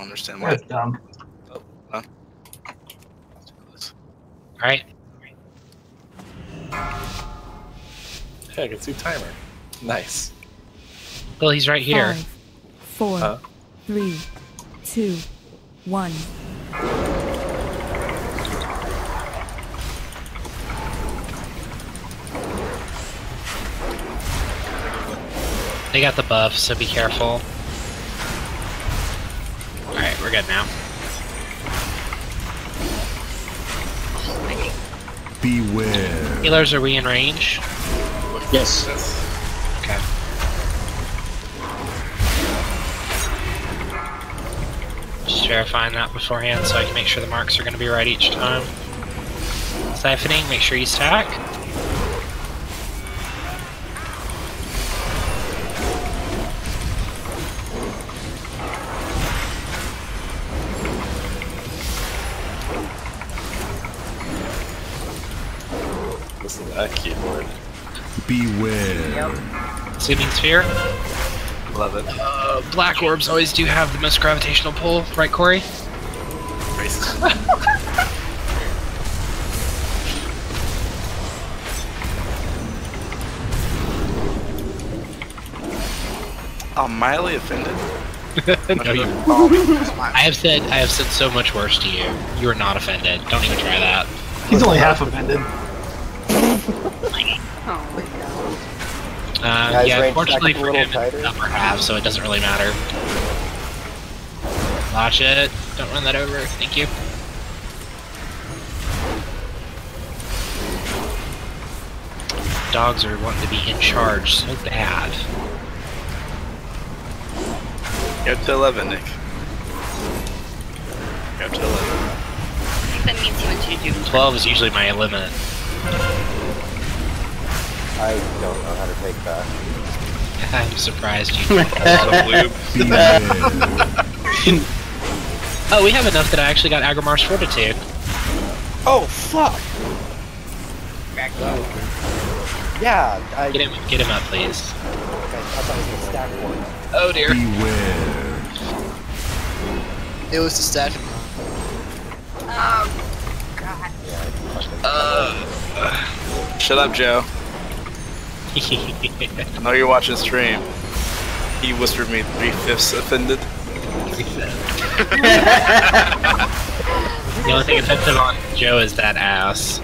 don't understand why. That's dumb. Oh, huh? Alright. Hey, I can see timer. Nice. Well, he's right here. 5, 4, 3, 2, 1. They got the buff, so be careful. Alright, we're good now. Beware. Healers, are we in range? Yes. Okay. Just verifying that beforehand so I can make sure the marks are going to be right each time. Siphoning, make sure you stack. Listen to that keyboard. Beware. Soothing Sphere. Love it. Black orbs always do have the most gravitational pull, right, Corey? Racist. I'm mildly offended. No, you. I have said so much worse to you. You are not offended. Don't even try that. He's only half offended. Yeah, unfortunately for him, it's the upper half, so it doesn't really matter. Watch it. Don't run that over. Thank you. Dogs are wanting to be in charge so bad. Go to 11, Nick. Go to 11. I think that means you want you to do 12 is usually my limit. I don't know how to take that. I'm surprised you don't have a lot of lube. Oh, we have enough that I actually got Agramar's Fortitude. Oh, fuck! Yeah, Get him up, please. I thought it was a stack one. Oh dear. Beware. It was the stat. Oh, God. Shut up, Joe. I know you're watching stream. He whispered me 3/5 offended. The only thing offensive on Joe is that ass.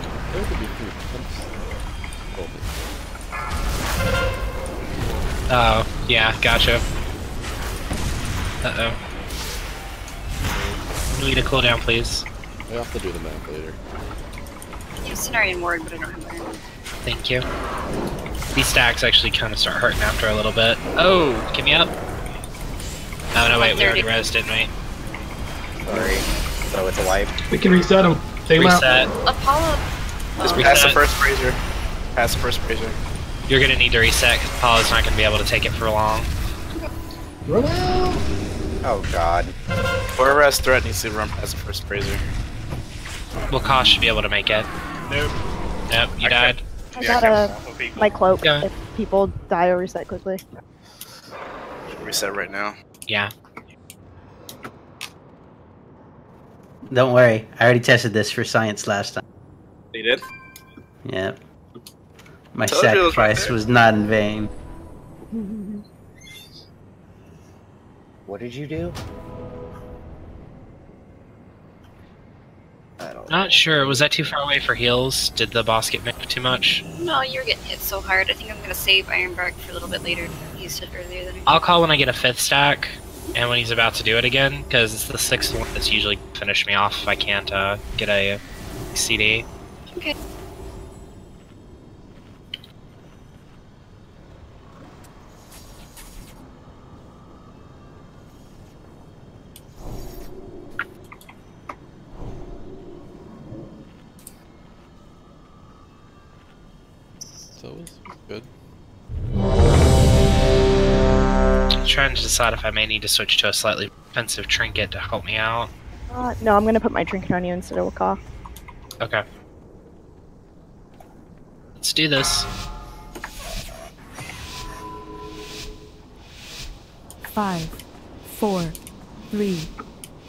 Oh, yeah, gotcha. Uh-oh. We need a cooldown, please. We'll have to do the map later. I use Cenarian Ward, but I don't have Iron. Thank you. These stacks actually kind of start hurting after a little bit. Oh, get me up. Oh, no, wait, we already rezzed, didn't we? Sorry. So it's a wipe. We can reset him. Take him out. Reset. Apollo. Just Reset. pass the first brazier. Pass the first brazier. You're gonna need to reset because Apollo's not gonna be able to take it for long. Run out. Oh god. Whoever has threat needs to run past the first brazier. Well, Kosh should be able to make it. Nope. Nope, you died. I got my cloak. Yeah. If people die or reset quickly. Reset right now. Yeah. Don't worry, I already tested this for science last time. You did? Yep. My Told you it was right sacrifice there. was not in vain. What did you do? I don't know. Not sure. Was that too far away for heals? Did the boss get nicked too much? No, you're getting hit so hard. I think I'm gonna save Ironbark for a little bit later. He used it earlier than I I'll call when I get a 5th stack, and when he's about to do it again, because it's the 6th one that's usually finish me off if I can't get a CD. Okay. So it was good. I'm trying to decide if I may need to switch to a slightly expensive trinket to help me out. No, I'm gonna put my trinket on you instead of Waka. Okay. Let's do this. 5, 4, 3,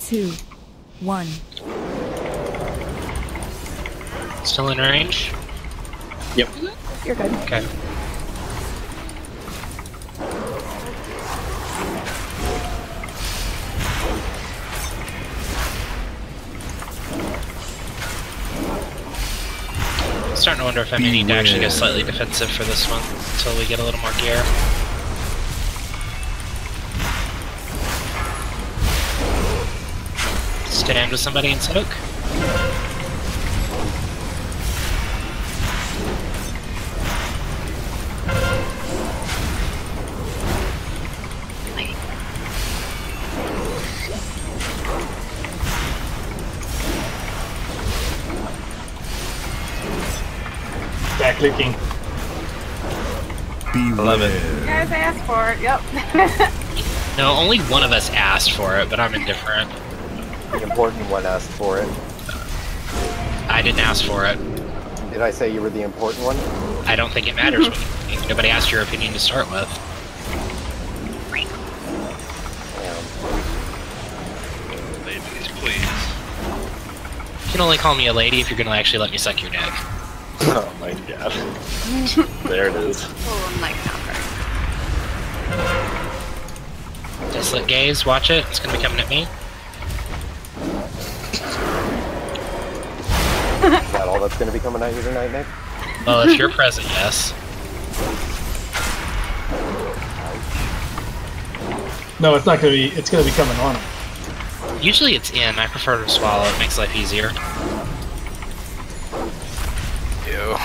2, 1. Still in range? Yep. You're good. Okay. Starting to wonder if I may need to actually go slightly defensive for this one until we get a little more gear. Stand with somebody and soak. Back clicking. Beware. You guys asked for it, yep. No, only one of us asked for it, but I'm indifferent. The important one asked for it. I didn't ask for it. Did I say you were the important one? I don't think it matters. Nobody asked your opinion to start with. Ladies, please. You can only call me a lady if you're gonna actually let me suck your dick. Oh my god. There it is. Oh my god. Just let gaze, watch it. It's gonna be coming at me. Is that all that's going to be coming at you tonight, Nick? Well, if you're present, yes. No, it's not gonna be. It's gonna be coming on him. Usually it's in. I prefer to swallow. It makes life easier. Ew.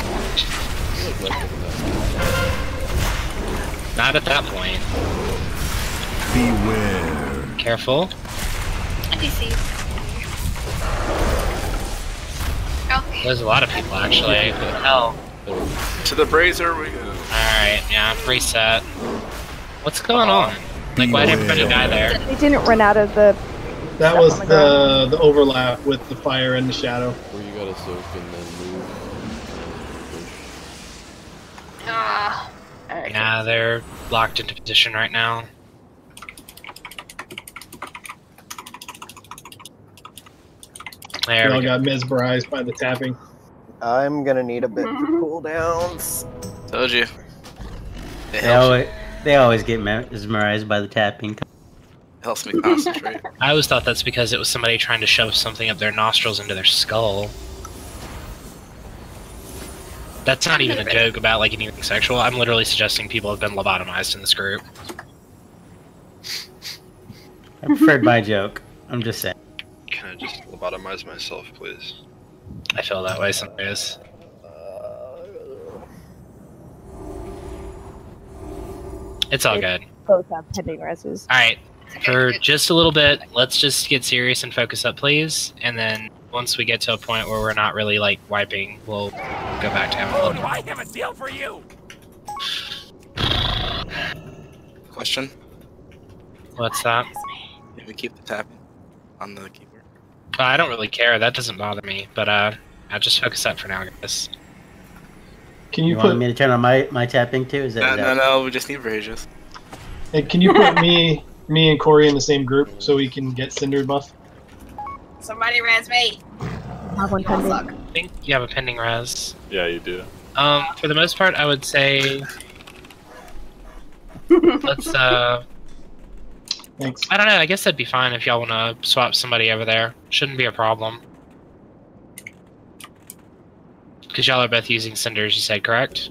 Not at that point. Beware. Careful. I do see. Okay. There's a lot of people actually. Who the hell? To the brazier we go. Alright, yeah, reset. What's going on? Like, why did everybody die there? They didn't run out of the. That stuff was on the ground. the overlap with the fire and the shadow. Where you gotta soak and then move. Ah. Alright. Yeah, they're locked into position right now. There We we all go. got mesmerized by the tapping. I'm going to need a bit for cooldowns. Told you. They always get mesmerized by the tapping. Helps me concentrate. I always thought that's because it was somebody trying to shove something up their nostrils into their skull. That's not even a joke about like anything sexual. I'm literally suggesting people have been lobotomized in this group. I preferred my joke. I'm just saying. Can I just lobotomize myself, please? I feel that way some days. It's all good. Both have pending reses. Alright, for just a little bit, let's just get serious and focus up, please. And then once we get to a point where we're not really like wiping, we'll go back to having a little more. I have a deal for you. Question? What's that? If we keep the tapping on the keyboard. I don't really care. That doesn't bother me. But I'll just focus up for now, guys. Can you, want me to turn on my tapping too? Is that No, we just need rages. Hey, can you put me and Corey in the same group so we can get Cinder buff? Somebody res me. Have one pending. I think you have a pending res. Yeah, you do. For the most part, I would say let's Thanks. I don't know. I guess that'd be fine if y'all want to swap somebody over there. Shouldn't be a problem. Because y'all are both using cinders, you said, correct?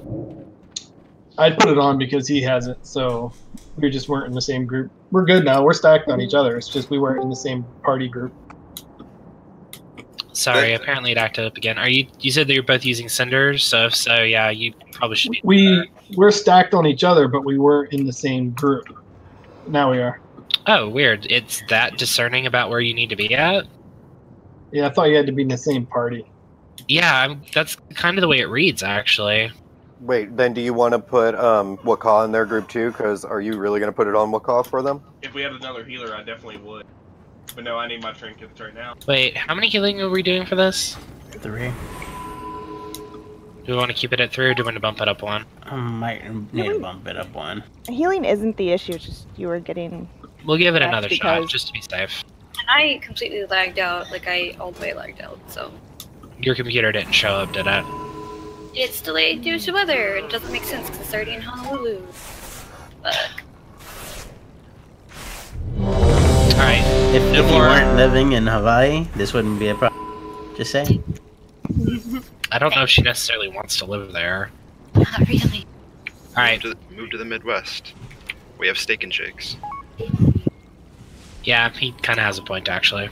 I'd put it on because he has it, so we just weren't in the same group. We're good now. We're stacked on each other. It's just we weren't in the same party group. Sorry, apparently it acted up again. You said that you're both using cinders, so if so, yeah, you probably should be. We're stacked on each other, but we weren't in the same group. Now we are. Oh, weird. It's that discerning about where you need to be at? Yeah, I thought you had to be in the same party. Yeah, that's kind of the way it reads, actually. Wait, then do you want to put Waka in their group too? Because are you really going to put it on Waka for them? If we had another healer, I definitely would. But no, I need my trinkets right now. Wait, how many healing are we doing for this? 3. Do we want to keep it at 3 or do we want to bump it up 1? I might need to bump it up 1. Healing isn't the issue, it's just you were getting... We'll give it That's another because- shot, just to be safe. And I completely lagged out, like I all the way lagged out, so. Your computer didn't show up, did it? It's delayed due to weather, and it doesn't make sense because it's already in Honolulu. Fuck. Alright. If you weren't living in Hawaii, this wouldn't be a problem. Just saying. I don't know if she necessarily wants to live there. Not really. Alright. Move to the Midwest. We have steak and shakes. Yeah, he kind of has a point, actually.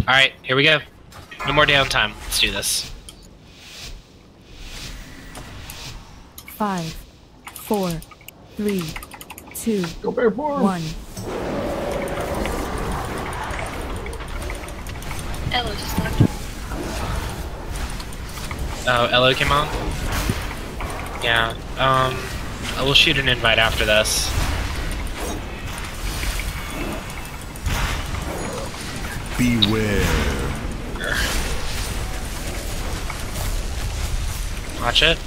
Alright, here we go. No more downtime. Let's do this. 5, 4, 3, 2, Go Bear Form. 1. Ella just left him. Oh, Elo came on? Yeah, I will shoot an invite after this. Beware. Watch it.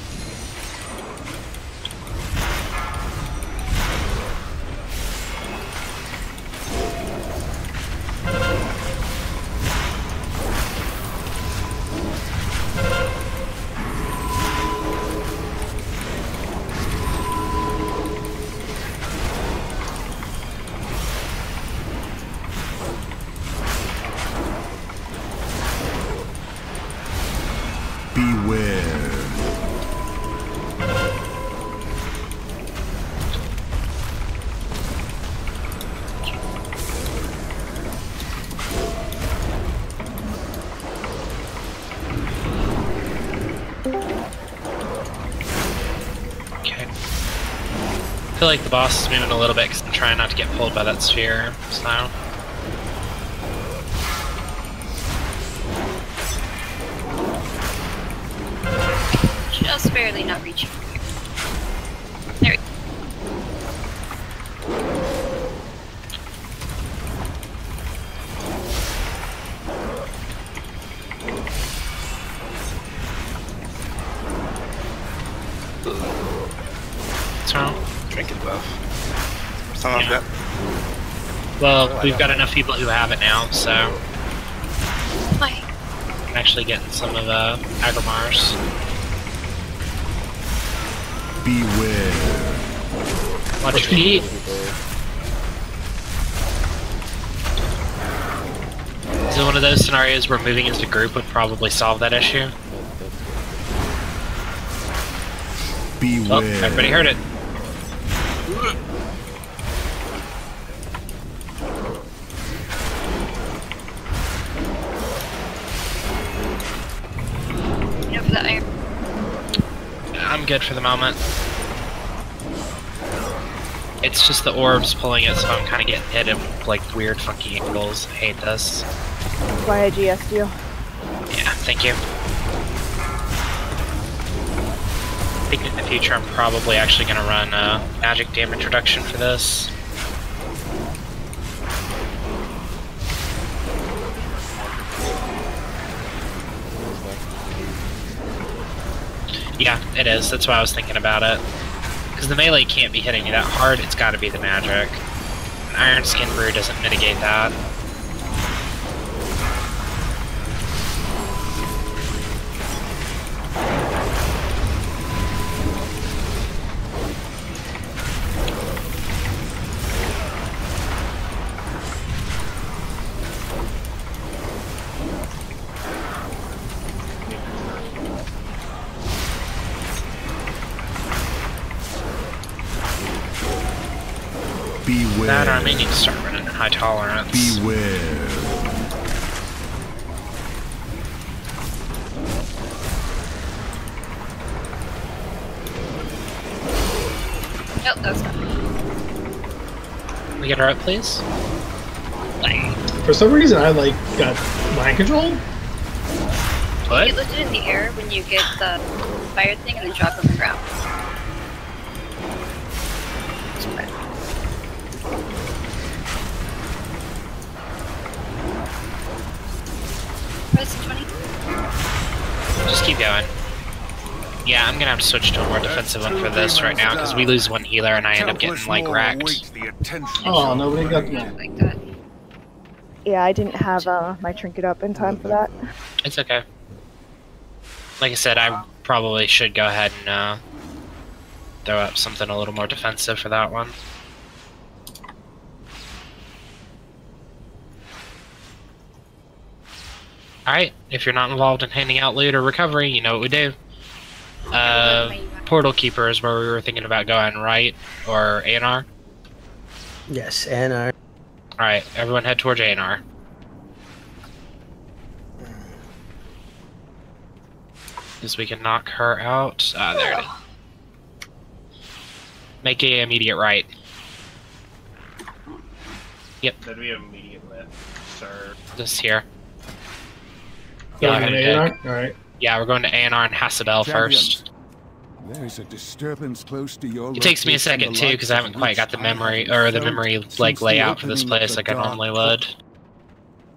Beware. Okay. I feel like the boss is moving a little bit because I'm trying not to get pulled by that sphere, so... Just barely not reaching. There we go. What's wrong? Drinking buff. First time I've got. Well, we've got enough people who have it now, so... Why? I'm actually getting some of Agrimar's. Beware. Watch your feet. Is it one of those scenarios where moving as a group would probably solve that issue? Beware. Oh, everybody heard it. You know, for the iron. I'm good for the moment. It's just the orbs pulling it, so I'm kind of getting hit at like weird funky angles. I hate this. That's why I GS'd you. Yeah, thank you. I think in the future I'm probably actually going to run magic damage reduction for this. Yeah, it is. That's why I was thinking about it. Because the melee can't be hitting me that hard, it's got to be the magic. An Iron Skin Brew doesn't mitigate that. Beware. That or I may need to start running at high tolerance. Beware. Nope, that was not. Can we get her up, please? For some reason, I like got mind control. What? You lift it in the air when you get the fire thing and then drop it on the ground. Press 20. Just keep going. Yeah, I'm gonna have to switch to a more defensive one for this right now, because we lose one healer and I end up getting, like, wrecked. Oh, nobody got that. Like that. Yeah, I didn't have my trinket up in time for that. It's okay. Like I said, I probably should go ahead and throw up something a little more defensive for that one. Alright, if you're not involved in handing out loot or recovery, you know what we do. Portal Keeper is where we were thinking about going, right? Or A&R? Yes, A&R. Alright, everyone head towards A&R. Because we can knock her out. Ah, there it is. Make a immediate right. Yep. Then we have immediate left, sir. This here. Going to A&R? Alright. Yeah, we're going to A&R and Hasabel first. There is a disturbance close to your It takes me a second too, because I haven't quite got the memory like layout for this place like I normally would.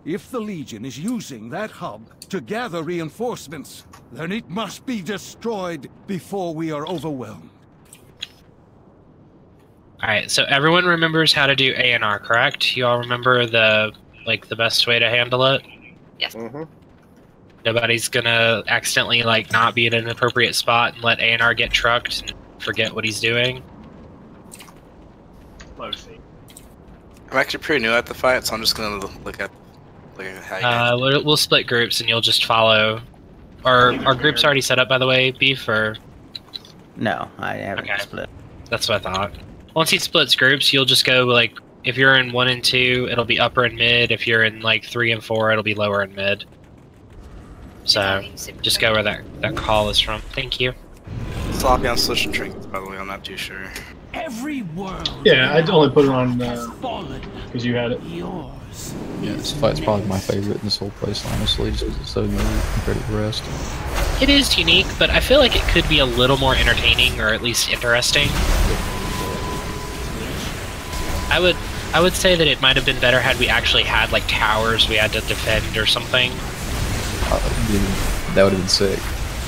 If the Legion is using that hub to gather reinforcements, then it must be destroyed before we are overwhelmed. Alright, so everyone remembers how to do A&R, correct? You all remember the best way to handle it? Yes. Nobody's gonna accidentally not be in an appropriate spot and let A&R get trucked and forget what he's doing. Low C. I'm actually pretty new at the fight, so I'm just gonna look at how you guys we'll split groups and you'll just follow. Are groups already set up, by the way, Beef, or? No, I haven't split. That's what I thought. Once he splits groups, you'll just go, if you're in 1 and 2, it'll be upper and mid. If you're in, 3 and 4, it'll be lower and mid. So, just go where that call is from. Thank you. Sloppy on switching trinkets, by the way, I'm not too sure. Every world. Yeah, I'd only put it on because you had it. Yours. Yeah, this fight's probably my favorite in this whole place, honestly, just because it's so new compared to the rest. It is unique, but I feel like it could be a little more entertaining, or at least interesting. I would say that it might have been better had we actually had towers we had to defend or something. That would have been sick.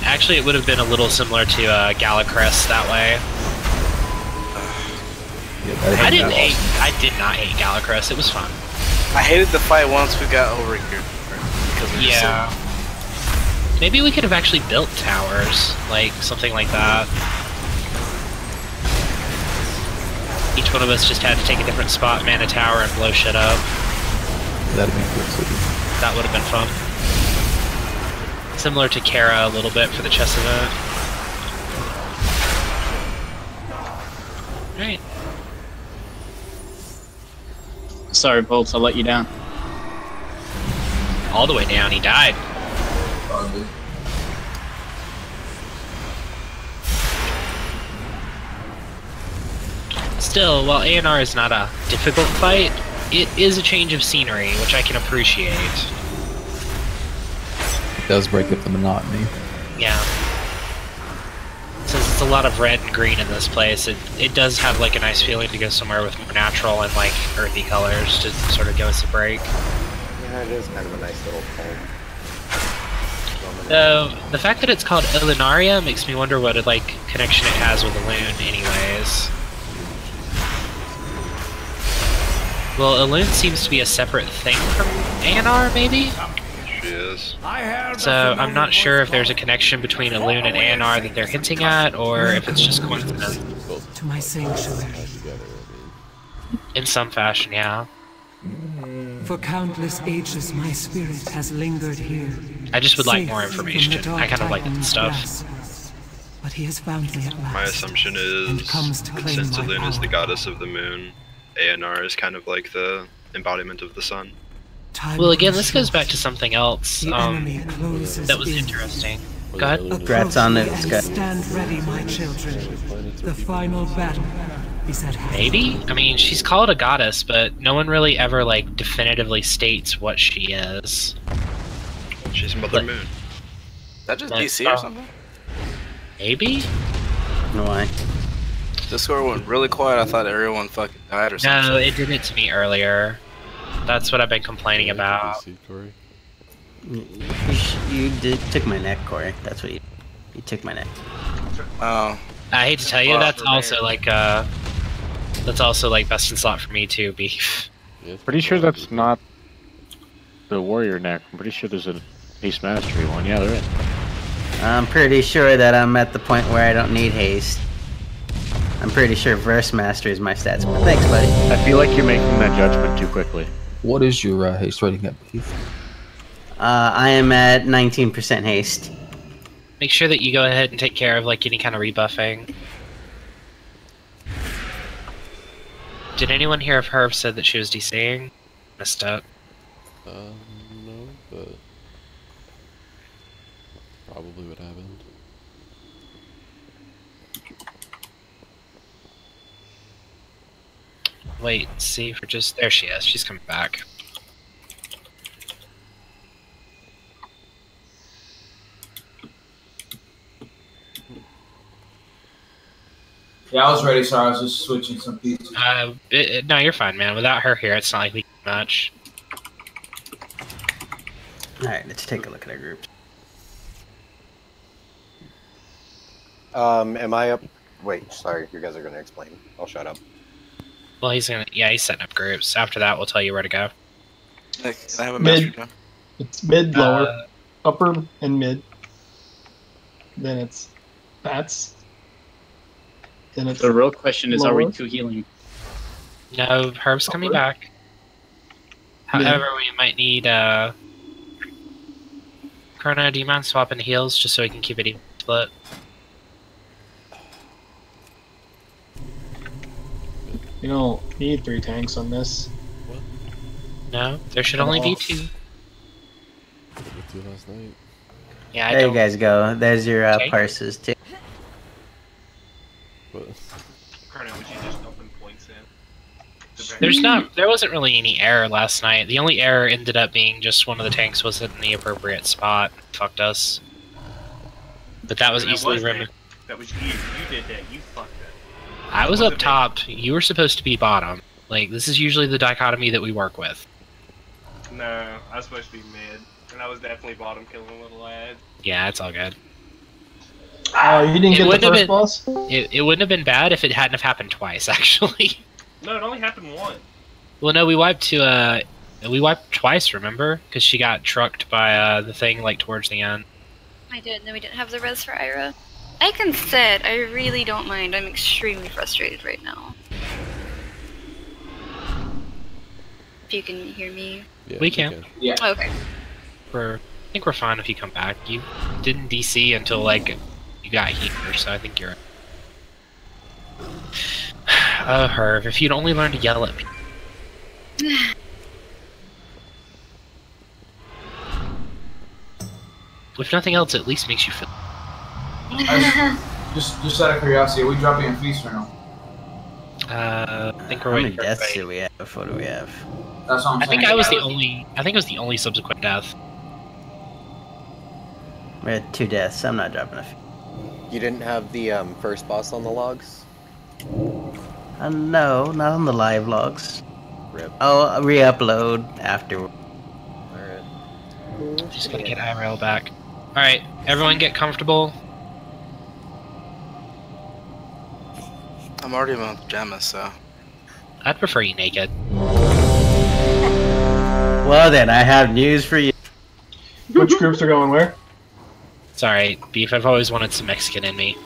Actually, it would have been a little similar to Galacrest that way. Yeah, I did not hate Galacrest. It was fun. I hated the fight once we got over here. Yeah. Maybe we could have actually built towers, something like that. Each one of us just had to take a different spot, man a tower, and blow shit up. That'd be good too. That would have been fun. Similar to Kara a little bit for the chess event. Alright. Sorry, Bolts, I let you down. All the way down, he died. Still, while A&R is not a difficult fight, it is a change of scenery, which I can appreciate. It does break up the monotony. Yeah. Since it's a lot of red and green in this place, it does have a nice feeling to go somewhere with more natural and earthy colors to sort of give us a break. Yeah, it is kind of a nice little thing. Though, the fact that it's called Illinaria makes me wonder what connection it has with Elune anyways. Well, Elune seems to be a separate thing from A&R, maybe? She is. So, I'm not sure if there's a connection between Elune and A&R that they're hinting at, or if it's just coincidence. To my sanctuary. In some fashion, yeah. For countless ages, my spirit has lingered here. I just would like more information. I kind of like that stuff. But he has found me at last. My assumption is, since Elune is the goddess of the moon, A&R is kind of like the embodiment of the sun. Well, again, this goes back to something else that was interesting. Go ahead. Congrats on it. It's good. Stand ready, my children. The final battle is at hand. Maybe? I mean, she's called a goddess, but no one really ever, definitively states what she is. She's Mother Moon. Is that just DC or something? Maybe? Why? Discord went really quiet. I thought everyone fucking died or something. No, it did it to me earlier. That's what I've been complaining about. You took my neck, Corey. That's what you took my neck. Oh. I hate to tell you, that's also best in slot for me too, Beef. Pretty sure that's not a warrior neck. I'm pretty sure there's a haste mastery one. Yeah, there is. I'm pretty sure that I'm at the point where I don't need haste. I'm pretty sure verse mastery is my stats. Thanks, buddy. I feel like you're making that judgment too quickly. What is your haste rating at, Beef? I am at 19% haste. Make sure that you go ahead and take care of like any kind of rebuffing. Did anyone hear if Herb said that she was DCing? Missed up. No, but probably what happened. Wait, see for just there she is. She's coming back. Yeah, I was ready, so I was just switching some pieces. No, you're fine, man. Without her here, it's not like we can match. Alright, let's take a look at our groups. Am I up? Wait, sorry, you guys are gonna explain. I'll shut up. Well, he's setting up groups. After that, we'll tell you where to go. Can I have a master now? It's mid, lower, upper, and mid. Then it's bats. Then it's The real question is, are we lower. 2 healing? No, Herb's coming back. However, we might need Chrono, do you mind swapping the heals just so we can keep it even split? You don't need 3 tanks on this. No, there should only be 2. With 2 last night. Yeah, there you guys go. There's your parses too. Chrono, would you just open points in? There wasn't really any error last night. The only error ended up being just one of the tanks wasn't in the appropriate spot. Fucked us. But that was easily remedied. That was you. You did that. You fucked it. I was up top. You were supposed to be bottom. Like, this is usually the dichotomy that we work with. No, I was supposed to be mid, and I was definitely bottom killing little lads. Yeah, it's all good. Oh, you didn't get the first boss? It wouldn't have been bad if it hadn't have happened twice, actually. No, it only happened once. Well, no, we wiped twice, remember? Because she got trucked by the thing, like, towards the end. I did, and then we didn't have the res for Ira. I can sit. I really don't mind. I'm extremely frustrated right now. If you can hear me. Yeah, we can. Yeah. Oh, okay. I think we're fine if you come back. You didn't DC until, like, you got here, so I think you're... Oh, Herb, if you'd only learn to yell at me. If nothing else, at least makes you feel... Just out of curiosity, are we dropping a feast or no? I think we're How many waiting for deaths everybody. do we have? What do we have? That's what I'm I think saying. I was the only. I think it was the only subsequent death. We're at 2 deaths. I'm not dropping a few. You didn't have the first boss on the logs? No, not on the live logs. Rip. I'll re-upload after. Alright. Just gotta get IRL back. Alright, everyone get comfortable. I'm already in my pajamas, so. I'd prefer you naked. Well then, I have news for you. Which groups are going where? Sorry, Beef, I've always wanted some Mexican in me.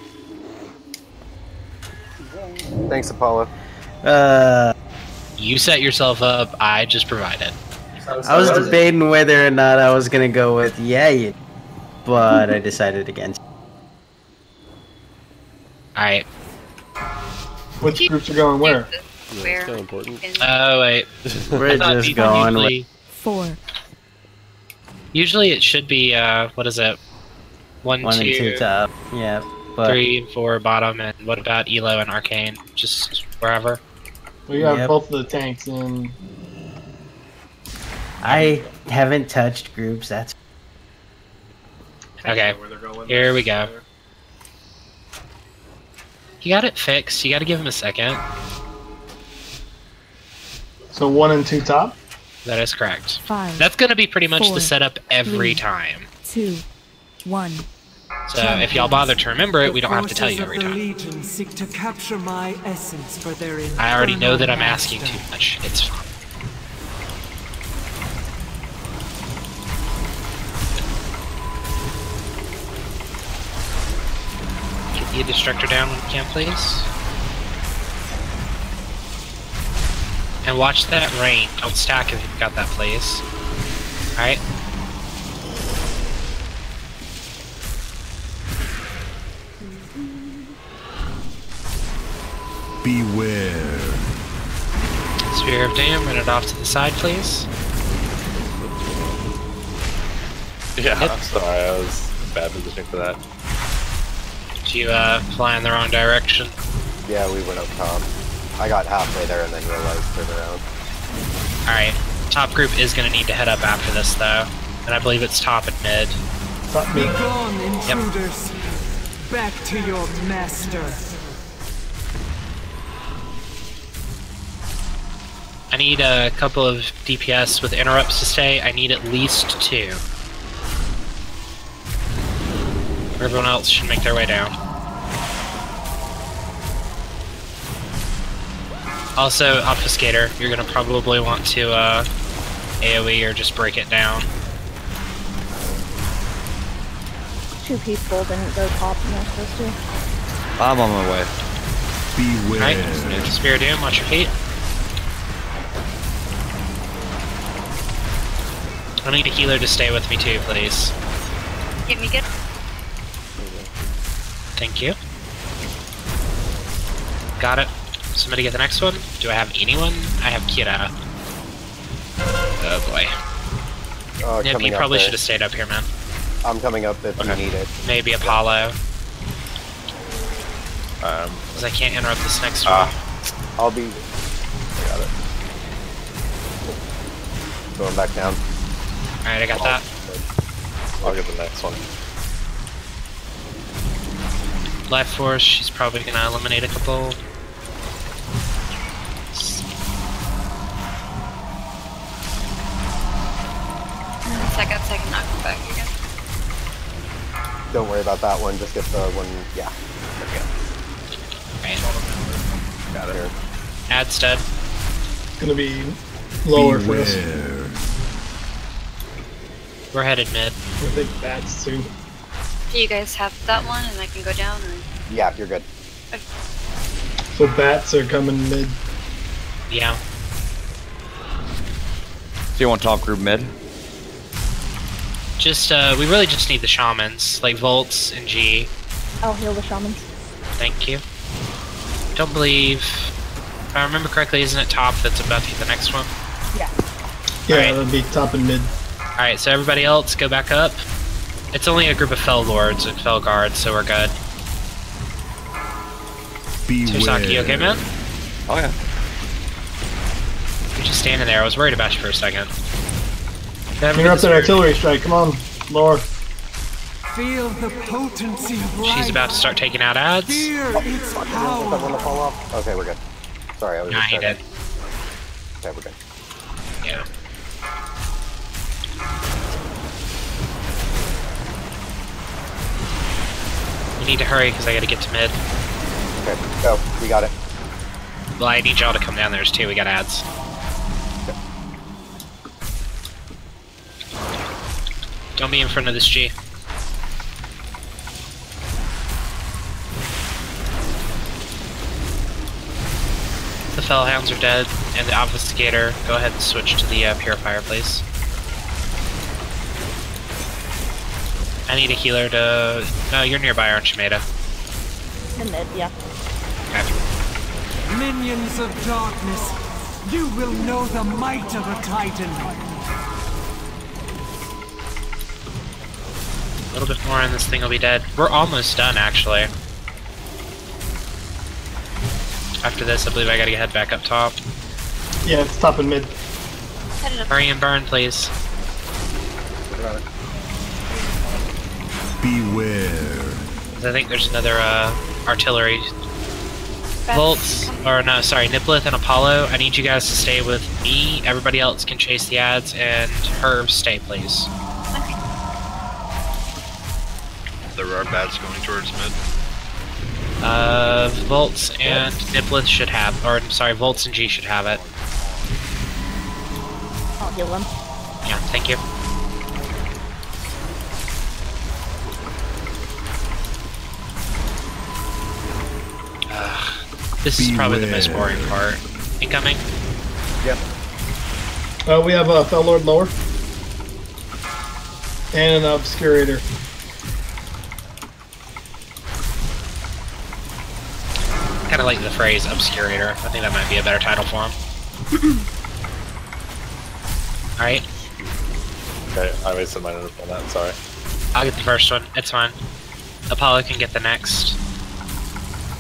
Thanks, Apollo. You set yourself up, I just provided. I was debating whether or not I was gonna go with you, but I decided against. Alright. Which groups are going where? Yeah, it's kind of important. Oh, wait. We're just going usually, 4. Usually it should be, what is it? 1, 1 2, and 2 top. Yeah. But 3 and 4 bottom, and what about Elo and Arcane? Just wherever. We have both of the tanks in. I haven't touched groups. That's Okay. Here we go. You got it fixed. You got to give him a second. So 1 and 2 top? That is correct. 5. That's going to be pretty much 4, the setup every 3, time. 2, 1. So if y'all bother to remember it, we don't have to tell you every The time. Legion seek to capture my essence for their I already know that I'm infernal asking too much. It's fine. Be a destructor down when you can, please. And watch that rain. Don't stack if you've got that, please. Alright. Beware. Sphere of Doom, run it off to the side, please. Yeah, Yep. I'm sorry, I was in bad position for that. Did you fly in the wrong direction? Yeah, we went up top. I got halfway there and then realized turn around. Alright, top group is going to need to head up after this, though. And I believe it's top and mid. Top mid. Begone, intruders. Back to your master. I need a couple of DPS with interrupts to stay. I need at least 2. Everyone else should make their way down. Also, Obfuscator, you're gonna probably want to AoE or just break it down. 2 people didn't go top and they're supposed to. I'm on my way. Beware. Alright, Spear of Doom, watch your feet. I need a healer to stay with me too, please. Get me good. Thank you. Got it. Somebody get the next one? Do I have anyone? I have Kira. Oh boy. Nip, you probably should have stayed up here, man. I'm coming up if you need it. Maybe Apollo. Because I can't interrupt this next one. I'll be... I got it. Going back down. Alright, I got that. I'll get the next one. Life Force, she's probably gonna eliminate a couple. Second, not come back again. Don't worry about that one, just get the one, yeah. Okay. Got it. Add stud. It's gonna be lower for us. We're headed mid. I think bats too. Do you guys have that one and I can go down? Or? Yeah, you're good. So bats are coming mid. Yeah. So you want top group mid? Just, we really just need the shamans, like Volts and G. I'll heal the shamans. Thank you. Don't believe... If I remember correctly, isn't it top that's about to be the next one? Yeah. Yeah, that'll be top and mid. Alright, so everybody else, go back up. It's only a group of Fell Lords and Fell Guards, so we're good. Tursaki, you okay, man? Oh yeah. You're just standing there. I was worried about you for a second. Interrupt that artillery strike. Come on, lower. Feel the potency of life. She's about to start taking out ads. Fear its power. Okay, we're good. Sorry, I was Nah, just he did. Okay, we're good. Yeah. We need to hurry because I gotta get to mid. Okay, go. We got it. Well, I need y'all to come down there too. We got ads. Don't be in front of this G. The Fellhounds are dead, and the Obfuscator. Go ahead and switch to the Purifier, please. I need a healer to... No, you're nearby, aren't you, Maida? In mid, yeah. Okay. Minions of darkness, you will know the might of a Titan. A little bit more and this thing will be dead. We're almost done, actually. After this, I believe I gotta head back up top. Yeah, it's top and mid. Hurry and burn, please. Beware. I think there's another artillery. Volts, or no, sorry, Niblith and Apollo. I need you guys to stay with me. Everybody else can chase the ads, and Herb, stay, please. There are bats going towards mid. Volts and Niblith should have, or I'm sorry, Volts and G should have it. I'll heal them. Yeah, thank you. This is probably the most boring part. Incoming. Yep. We have a Fell Lord lower. And an Obscurator. Kind of like the phrase Obscurator. I think that might be a better title for him. Alright. Okay, I wasted my note on that, sorry. I'll get the first one. It's fine. Apollo can get the next.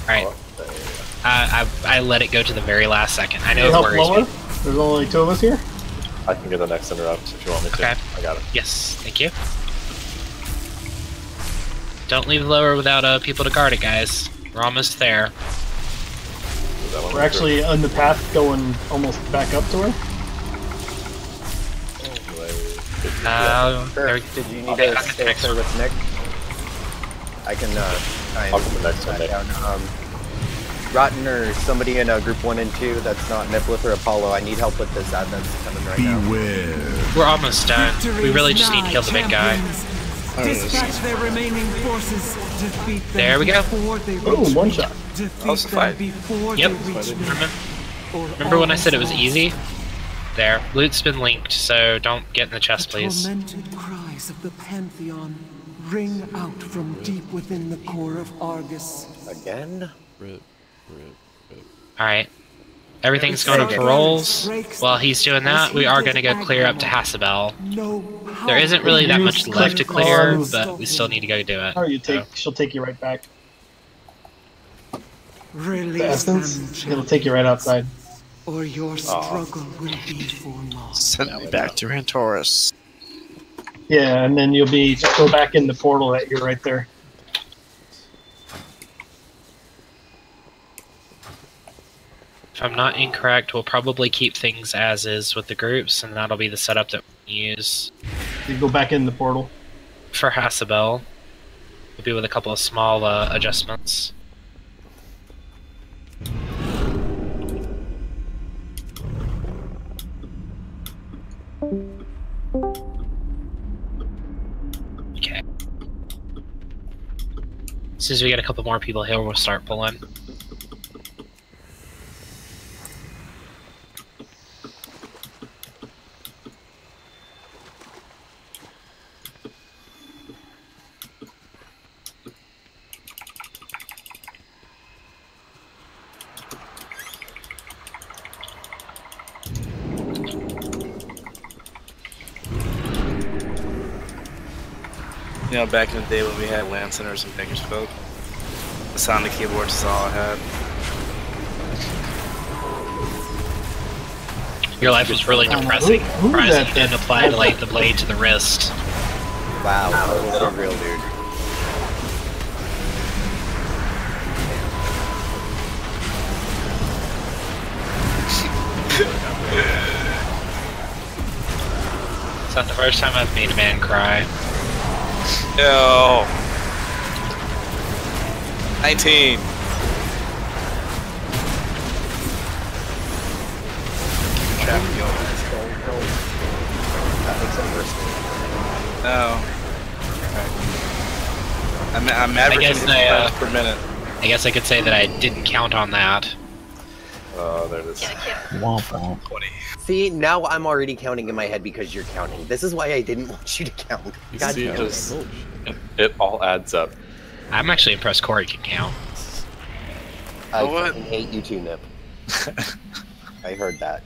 Alright. I let it go to the very last second. I know it worries me. There's only 2 of us here. I can get the next interrupt if you want me to. Okay. I got it. Yes, thank you. Don't leave lower without people to guard it, guys. We're almost there. We're actually on the path going almost back up to her. Did you need to stay there with Nick? I can try and I'll get the next one, Nick. down. Rotten or somebody in group 1 and 2 that's not Niblith or Apollo, I need help with this ad that's coming right now. We're almost done. We really just need to kill the big guy. Dispatch their remaining forces. Defeat them There we go. Oh, one shot. That was a fight. Yep. Remember when I said it was easy? There. Loot's been linked, so don't get in the chest, please. Tormented cries of the Pantheon ring out from deep within the core of Argus. Again? Alright. Everything's going up for rolls. While he's doing that, we are going to go clear up to Hasabel. There isn't really that much left to clear, but we still need to go do it. Or she'll take you right back. The essence, it'll take you right outside. Or your struggle will be for loss. Send me back to Antorus. Yeah, and then you'll be go back in the portal that you're right there. If I'm not incorrect, we'll probably keep things as is with the groups, and that'll be the setup that we use. You go back in the portal. For Hasabel, we'll be with a couple of small adjustments. Okay. As soon as we get a couple more people here, we'll start pulling. You know, back in the day when we had land centers and Bakersfield, the sound of keyboards is all I had. Your life was really depressing. Surprised you didn't apply like the blade to the wrist. Wow, that was so real, dude. It's not the first time I've made a man cry. Yo. 19. No. I'm averaging per minute. I guess I could say that I didn't count on that. Oh, there it is. Womp womp. 20. See, now I'm already counting in my head because you're counting. This is why I didn't want you to count. God damn it. It all adds up. I'm actually impressed Corey can count. I fucking hate you too, Nip. I heard that.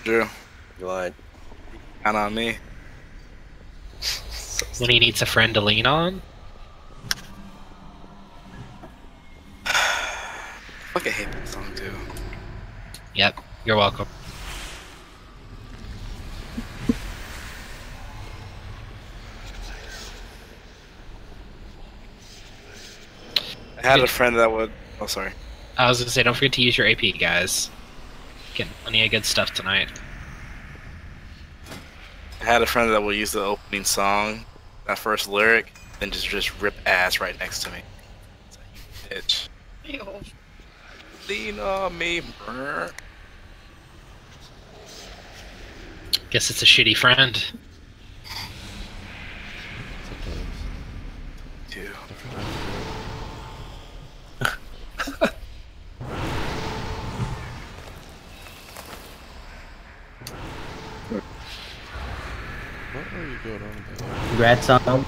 Drew. What? Count on me. When he needs a friend to lean on? Fuck, I hate that song too. Yep, you're welcome. I had a friend that would. Oh, sorry. I was gonna say, don't forget to use your AP, guys. Getting plenty of good stuff tonight. I had a friend that would use the opening song, that first lyric, and just rip ass right next to me. It's like, bitch. Ew. Lean on me, brr. Guess it's a shitty friend. Congrats on.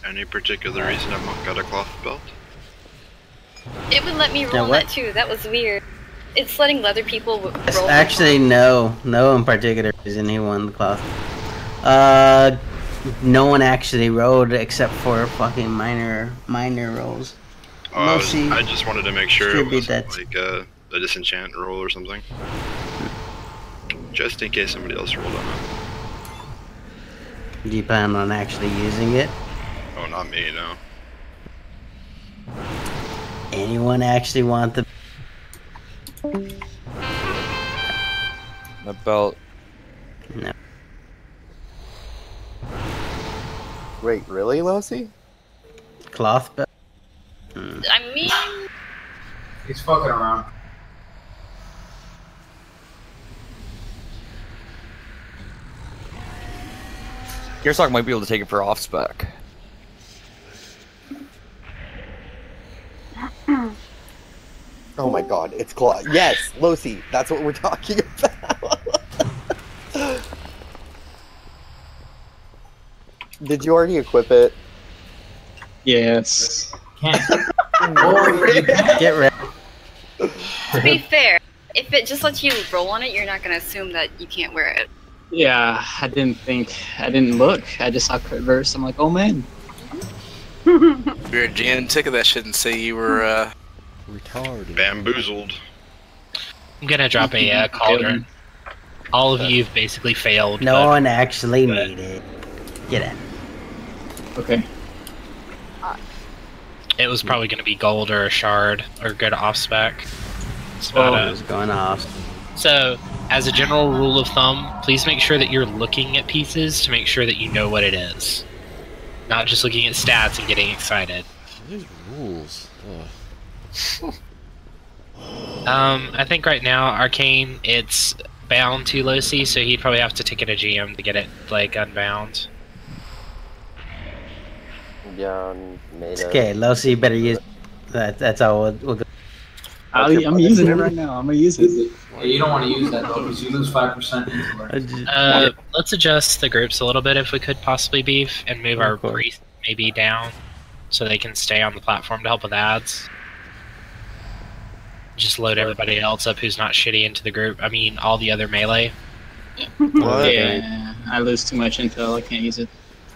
Any particular reason I've not got a cloth belt? It would let me roll that too. That was weird. It's letting leather people roll. Actually, no in particular reason he won the cloth. No one actually rode except for fucking minor rolls. I just wanted to make sure it wasn't like a disenchant roll or something. Just in case somebody else rolled on it. Do you plan on actually using it? Oh, not me, no. Anyone actually want the... My belt. No. Wait, really, Losi? Cloth belt? I mean... He's fucking around. Gearsock might be able to take it for off spec. Oh my god, it's claw. Yes, Losi, that's what we're talking about. Did you already equip it? Yes. Can't. Get ready. To be fair, if it just lets you roll on it, you're not gonna assume that you can't wear it. Yeah, I didn't look. I just saw crit verse. I'm like, oh man. If you're a GM ticket, that shouldn't say you were retarded. Bamboozled. I'm gonna drop a cauldron. All of you've basically failed. No one actually made it. Get it. Okay. It was probably gonna be gold or a shard or go to off spec. It was going off. So, as a general rule of thumb, please make sure that you're looking at pieces to make sure that you know what it is. Not just looking at stats and getting excited. These rules. I think right now, Arcane, it's bound to Losi, so he'd probably have to ticket a GM to get it, like, unbound. Yeah, It's okay, Losi, you better use that. That's all we'll go. I'm using it right now. I'm gonna use it. Yeah, you don't want to use that though, because you lose 5% into it. Let's adjust the groups a little bit if we could possibly, Beef, and move our priest maybe down so they can stay on the platform to help with ads. Just load everybody else up who's not shitty into the group. I mean, all the other melee. Yeah, I lose too much intel. I can't use it.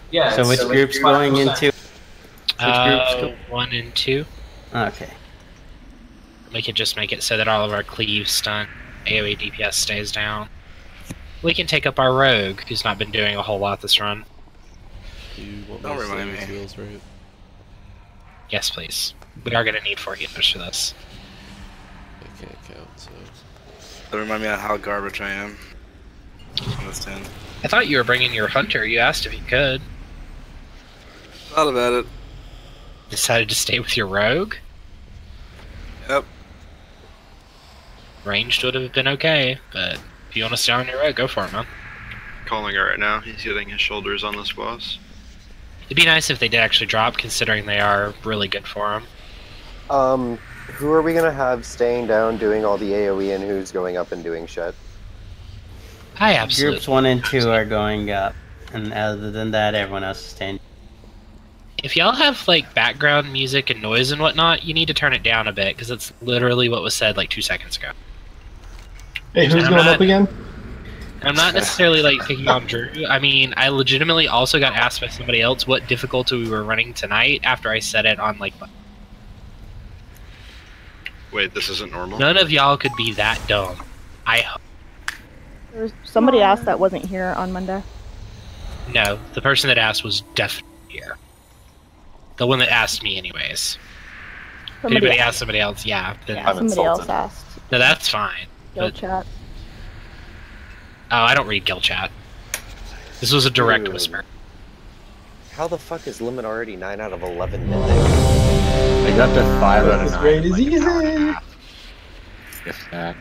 Yeah. So which group's going into? 1 and 2. Okay. We can just make it so that all of our cleave stun AoE DPS stays down. We can take up our rogue, who's not been doing a whole lot this run. Don't remind me. Feels right. Yes, please. We are going to need 4 healers for this. I can't count, so... Don't remind me of how garbage I am. On this 10. I thought you were bringing your hunter. You asked if you could. Thought about it. Decided to stay with your rogue? Yep. Ranged would have been okay, but if you want to stay on your rogue, go for it, man. Calling it right now. He's getting his shoulders on this boss. It'd be nice if they did actually drop, considering they are really good for him. Who are we gonna have staying down doing all the AoE and who's going up and doing shit? I absolutely. Groups 1 and 2 are going up, and other than that, everyone else is staying. If y'all have like background music and noise and whatnot, you need to turn it down a bit because it's literally what was said like 2 seconds ago. Hey, who's going up again? I'm not necessarily like picking on Drew. I mean, I legitimately also got asked by somebody else what difficulty we were running tonight after I said it on like. Wait, this isn't normal? None of y'all could be that dumb. I hope. Somebody asked that wasn't here on Monday. No, the person that asked was definitely here. The one that asked me, anyways. If anybody asked somebody else, yeah. Then Yeah, somebody else asked. No, that's fine. Guild chat. Oh, I don't read guild chat. This was a direct whisper. How the fuck is limit already 9 out of 11 midday? I got to 5 out of 9. This raid is easy. Yes, that.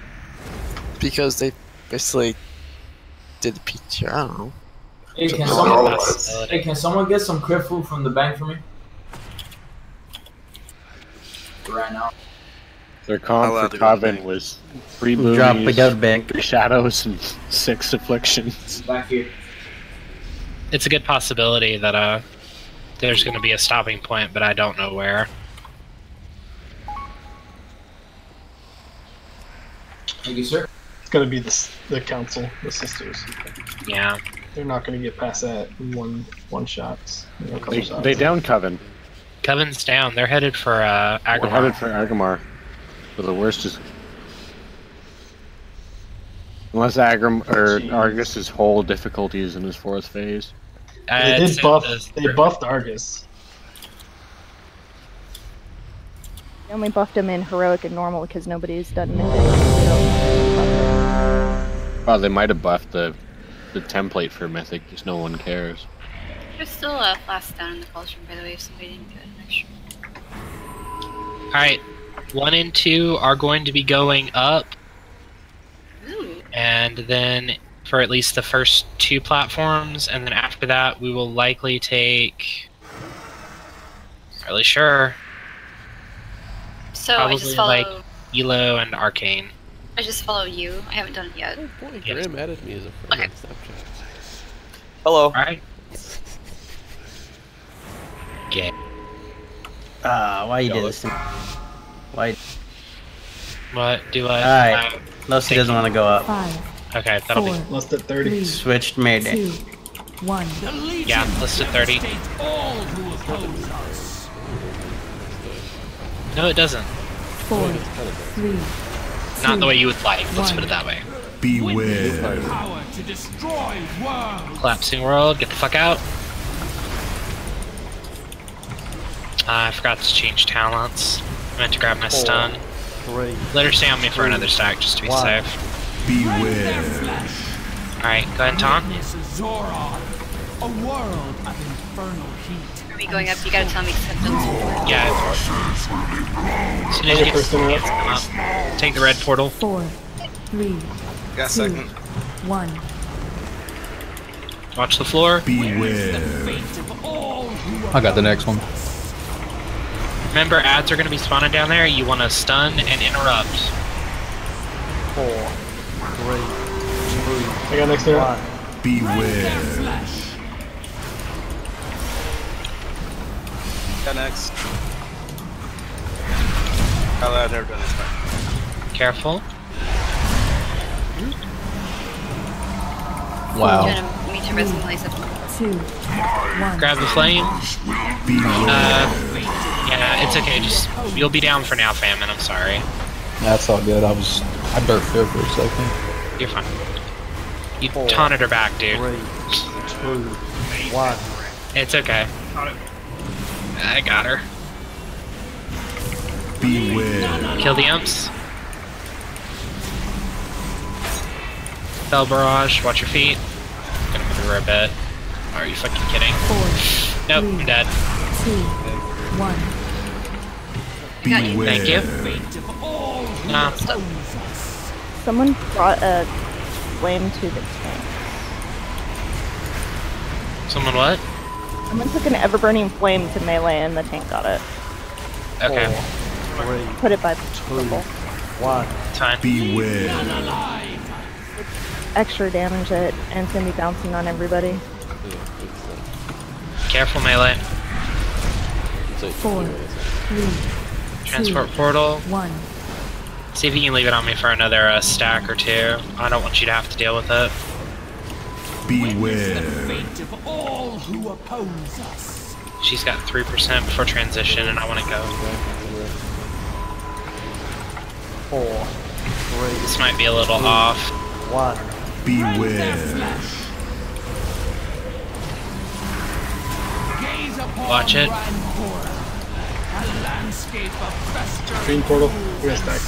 Because they basically did the PTR. I don't know. Hey, can someone get some crit food from the bank for me? Right now. Their comp for Coven was 3 movies, Drop a goat bank. 3 shadows, and 6 afflictions. Back here. it's a good possibility that there's going to be a stopping point, but I don't know where. Thank you, sir. It's gonna be the council, the sisters. Yeah. They're not gonna get past that in one shots. You know, a couple shots. They down Coven. Coven's down. They're headed for Agrimar. They're headed for Agrimar. But the worst is... Unless Argus's whole difficulty is in his 4th phase. They buffed Argus. They only buffed him in heroic and normal because nobody's done mythic. Well, they might have buffed the template for mythic, because no one cares. There's still a flask down in the cauldron, by the way, if somebody didn't get an extra. Alright, 1 and 2 are going to be going up. Ooh. And then for at least the first 2 platforms, and then after that we will likely take... Not really sure. So Probably I just follow... like Elo and Arcane. I just follow you. I haven't done it yet. Oh boy, Graham added me as a friend on Snapchat. Hello. Alright. Okay. Why you did this to me? Why? What do I... Alright. Lucy doesn't want to go up. 5. Okay, that'll be... Less than 30. Switched Mayday. 2, 1. Yeah, listed 30. No, it doesn't. 4, 3. Not the way you would like, let's put it that way. Beware. Collapsing world, get the fuck out. I forgot to change talents. I meant to grab my stun. 3. Let her stay on me for another stack just to be safe. Beware. Alright, go ahead and taunt. A world of infernal heat. Are we going up? You gotta tell me acceptance. Yeah. As soon as you get come up, take the red portal. 4, 3. Got 2, second. 1. Watch the floor. Beware. I got the next one. Remember, ads are going to be spawning down there. You want to stun and interrupt. 4, 3, 2, I got next to her. Beware. Got next. I've never done this before. Careful. Do Wow. you want me to risk my acceptance? 2, 1. Grab the flame. Yeah, it's okay. Just you'll be down for now, Famine. I'm sorry. That's all good. I dirt fear for a second. You're fine. You taunted her back, dude. 3, 2, 1. It's okay. I got her. Beware. Kill the imps. Spell barrage. Watch your feet. Gonna move her a bit. Are you fucking kidding? 4, Nope, 3, I'm dead. 2, 1. Beware. Thank you. Nah. Someone brought a flame to the tank. Someone what? Someone took an ever-burning flame to melee and the tank got it. Okay. 4, 3, Put it by 2, purple. 1. It's fine. Beware. Extra damage it, and it's gonna be bouncing on everybody. Careful, melee. 4, 3. Transport portal. 1. See if you can leave it on me for another stack or 2. I don't want you to have to deal with it. Beware. Of all who oppose us. She's got 3% before transition, and I want to go. 4, 3, This might be a little off. 1. Beware. Watch it. Green portal. We got stack.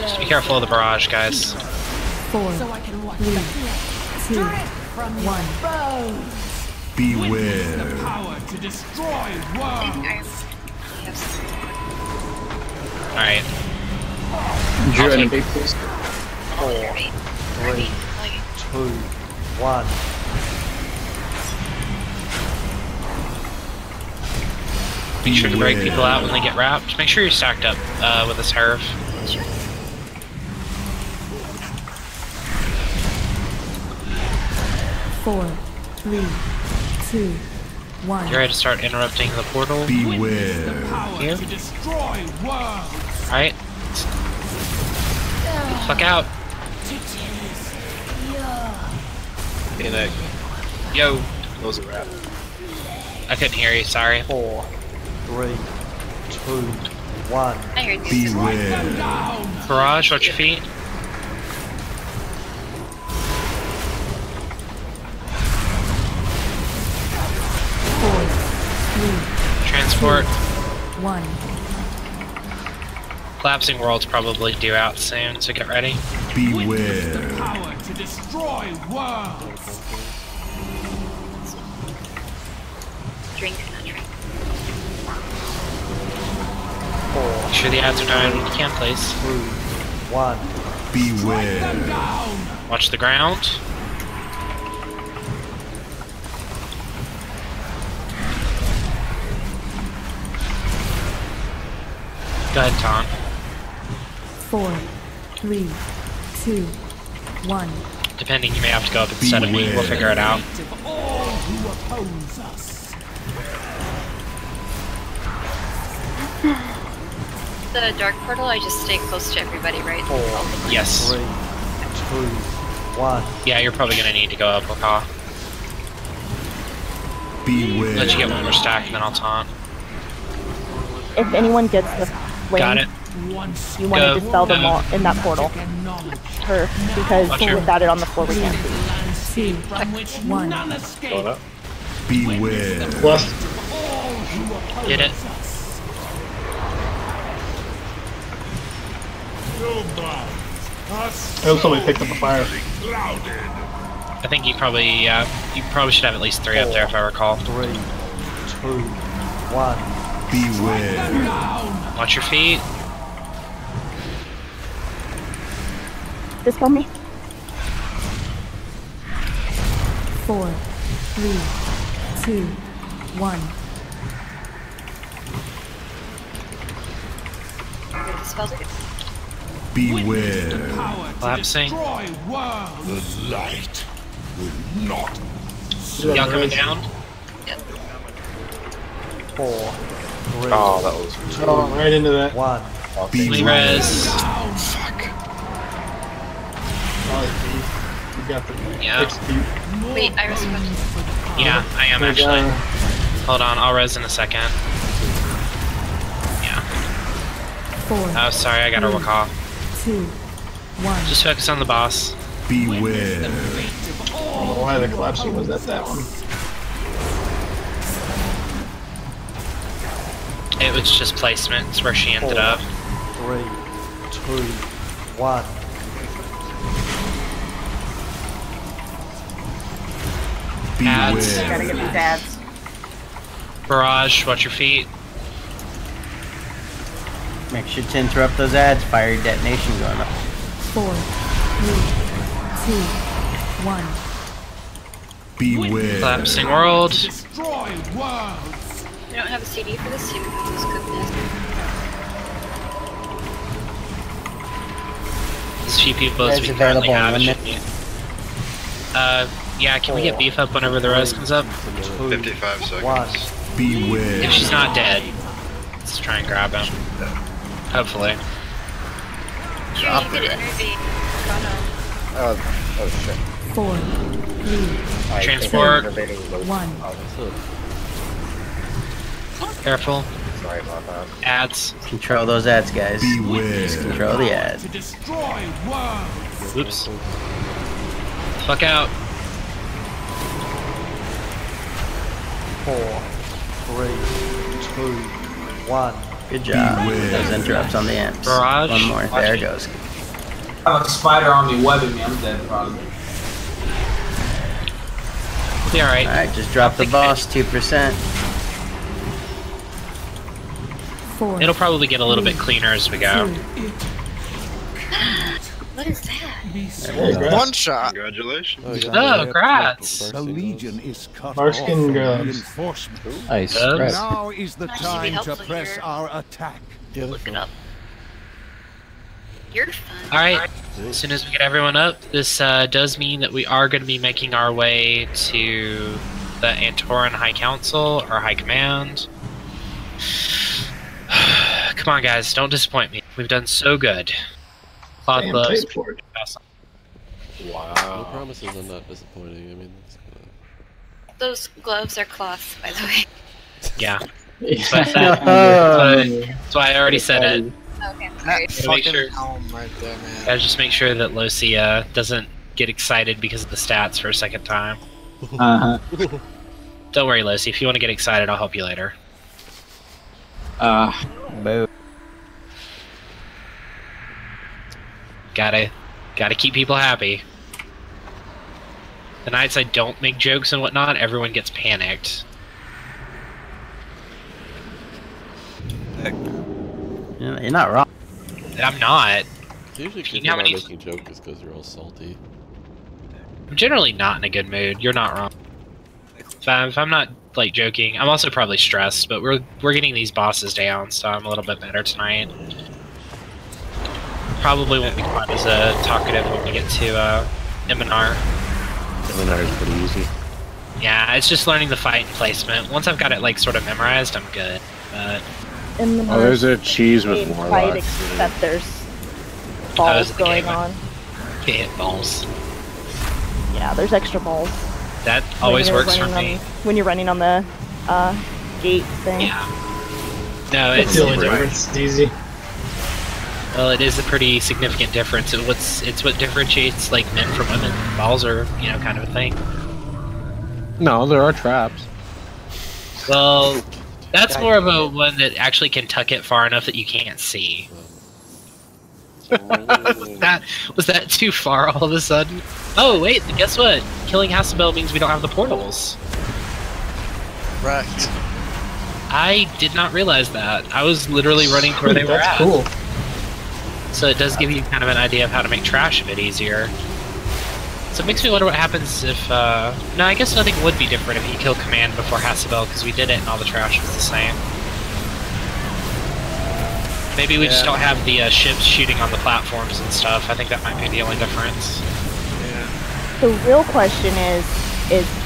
Just be careful of the barrage, guys. 4, 3, 2, 1. Beware. Power to destroy worlds. Alright. Drew and big please. 4, 3, 2, 1. Make sure to break people out when they get wrapped. Make sure you're stacked up with a serve. Sure. 4, 3, 2, 1. You're ready to start interrupting the portal. Beware. Here. Destroy worlds. Alright. Fuck out. Phoenix. Yo. Close a wrap. I couldn't hear you, sorry. 4, 3, 2, 1. I heard you. Beware. Barrage, watch your feet. Transport. 1. Collapsing world's probably due out soon, so get ready. Beware. Power to destroy worlds. Drink, not drink. 4, Make sure the ads are dying when you can, please. 2, 1. Beware. Watch the ground. Go ahead, Tom. 4, 3, 2, 1. Depending, you may have to go up instead of me. We'll figure it out. Of all who oppose us. The dark portal, I just stay close to everybody, right? 4, Yes. 3, 2, 1. Yeah, you're probably gonna need to go up, Waka. Beware. Let you get one more stack, and then I'll taunt. If anyone gets the flame, Got it. you want Go. to dispel them all in that portal. Her, because Watch her. without it on the floor we can't see. 2, 1. Beware. Plus, Get it. I hope somebody picked up a fire. I think you probably should have at least 3 up there, if I recall. 3, 2, 1. Beware. Watch your feet. Dispel me. 4, 3, 2, 1. Dispelled it. Beware. Collapsing. The light will not. Y'all coming down? 4, 3, Oh, that was. Oh, right into that. 1. Fully res. Fuck. You got the Yeah. XP. Wait, Iris question. Yeah, I am actually. Hold on, I'll res in a second. Yeah. 4, Oh, sorry, I got a Waka. 2, 1. Just focus on the boss. Beware. I don't know why the collapsing was at that one. It was just placement. It's where she ended 4, up. 3, 2, 1. Ads. Gotta get these ads. Barrage, watch your feet. Make sure to interrupt those ads. Fire detonation going up. 4, 3, 2, 1. Beware. Collapsing world. Destroy worlds. I don't have a CD for this, so you can just cook this. As few people as we It's currently available have. on It the should be. Yeah, can we get beef up whenever the res comes up? 55 seconds. 1. Beware. If she's not dead, let's try and grab him. Hopefully. Sure, you could intervene. Oh shit. 4, 3, I Transport. think I'm innovating most- 1. Careful. Sorry about that. Ads. Control those ads, guys. Beware. Just control the ads. To destroy worlds. Oops. Fuck out. 4, 3, 2, 1. Good job. Beware. Those interrupts on the amps. Barrage. One more. There it goes. I have a spider on me webbing me. I'm dead, probably. Be alright. Alright, just drop the boss. 2%. 4. It'll probably get a little bit cleaner as we go. What is that? One shot. Congratulations. Oh, grats. The Legion is cut Marskin off gloves. reinforcements. Nice. Dubs. Now is the That should be time to helpful press here. our attack. Look it up. You're fun. Alright, as soon as we get everyone up, this does mean that we are going to be making our way to the Antoran High Council, or High Command. Come on, guys, don't disappoint me. We've done so good. Cloth gloves. Wow. No promises I'm not disappointing. I mean, Those gloves are cloth, by the way. Yeah. That's why I already said it. Okay, I'm That sorry. fucking helm right there, man. Gotta just make sure that Losia doesn't get excited because of the stats for a second time. Don't worry, Losi. If you want to get excited, I'll help you later. Boo. Gotta keep people happy. The nights I don't make jokes and whatnot, everyone gets panicked. You're not wrong. I'm not. usually You if know you're how not many- making jokes, it's because you're all salty. I'm generally not in a good mood. You're not wrong. If I'm not like joking, I'm also probably stressed. But we're getting these bosses down, so I'm a little bit better tonight. Probably won't be quite as talkative when we get to Eminar. Eminar is pretty easy. Yeah, it's just learning the fight and placement. Once I've got it like sort of memorized, I'm good. But In the Oh, there's a cheese with main more fight, rocks. except there's Oh, balls is it the going game? on. Can't hit balls. Yeah, there's extra balls. That when always you're works for running me. when you're running on the gate thing. Yeah. No, It's it's the only difference. It's easy. well, it is a pretty significant difference. It's what differentiates like men from women. Balls are, you know, kind of a thing. No, there are traps. Well, that's more of a one that actually can tuck it far enough that you can't see. Was that too far all of a sudden? Oh wait, guess what? Killing Hasselbell means we don't have the portals. Right. I did not realize that. I was literally running to where they were That's at. cool. So it does give you kind of an idea of how to make trash a bit easier. So it makes me wonder what happens if, no, I guess nothing would be different if you kill Command before Hasselbell, because we did it and all the trash was the same. Maybe we just don't have the ships shooting on the platforms and stuff. I think that might be the only difference. The real question is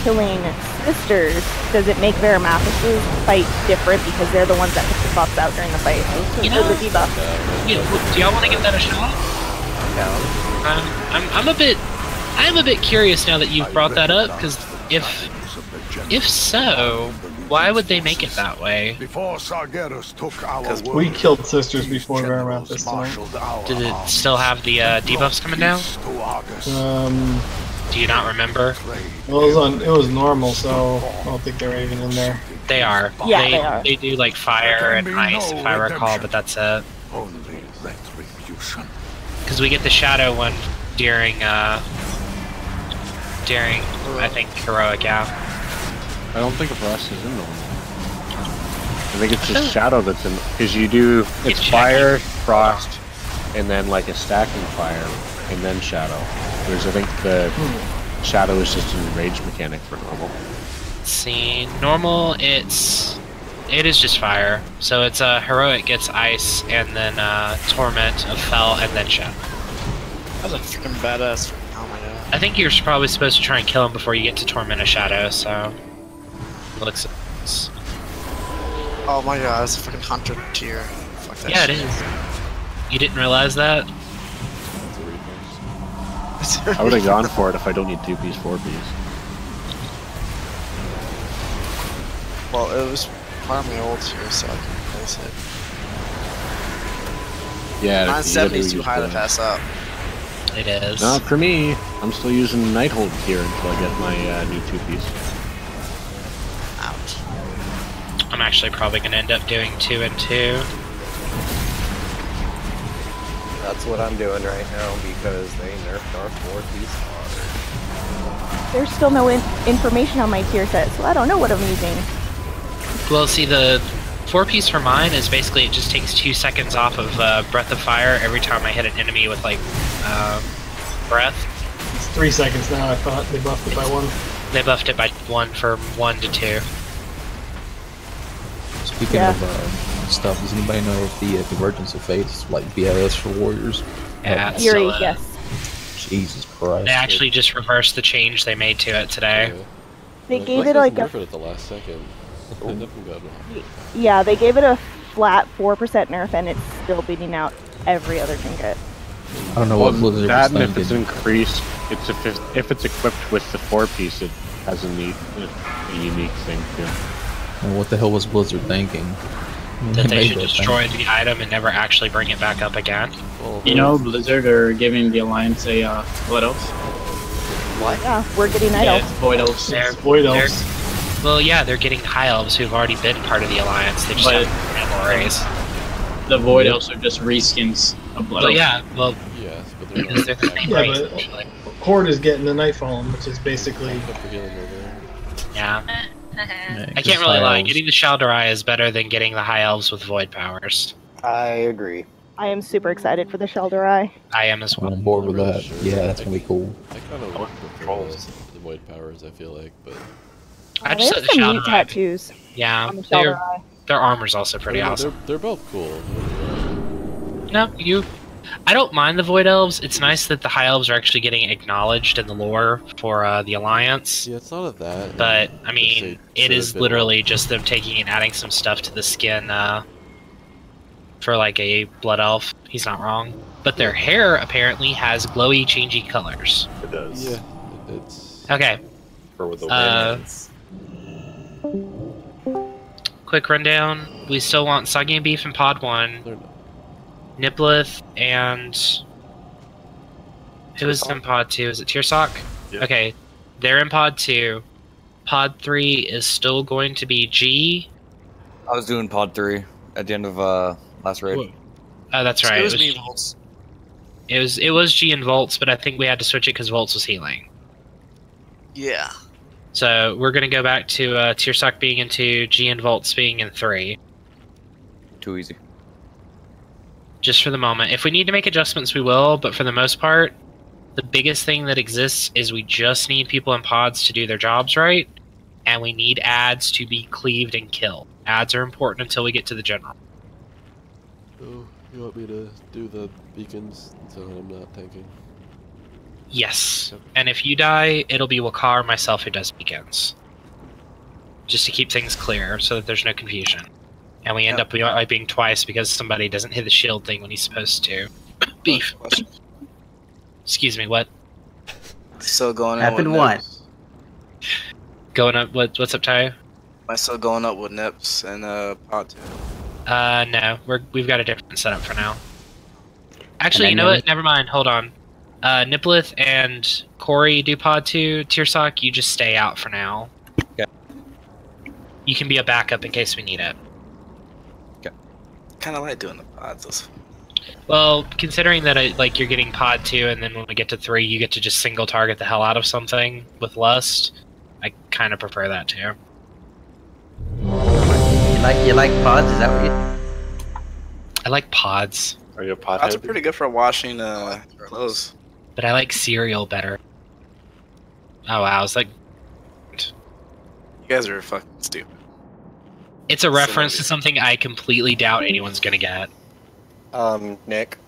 killing sisters, does it make Varimathus's fight different because they're the ones that put the buffs out during the fight? You know, the debuff. You know, do y'all want to give that a shot? I'm a bit curious now that you've brought that up, because if so, why would they make it that way? Before Sargeras took our We killed sisters before Varimathus tonight. Did it still have the debuffs coming down? Do you not remember? Well, it was normal, so I don't think they were even in there. They are. Yeah, they are. They do like fire and ice, if I recall, but that's it. Only retribution. Because we get the shadow one during I think heroic, yeah. I don't think Frost is in normal. I think it's just Shadow that's in, because you do, it's Fire, Frost, and then like a stacking Fire, and then Shadow. Whereas I think the Shadow is just an rage mechanic for normal. Let's see, normal it is just fire. So it's heroic gets ice, and then torment of fell, and then shadow. That was a freaking badass. Oh my god. I think you're probably supposed to try and kill him before you get to torment of shadow. So looks. Oh my god, it's a freaking hunter tier. Fuck that Yeah, shit. it is. You didn't realize that? I would have gone for it if I don't need 2-piece, 4-piece. Well, it was part of my old tier, so I can replace it. Yeah, 970 is you too gotta high to use pass up. It is. Not for me. I'm still using Nighthold tier until I get my new 2-piece. Ouch. I'm actually probably going to end up doing 2 and 2. That's what I'm doing right now because they nerfed our 4-piece spotter. There's still no information on my tier set, so I don't know what I'm using. Well, see, the 4-piece for mine is basically it just takes 2 seconds off of Breath of Fire every time I hit an enemy with, like, breath. It's 3 seconds now, I thought. They buffed it by 1. They buffed it by 1 for 1 to 2. Speaking of stuff, does anybody know if the Convergence of Fates, like BIS for Warriors, Yeah, it's Fury, still is. yes. Jesus Christ. They actually just reversed the change they made to it today. They Well, gave Flex it like doesn't a nerf it at the last second. It definitely got yeah. They gave it a flat 4% nerf, and it's still beating out every other trinket. I don't know Well, what Blizzard that, was and if it's thinking. increased, if it's equipped with the 4-piece, it has a unique thing too. Well, what the hell was Blizzard thinking? That they made should that destroy the item and never actually bring it back up again. You know, Blizzard are giving the Alliance a what else? What? Yeah, we're getting night Yeah, elves. it's Void Elves. Void Elves. Well, yeah, they're getting high elves who've already been part of the alliance. They just But- have animal race. The Void Elves are just reskins of Blood Well, Elves. yeah, well, yes, but they're because they're the same Yeah, race. but Actually. Horde is getting the Nightfall, which is basically. Yeah. I can't really lie. Getting the Shal'Darai is better than getting the high elves with void powers. I agree. I am super excited for the Shelderai. I am as well. I'm on board with that. Yeah, that's gonna be cool. I kind of prefer the void powers, I feel like, but... I They just have let the some neat Shal'Darai. tattoos. Yeah, on the Shelderai. their armor's also pretty I mean, awesome. They're both cool. No, I don't mind the Void Elves. It's nice that the High Elves are actually getting acknowledged in the lore for the Alliance. Yeah, it's not of that. But, I mean, it should is have been literally just them taking and adding some stuff to the skin for, like, a Blood Elf. He's not wrong. But their hair, apparently, has glowy, changey colors. It does. Yeah, it's... Okay. For with the Quick rundown. We still want Soggy and Beef in Pod 1. Niplith and... Who is in Pod 2? Is it Tearsock? Yeah. Okay. They're in Pod 2. Pod 3 is still going to be G. I was doing pod 3 at the end of last raid. Oh, that's right. It was me, Volts. It was G and Volts, but I think we had to switch it because Volts was healing. Yeah. So we're gonna go back to Tearsock being in 2, G and Volts being in 3. Too easy. Just for the moment. If we need to make adjustments, we will, but for the most part, the biggest thing that exists is we just need people in pods to do their jobs right, and we need ads to be cleaved and killed. Ads are important until we get to the general. Oh, you want me to do the beacons so I'm not tanking? Yes. And if you die, it'll be Wakar or myself who does beacons. Just to keep things clear, so that there's no confusion. And we end up wiping twice because somebody doesn't hit the shield thing when he's supposed to. Beef. Excuse me, what? Still going up Happened with once. Going up, what's up, Ty? Am I still going up with Nips and Pod 2? No. We've got a different setup for now. Actually, And you then know what? Never mind, hold on. Niplith and Corey do Pod 2. Tearsock, you just stay out for now. Okay. You can be a backup in case we need it. Kind of like doing the pods. Well, considering that like you're getting Pod 2, and then when we get to 3, you get to just single target the hell out of something with Lust, I kind of prefer that too. You like pods? Is that what you? I like pods, Are you a pod Pods are head? pretty good for washing clothes. but I like cereal better. Oh wow, it's like You guys are fucking stupid. it's a reference to something I completely doubt anyone's gonna get. Nick,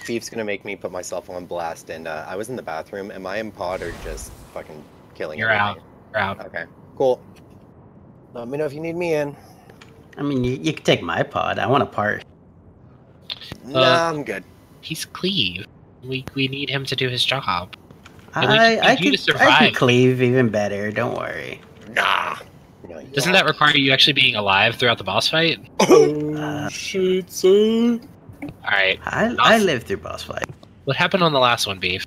Beef's gonna make me put myself on blast, and I was in the bathroom. Am I in pod or just fucking killing You're everything? You're out. Okay, cool. Let me know if you need me in. I mean, you can take my pod. I want a part. Nah, I'm good. He's Cleve. We need him to do his job. I you can to survive. I can cleave even better. Don't worry. Nah. Doesn't that require you actually being alive throughout the boss fight? Shit, son. Alright. I lived through boss fight. What happened on the last one, Beef?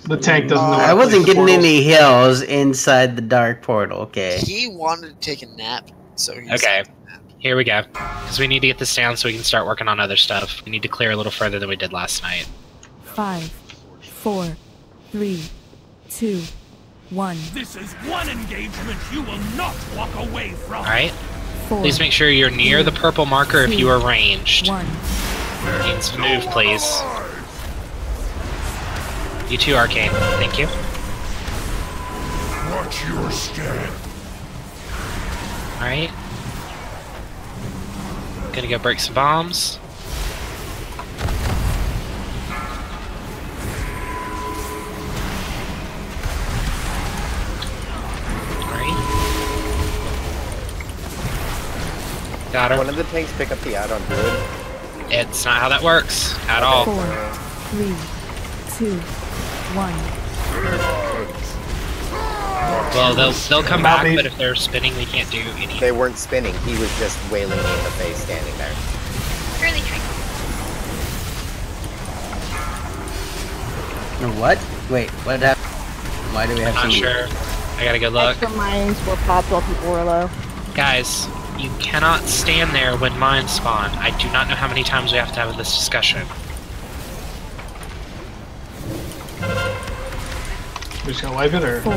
The tank doesn't know. I wasn't getting any heals inside the dark portal. Okay. He wanted to take a nap, so he's Okay. Here we go. Because we need to get this down so we can start working on other stuff. We need to clear a little further than we did last night. 5, 4, 3, 2, 1. This is one engagement you will not walk away from. Alright. 4, Please make sure you're near the purple marker if you are ranged. 1. Means move, please. You too, Arcane. Thank you. Watch your step. Alright. Gonna go break some bombs. Got her. One of the tanks pick up the add-on druid. It's not how that works at all. 4, 3, 2, 1. Well, they'll come back, but if they're spinning, we can't do anything. They weren't spinning. He was just wailing me in the face, standing there. Early trick. What? Wait, what happened? Why do we have I'm not some... sure. I gotta go look. Extra mines were popped while people were low. Guys, you cannot stand there when mines spawn. I do not know how many times we have to have this discussion. We're just gonna wipe it, or? 4,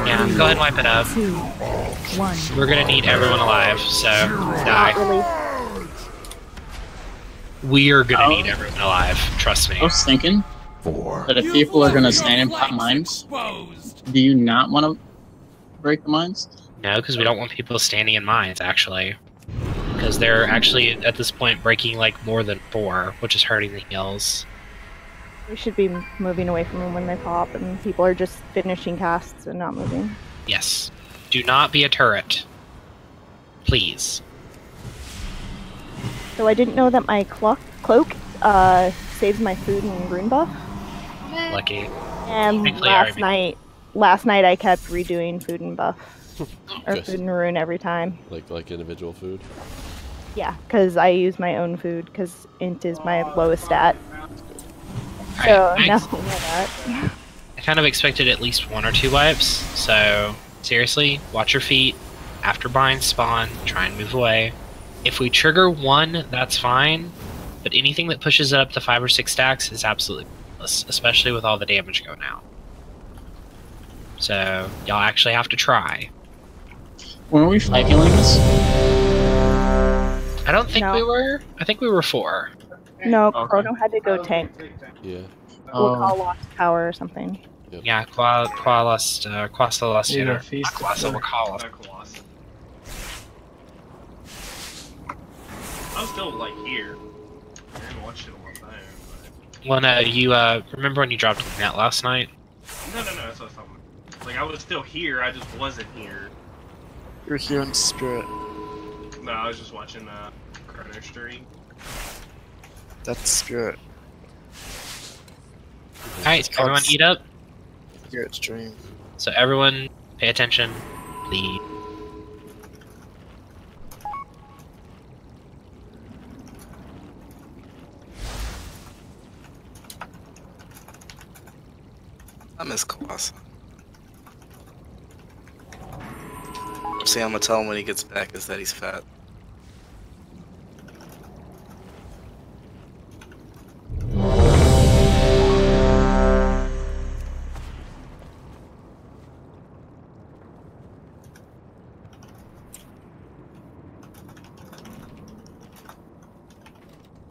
Yeah, go ahead and wipe it up. 2, 1. We're gonna need everyone alive, so die. We are gonna need everyone alive, trust me. I was thinking that if people are gonna stand and pop mines, do you not want to break the mines? No, because we don't want people standing in mines, actually. Because they're actually, at this point, breaking like more than 4, which is hurting the heals. We should be moving away from them when they pop, and people are just finishing casts and not moving. Yes. Do not be a turret. Please. So I didn't know that my cloak saves my food and rune buff. Lucky. And Thankfully, last night I kept redoing food and buff. Or Just food and rune every time. Like individual food? Yeah, because I use my own food, because int is my lowest stat. So, Alright, now nice. I know that. I kind of expected at least 1 or 2 wipes, so seriously, watch your feet. After binds spawn, try and move away. If we trigger 1, that's fine, but anything that pushes it up to 5 or 6 stacks is absolutely useless, especially with all the damage going out. So, y'all actually have to try. Weren't we 5 healings? I don't think No. we were. I think we were 4. No, Okay. Chrono had to go tank. Yeah. We'll call lost power or something. Yeah, Quasta lost Yeah, dinner. feast. Quasta Wakala. I'm still like here. I didn't watch it all the time. Well, no, you remember when you dropped the net last night? No, that's what I was talking about. Like I was still here, I just wasn't here. You're here in spirit. No, I was just watching Chrono stream. That's spirit. Alright, everyone eat up. Spirit stream. So everyone, pay attention, please. I miss Colossus. See, I'm gonna tell him when he gets back is that he's fat.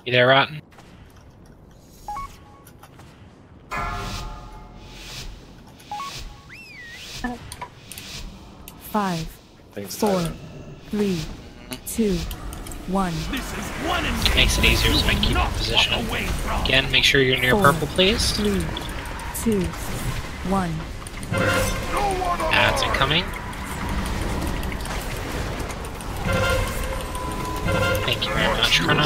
You there, Rotten? Five, Thanks, 4, Tyler. 3, 2, 1. Makes it easier so I can keep in position. Again, make sure you're near 4, purple, please. 3, 2, 1. Ads incoming. Thank you very much, Chrono.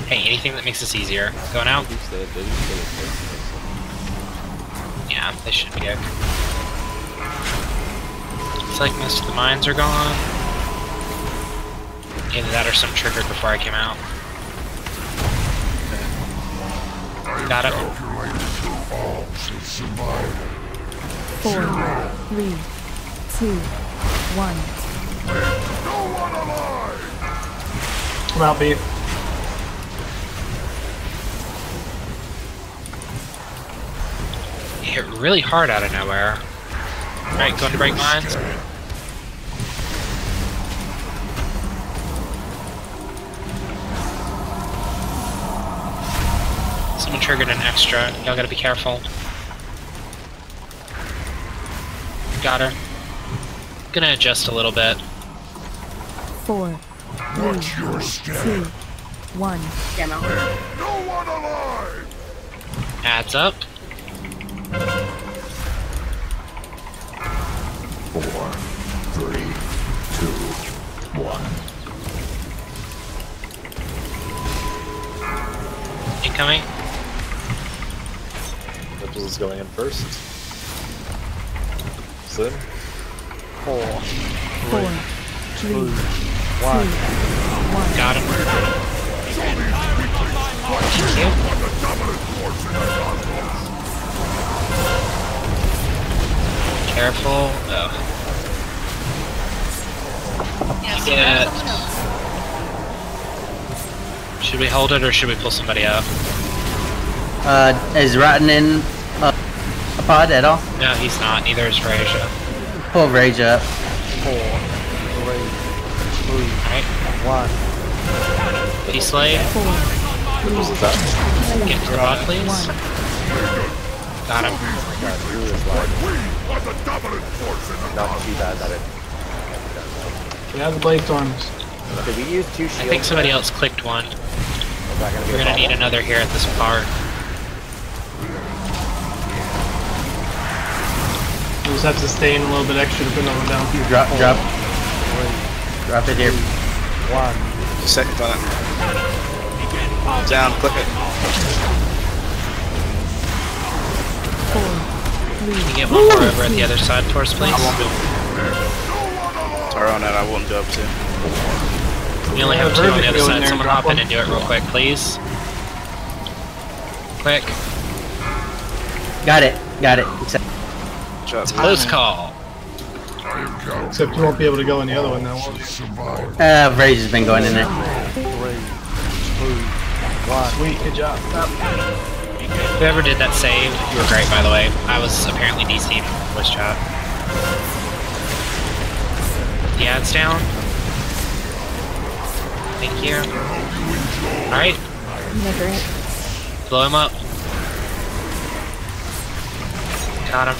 Hey, anything that makes this easier. Going out? Yeah, they should be okay. Looks like most of the mines are gone. Either that or some triggered before I came out. Got it. 4, 3, 2, 1. Come out, beef. It hit really hard out of nowhere. Alright, going to break mines. Someone triggered an extra. Y'all gotta be careful. Got her. Gonna adjust a little bit. 4, 3, 2, 1. Adds up. 4, 3, 2, Incoming. Ripples is going in first. Slim. 4, 4, 3, 2, 1. Got him. Thank you. Careful. Oh. Yeah. Should we hold it or should we pull somebody up? Is Rotten in a pod at all? No, he's not. Neither is Raja. Pull Rage up. 4, 3, 2, 1. Peace Slave. Ripples is up. Get to the bot, please. Got him. God, Drew is like not too bad at it. We have the blade storms. Did we use 2 shields? I think somebody else clicked one. We're gonna need another here at this part. We just have to stay in a little bit extra to put another one down. Drop it here. 1. Second on it. Down, click it. 4, 3. Can you get one more over at the other side for us, please? I won't go. Sorry on that, I wouldn't go up to. We only have 2 on the other side. Someone hop in and do it real quick, please. Quick. Got it. Close call. Except you won't be able to go in the other one now, will you? Rage has been going in there. 3, 2, 1. Sweet, good job. Whoever did that save, you were great, by the way. I was apparently DC'd in voice chat. The ad's down. Thank you. Alright. Blow him up. Got him.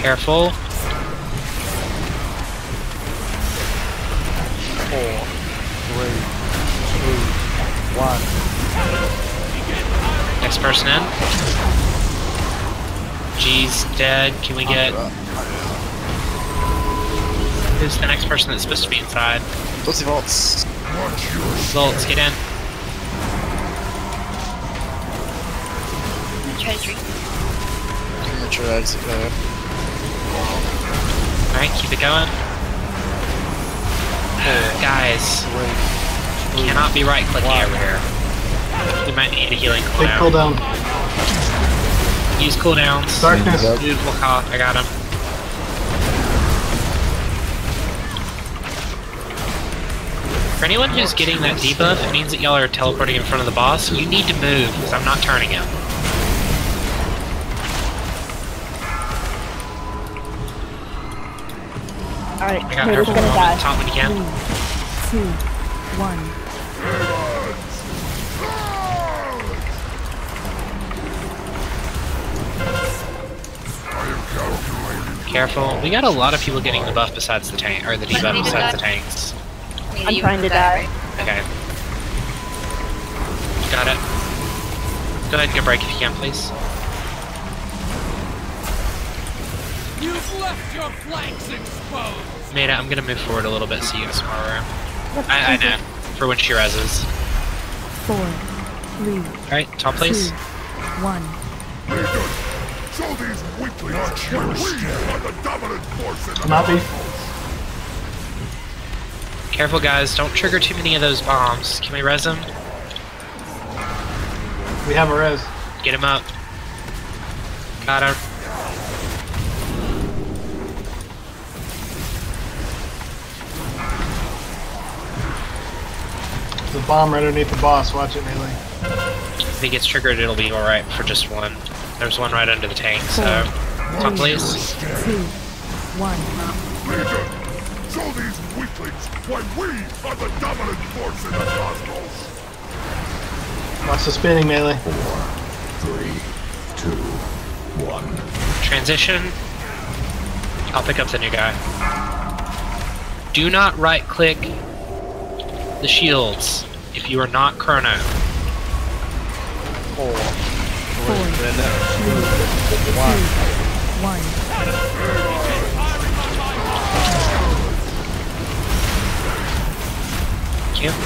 Careful. 4, 3, 2, 1. Next person in. G's dead. Can we get... Who's the next person that's supposed to be inside? Pussy Vaults. Vaults, get in. Treasury. I'm gonna try to exit there. Alright, keep it going. Guys. Cannot be right clicking over here. We might need a healing cooldown. Take cooldown. Use cooldowns. Darkness. Beautiful call. I got him. For anyone who's getting that debuff, it means that y'all are teleporting in front of the boss. You need to move, because I'm not turning him. Alright, I got Vader's purple gonna on die. the top when you can. 2, 1. Careful. We got a lot of people getting the buff besides the tank, or the debuff besides the tanks. I'm trying to die. Okay. Got it. Go ahead and get a break if you can, please. You've left your flanks exposed. Meta, I'm gonna move forward a little bit so you get some more room. I know. For when she reses. 4, 3. Alright, top place. 2, 1. Show these weaklings we are the dominant force in the Moppy. Careful, guys. Don't trigger too many of those bombs. Can we res them? We have a res. Get him up. Got him. There's a bomb right underneath the boss. Watch it, melee. If he gets triggered, it'll be alright for just one. There's one right under the tank, so... Top please. 2, 1. Show these weaklings why we are the dominant force in the cosmos. Watch the spinning, melee. 4, 3, 2, 1. Transition. I'll pick up the new guy. Do not right-click the shields if you are not Chrono. 4, 3, 2, 1. Thank you.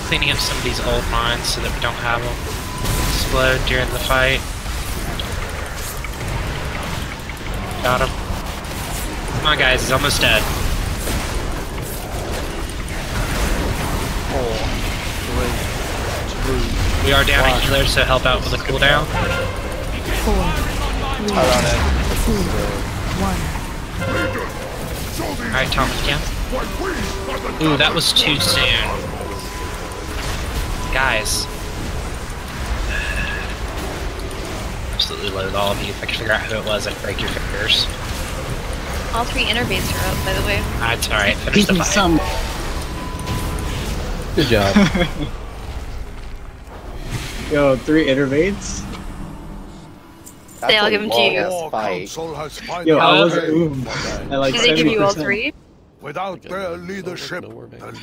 Cleaning up some of these old mines so that we don't have them explode during the fight. Got him. Come on, guys, he's almost dead. 4, 3, 2. We are down a healer, so help out with the cooldown. 4, 3, 2, 1. Alright, Thomas, yeah. Ooh, that was too soon. Guys. Absolutely loathe all of you. If I could figure out who it was, I'd break your fingers. All 3 inner bases are up, by the way. That's alright, finish the fight. Good job. Yo, 3 innervates? They all give them to you. Yo, I was at like Did they give you all 3? Without their leadership, the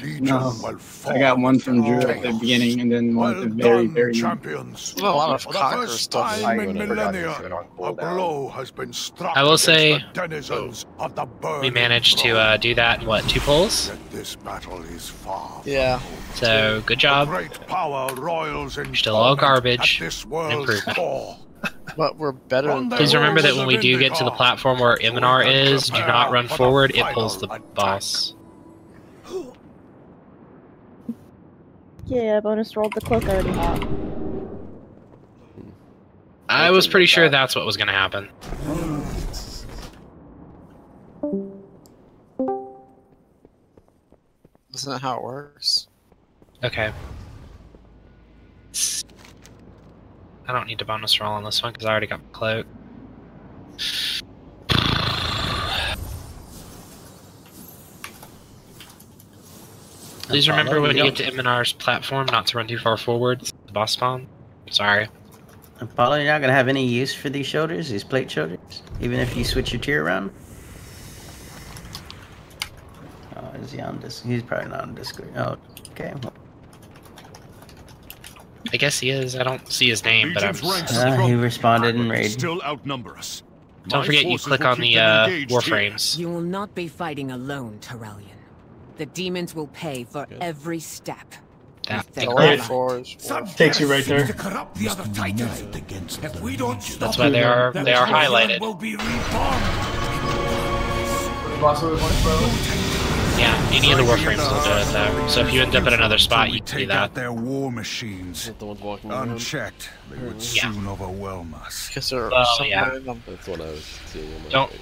Legion will fall. I got one from Drew at the beginning and then one at the very, very end. Champions. A lot of For the conquer first stuff. time in millennia, a blow has been struck I will say, against the denizens of the we managed to do that in, what, 2 pulls? This battle is far. Yeah. So, good job. Great power royals in Still all garbage. this world's Improvement. core. But we're better than Please remember that when we do get to the platform where Iminar is, do not run forward, it pulls the boss. Yeah, bonus rolled the cloak I already have. I was pretty sure that's what was going to happen. Isn't that how it works? Okay. I don't need to bonus roll on this one because I already got my cloak. Please remember when you get to Iminar's platform not to run too far forward. It's the boss spawn. Sorry. Apollo, you're not going to have any use for these shoulders, these plate shoulders? Even if you switch your tier around? Oh, is he on Discord? He's probably not on Discord. Oh, okay. Well. I guess he is. I don't see his name, but I'm... he responded in raid. Still outnumber us. Don't forget you click on the Warframes. You will not be fighting alone, Terrellian. The demons will pay for every step. That takes you right there. That's why they are highlighted. Yeah, any of the Warframes will do it though. So if you end up in another spot, you can do that. Their war machines. Unchecked, they would soon overwhelm us. Because there Well, are yeah. That's what I was seeing on my Don't. thing.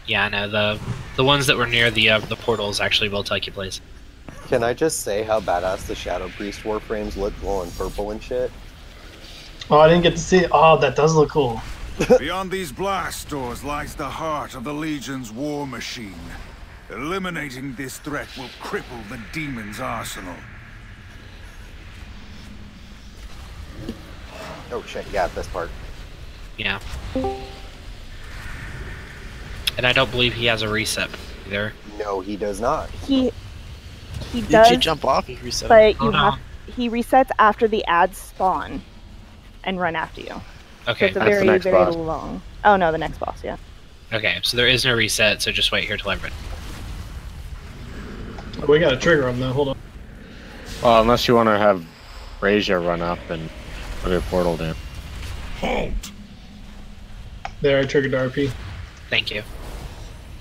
Yeah, I know the ones that were near the portals actually will take you place. Can I just say how badass the Shadow Priest Warframes look glowing purple and shit? Oh, I didn't get to see it. Oh, that does look cool. Beyond these blast doors lies the heart of the Legion's war machine. Eliminating this threat will cripple the demon's arsenal. Oh shit, yeah, this part. Yeah. And I don't believe he has a reset either. No, he does not. He You does, should jump off if you reset. but Oh, you no. have he resets after the ads spawn and run after you. So Okay. it's a That's the very, next very boss. long. Oh no, the next boss, yeah. Okay, so there is no reset, so just wait here till I'm ready. We got to trigger him though. Hold on. Well, unless you want to have Razia run up and put a portal down. Halt! There, I triggered the RP. Thank you.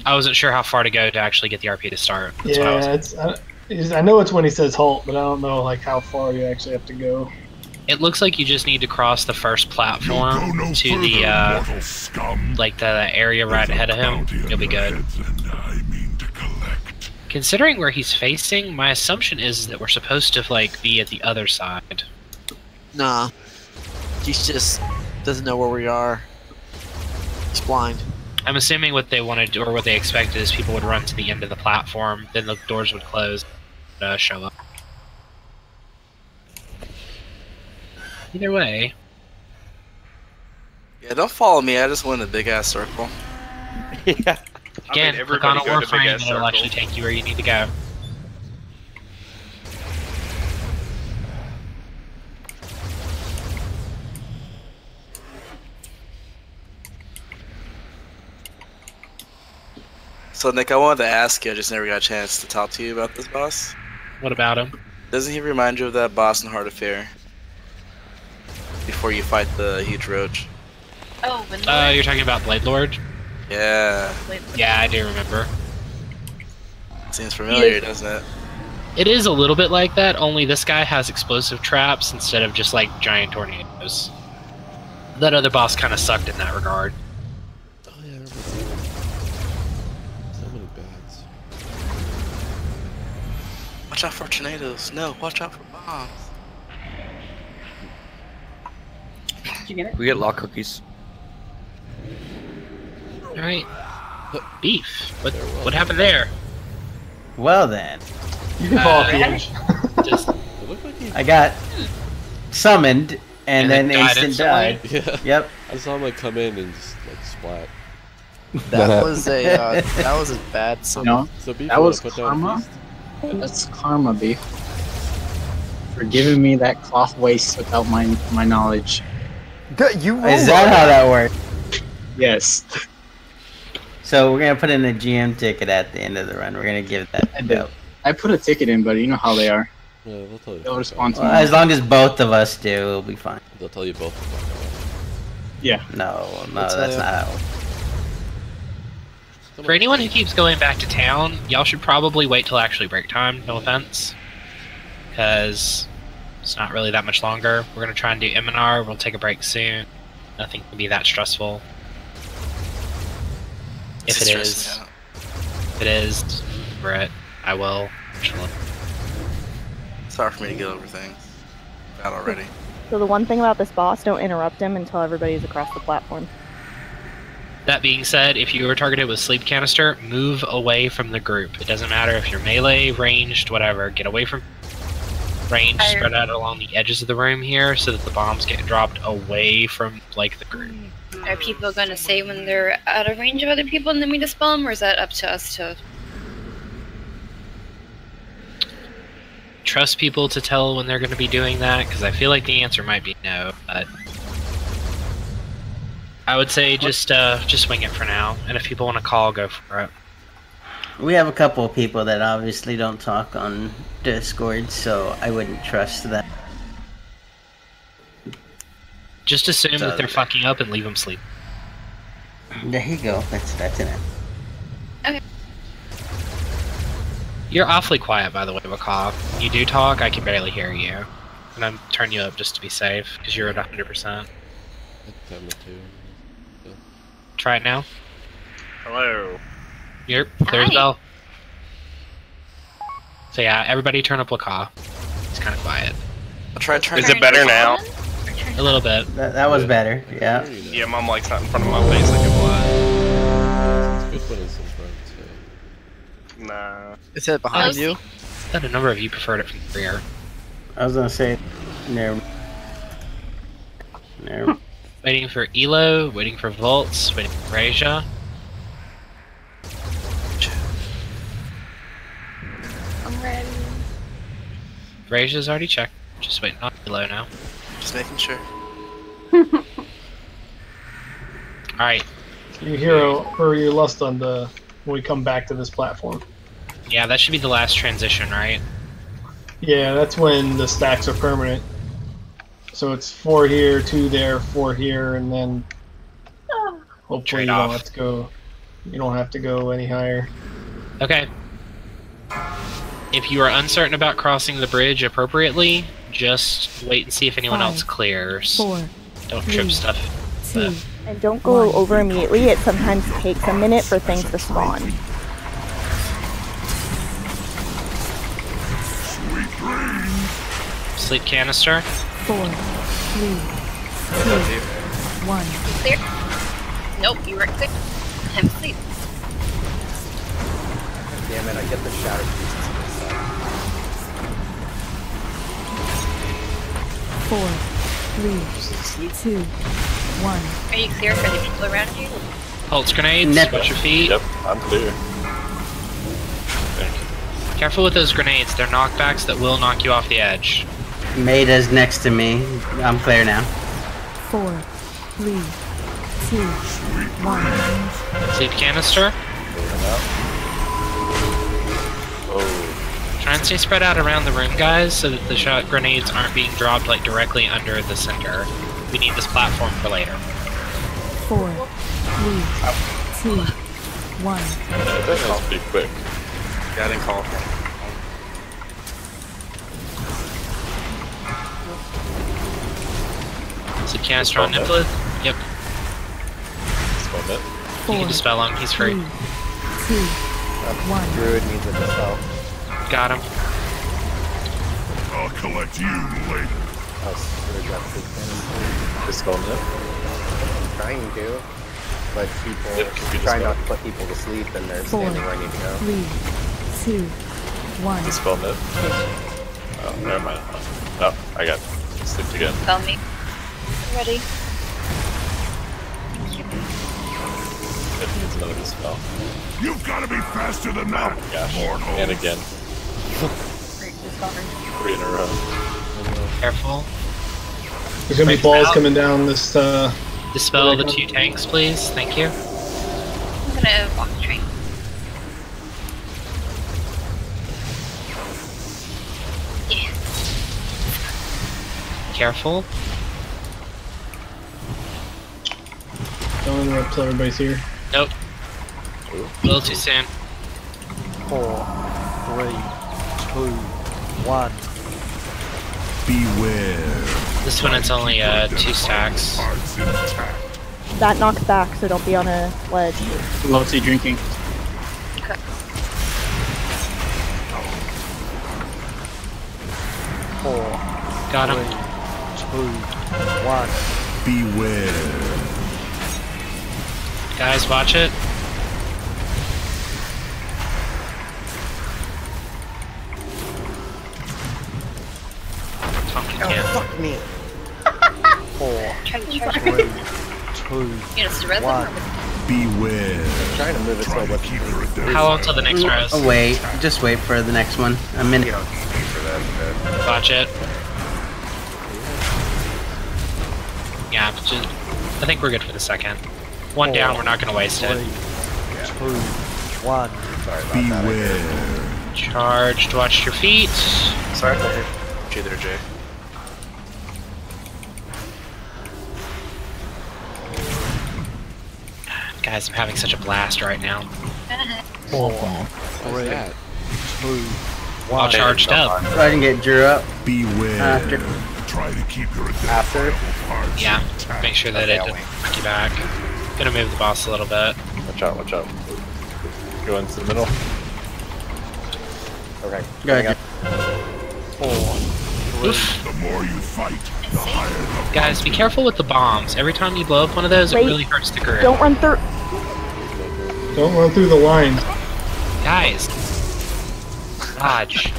I wasn't sure how far to go to actually get the RP to start. That's what I was. Yeah, I know it's when he says halt, but I don't know like how far you actually have to go. It looks like you just need to cross the first platform to the like the area right ahead of him. You'll be good. Considering where he's facing, my assumption is that we're supposed to like be at the other side. Nah. He just doesn't know where we are. He's blind. I'm assuming what they wanted or what they expected is people would run to the end of the platform, then the doors would close, show up. Either way. Yeah, don't follow me. I just went in a big ass circle. Yeah. Again, click on a Warframe and it'll actually take you where you need to go. So Nick, I wanted to ask you, I just never got a chance to talk to you about this boss. What about him? Doesn't he remind you of that boss in Heart of Fear? Before you fight the huge roach. Oh, Windlord? You're talking about Blade Lord? Yeah. Yeah, I do remember. Seems familiar, doesn't it? It is a little bit like that, only this guy has explosive traps instead of just like giant tornadoes. That other boss kind of sucked in that regard. Oh yeah, I remember that. So many bads. Watch out for tornadoes. No, watch out for bombs. Did you get it? We get lock cookies. Alright. Beef. What happened there? Well then. You can fall off the edge. I got summoned and then died instant instantly? died. Yeah. Yep. I saw him like come in and just like splat. That was a that was a bad summon. No, So Beef, that you wanna was put down a karma. feast? That's karma, Beef. For giving me that cloth waist without my knowledge. Is that how that works? Yes. So we're gonna put in a GM ticket at the end of the run. We're gonna give that. I did. I put a ticket in, but you know how they are. Yeah, they'll tell you. They'll respond to Well, me. as long as both of us do, we'll be fine. They'll tell you both. Yeah. No, That's that's not how. For anyone who keeps going back to town, y'all should probably wait till actually break time, no offense. Because it's not really that much longer. We're going to try and do Eminar, we'll take a break soon. Nothing can be that stressful. If it is. If it is, Brett, I will. Actually. It's hard for me to get over things. Bad already. So the one thing about this boss, don't interrupt him until everybody's across the platform. That being said, if you were targeted with sleep canister, move away from the group. It doesn't matter if you're melee, ranged, whatever. Get away from range, spread out along the edges of the room here so that the bombs get dropped away from like the group. Are people going to say when they're out of range of other people and then we dispel them, or is that up to us to... Trust people to tell when they're going to be doing that, because I feel like the answer might be no, but I would say just wing it for now, and if people want to call, go for it. We have a couple of people that obviously don't talk on Discord, so I wouldn't trust that. Just assume that they're fucking up and leave them sleep. There you go. That's it. Okay. You're awfully quiet, by the way, Macaw. You do talk, I can barely hear you. And I'm turning you up just to be safe, because you're at 100%. Try it now. Hello. Yep, there's Bell. So yeah, everybody turn up Macaw. It's kind of quiet. I'll try. Is it better now? A little bit. That was better, yeah. Yeah, my mic's not in front of my face like it was. It's good when it's in front, too. Nah. Is that behind you? I thought a number of you preferred it from the rear. I was gonna say, no. Waiting for Elo, waiting for Volts, waiting for Raja. I'm ready. Raja's already checked. Just waiting on Elo now. Just making sure. Alright. Your hero or your lust on the when we come back to this platform. Yeah, that should be the last transition, right? Yeah, that's when the stacks are permanent. So it's 4 here, 2 there, 4 here, and then hopefully you don't have to go. You don't have to go any higher. Okay. If you are uncertain about crossing the bridge appropriately, just wait and see if anyone else clears. 4, Don't 3, trip stuff. 2, and don't go over immediately. It sometimes takes a minute for things to spawn. Sleep canister. 4, 3, 2, 1. Clear? Nope, you weren't clear. I'm asleep. Damn it, I get the shadow pieces. 4, 3, 2, 1. Are you clear for the people around you? Pulse grenades, watch your feet. Yep, I'm clear. Careful with those grenades, they're knockbacks that will knock you off the edge. Maida's next to me. I'm clear now. 4, 3, 2, 1. Sleep canister. Stay spread out around the room, guys, so that the shot grenades aren't being dropped like directly under the center. We need this platform for later. 4, 3, 2, 1. That was pretty quick. Yeah, I didn't call. Is it cast on Niblet? Yep. Dispel it. You can dispel him, he's free. 2, 1. Druid needs a dispel. Got him. I'll collect you later. Oh, Druid got the Dispel it. trying to, but people Yep, can be try not dispelled. to put people to sleep and they're 4, standing where I need to go. 3, 2, 1. Dispel it. Oh, never mind. Oh, I got slipped again. Tell me. Ready? It needs another dispel. You've got to be faster than Oh that. my gosh. Mortal. And again. 3 in a row. Careful. There's gonna be Right balls out. coming down this. Dispel the 2 tanks, please. Thank you. I'm gonna walk the train. Yeah. Careful. Don't interrupt till everybody's here. Nope. A little too soon. 4, 3, 2, 1. Beware. This one it's only 2 stacks. That knocks back, so don't be on a ledge. Low-T drinking. Okay. Got him. 2, 1. Beware. Guys, watch it. Tom, you can't. Fuck me. 4, Try to 3, charge. 2, You know, res 1. Beware. I'm trying to move it so it doesn't. How long till the next res? Oh, wait. Just wait for the next one. A minute. You don't need me for that. Watch it. Yeah, but just, I think we're good for the second. One down, we're not gonna waste it. 3, 2, 1. Sorry about Beware. Charged, watch your feet. Sorry if I hit you there, Jay. Guys, I'm having such a blast right now. 4, 3, 2, 1. All charged up. Go ahead and get Drew up. Beware. After. Try to keep your After? Yeah, make sure that it doesn't knock you back. Gonna move the boss a little bit. Watch out, watch out. Go into the middle. Okay. Go ahead. 4, 3. The more you fight, the higher the Guys, be careful with the bombs. Every time you blow up one of those, Wait. it really hurts the group. Don't run through. Don't run through the line. Guys. Dodge.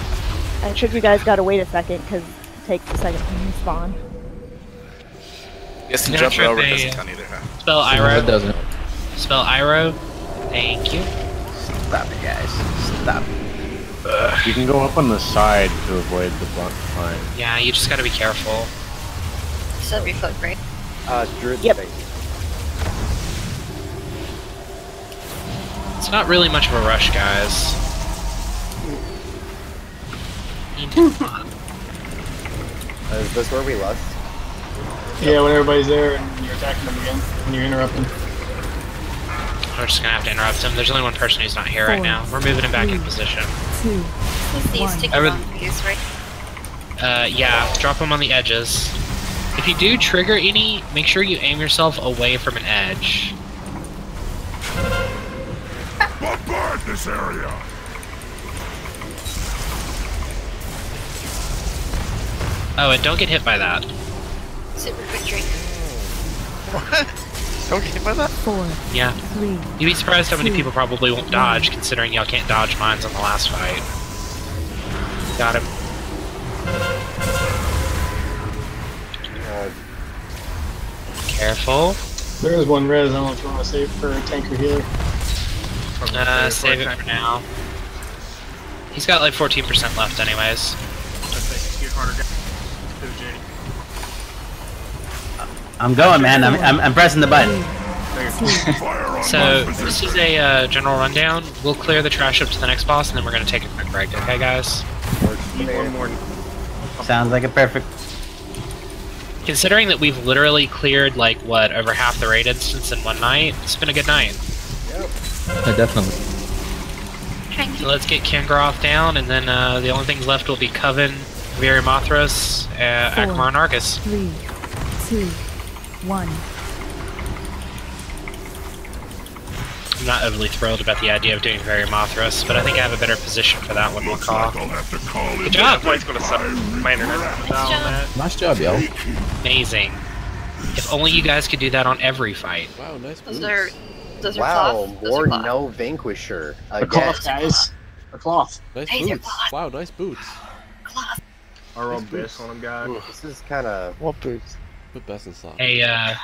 I should you guys gotta wait a second because it takes a second to spawn. Yes, I'm and gonna jump try over to- doesn't count either, huh? Spell No, Iro. it doesn't. Spell Iro. Thank you. Stop it, guys. Stop. You can go up on the side to avoid the blunt line. Yeah, you just gotta be careful. Still have your cloak, right? Druid Yep. thing. It's not really much of a rush, guys. Is this where we lost? Yeah, when everybody's there and you're attacking them again, when you're interrupting. We're just gonna have to interrupt him. There's only one person who's not here right now. We're moving him back in position. 2, He's 1. taking I would- long views, right? Yeah, drop him on the edges. If you do trigger any, make sure you aim yourself away from an edge. bombard this area. Oh, and don't get hit by that. Super quick drink. What? Don't get hit by that? 4, Yeah. 3. You'd be surprised how many people probably won't dodge, considering y'all can't dodge mines on the last fight. Got him. Careful. There is one res. I don't know if you want to save for a tank or healer. Save it for now. He's got like 14% left anyways. Zul'Jin. I'm going, man. I'm pressing the button. Fire So this is a general rundown. We'll clear the trash up to the next boss, and then we're gonna take a quick break. Okay, guys? One more. Sounds like a perfect. Considering that we've literally cleared like what over half the raid instance in one night, it's been a good night. Yeah, definitely. So let's get Kangaroth down, and then the only things left will be Coven, Varimathras, Akmar, and Argus. 3, 2, 1. I'm not overly thrilled about the idea of doing Varimathras, but I think I have a better position for that one. Looks like Good job! It's gonna suck. My internet. Nice job, y'all. Amazing. If only you guys could do that on every fight. Wow, nice Those boots. are those are Wow, cloth. Those more are cloth. no Vanquisher. The cloth, guys. The cloth. Nice Hey, they're boots. cloth. Wow, nice boots. Cloth. Our own best on them, guys. This is kind of. What boots? Put best in stock. Hey, I'm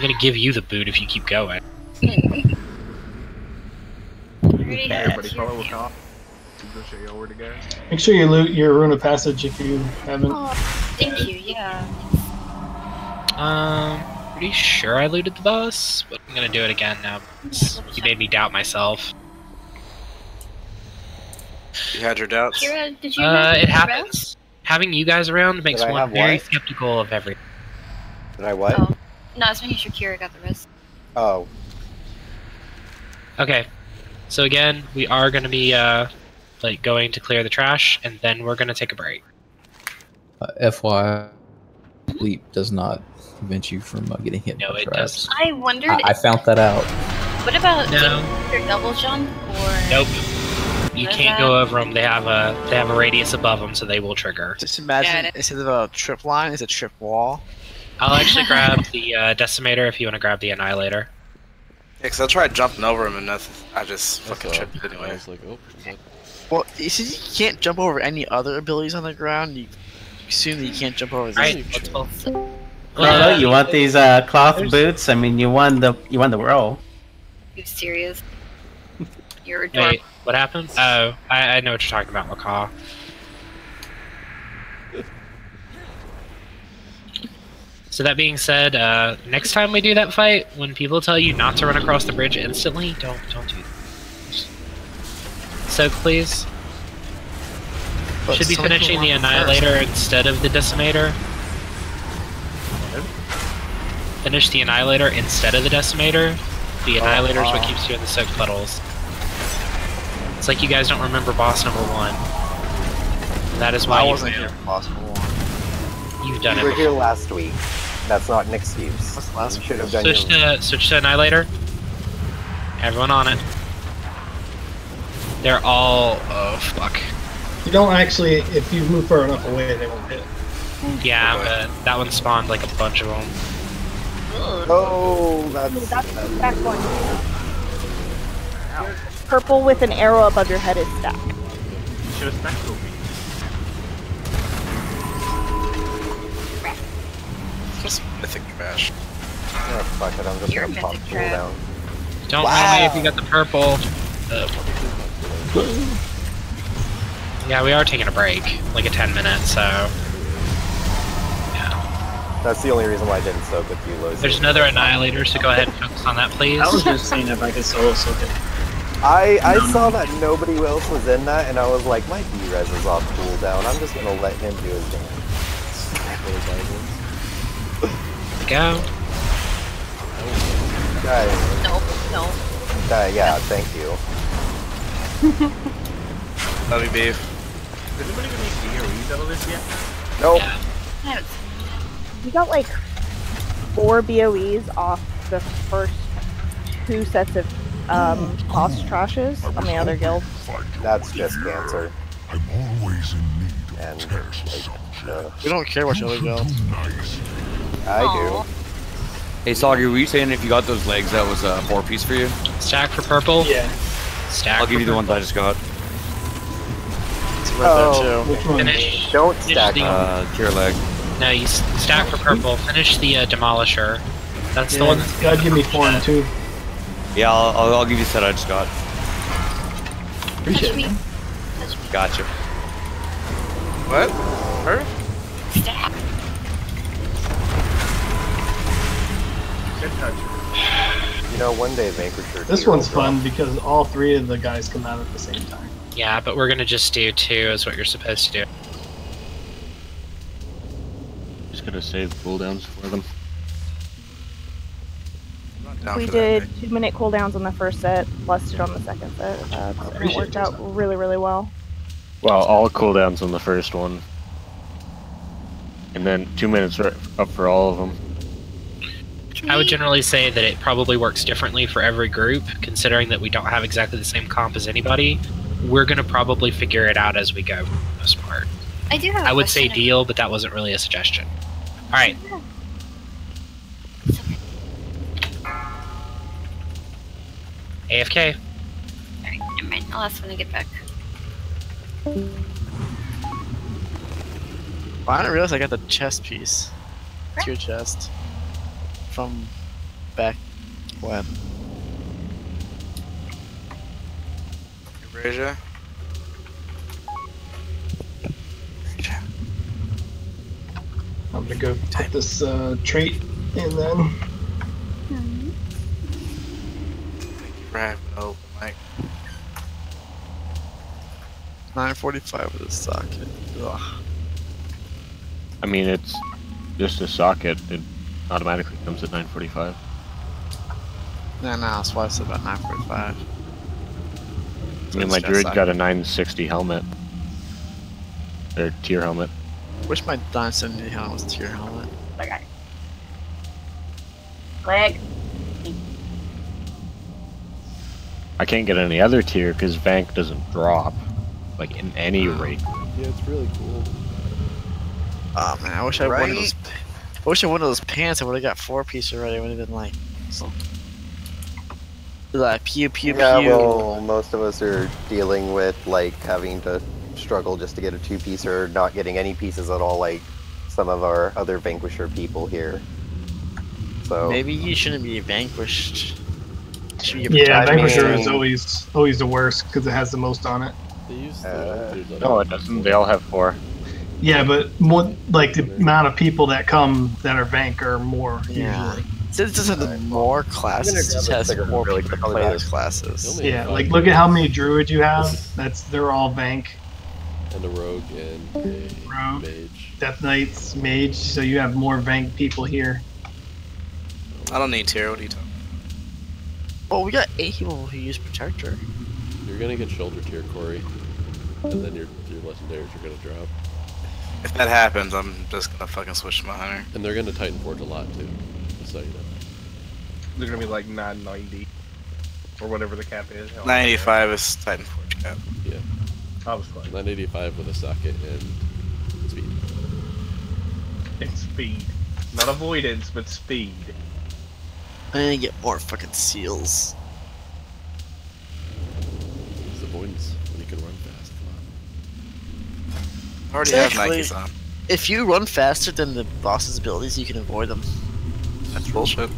gonna give you the boot if you keep going. Everybody follow a cop. Go show y'all where to go. Make sure you loot your Rune of Passage if you haven't. Oh, thank you. Yeah. Pretty sure I looted the boss, but I'm gonna do it again now. You made me doubt myself. You had your doubts? Kira, did you? It happens. Having you guys around makes Did I one have very what? skeptical of everything. Did I what? Oh. No, I was making sure Kira got the rest. Oh. Okay, so again, we are gonna be like going to clear the trash, and then we're gonna take a break. FYI, sleep does not prevent you from getting hit No, by it traps. I wondered. I found that out. What about No. your double jump or? Nope. You What's can't that? go over them. They have a radius above them, so they will trigger. Just imagine Got it. instead of a trip line, it's a trip wall. I'll actually grab the Decimator if you want to grab the Annihilator. Yeah, cause I tried jumping over him and I just That's fucking all. tripped I anyway. was like, oh, shit. Well, you see, you can't jump over any other abilities on the ground. You assume that you can't jump over this. Alright, let's both. Oh, you want these cloth boots? I mean, you won the roll. You serious? You're adorable. Wait, what happened? Oh, I know what you're talking about, Macaw. So that being said, next time we do that fight, when people tell you not to run across the bridge instantly, don't do that. Soak, please. But Should be some people finishing the want it Annihilator instead of the Decimator. Finish the Annihilator instead of the Decimator. The Annihilator is what keeps you in the soaked puddles. It's like you guys don't remember boss number 1. And that is why I you wasn't failed. here for possible one. You've done You it were here before. last week. That's not an excuse. What's the last You should have one? done Switch to Annihilator. Everyone on it. They're all... oh, fuck. You don't actually, if you move far enough away, they won't hit. Yeah, but that one spawned like a bunch of them. Oh, that's Back one. Purple with an arrow above your head is stacked. You should have stacked over me. Just mythic trash. oh, fuck it. I'm just You're gonna a pop mythic cool trap. down. Don't Wow. worry if you got the purple. Yeah, we are taking a break, like a 10-minute, so... yeah. That's the only reason why I didn't soak with you, Lozy. There's another Annihilator, so go ahead and focus on that, please. I was just saying if I could solo soak it. I saw that nobody else was in that, and I was like, my B-res is off cooldown. I'm just gonna let him do his dance. Go. Guys, No. yeah, thank you. Love you, beef. Is anybody gonna make DOEs out of this yet? Nope. I haven't. We got like 4 BOEs off the first 2 sets of boss trashes on the other guild. That's just cancer. I'm always in need of And, tests. We don't care what other go. I do. Hey, Soggy, were you saying if you got those legs, that was a 4-piece for you? Stack for purple. Yeah. Stack I'll for give you the purple. ones I just got. It's worth it too. Which one? Finish. Don't finish stack the, them. Cure leg. No, you stack for purple. Finish the Demolisher. That's the one that's... God give me form too. Yeah, I'll give you the set I just got. Appreciate it. Man. Gotcha. What? Her? Good touch. You know, one day Vanquisher. This one's fun because all 3 of the guys come out at the same time. Yeah, but we're gonna just do 2 is what you're supposed to do. Just gonna save cooldowns for them. We did 2-minute cooldowns on the first set, plus it on the second set. And it worked out really, really well. Well, all cooldowns on the first one. And then 2 minutes up for all of them. I would generally say that it probably works differently for every group, considering that we don't have exactly the same comp as anybody. We're going to probably figure it out as we go, for the most part. I do have I would say question. deal, but that wasn't really a suggestion. Alright. AFK. Alright, never mind. I'll ask when I get back. Well, I didn't realize I got the chest piece. It's your chest. From back when. Erasure. I'm gonna go put this trait in then. Right, open mic. 945 with a socket. Ugh. I mean, it's just a socket. It automatically comes at 945. No, that's why I said about 945. I mean, my druid got a 960 helmet. Or tier helmet. Wish my 970 helmet was tier helmet. Okay. Click. I can't get any other tier because Vank doesn't drop. Like, in any rate. Yeah, it's really cool. Oh man, I wish I wanted those. I wish I wanted those pants. I would have got 4-piece already. It would have been like, so. Like pew pew Yeah, pew. well, most of us are dealing with like having to struggle just to get a 2-piece or not getting any pieces at all, like some of our other Vanquisher people here. So Maybe you shouldn't be vanquished. Yeah, Vanquisher is always the worst because it has the most on it. No, it doesn't. They all have 4. Yeah, but more like the amount of people that come that are Vank are more usually. Since it doesn't have more classes, it has more people to play those classes. Yeah, like look at how many druids you have. They're all Vank. And a rogue and a mage. Death Knights, mage. So you have more Vank people here. I don't need tier. What are you talking? Well, we got 8 people who use Protector. You're gonna get shoulder tier, Corey, and then your legendaries are gonna drop. If that happens, I'm just gonna fucking switch to my hunter. And they're gonna Titan Forge a lot too. Just so you know. They're gonna be like 990 or whatever the cap is. 985 is Titan Forge cap. Yeah. I was fine. 985 with a socket and speed. It's speed, not avoidance, but speed. I need to get more fucking seals. It's avoidance when you can run fast. I already have Nikes on. If you run faster than the boss's abilities, you can avoid them. That's bullshit.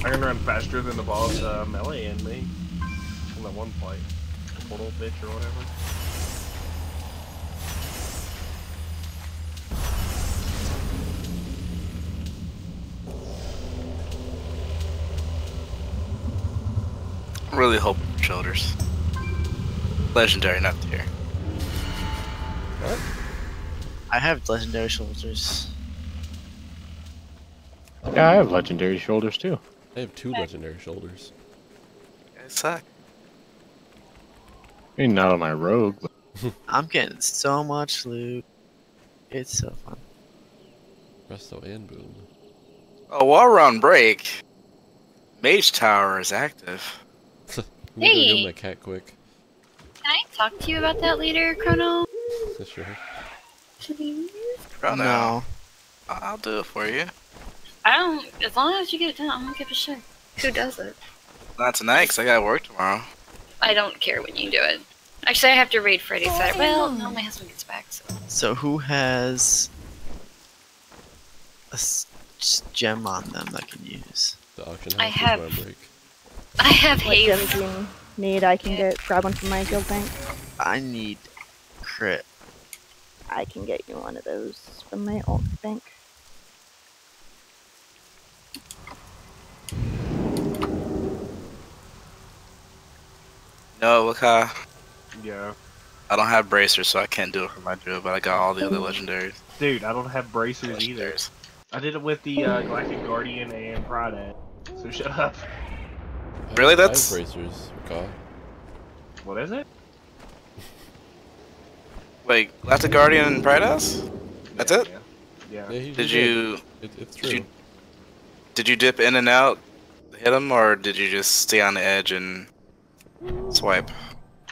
I can run faster than the boss melee in me. On that one fight. Portal bitch or whatever. I'm really hoping for shoulders. Legendary, not tier. What? I have legendary shoulders. Yeah, I have legendary shoulders too. I have 2 legendary shoulders. You guys suck. I mean, not on my rogue. I'm getting so much loot. It's so fun. Resto and Boon. Oh, while we're on break, Mage Tower is active. Let me go Hey. get my cat quick. Can I talk to you about that later, Chrono? Sure. Please? Chrono. No. I'll do it for you. I don't. As long as you get it done, I don't give a shit. Who does it? Not tonight, because I gotta work tomorrow. I don't care when you do it. Actually, I have to raid Friday, Saturday. Well, no, my husband gets back, so. So who has a gem on them that I can use? The auction I house have- is my break. I have What haste. gems you need? I can grab one from my guild bank. I need crit. I can get you one of those from my alt bank. No, look how Yeah. I don't have bracers, so I can't do it for my drill, but I got all the other legendaries. Dude, I don't have bracers either. I did it with the Galactic Guardian and Pride. So shut up. Really? That's bracers, recall. What is it? Wait, Galactic Guardian and Pride House? That's it? Yeah. Did you? It's true. Did you dip in and out, to hit them, or did you just stay on the edge and swipe?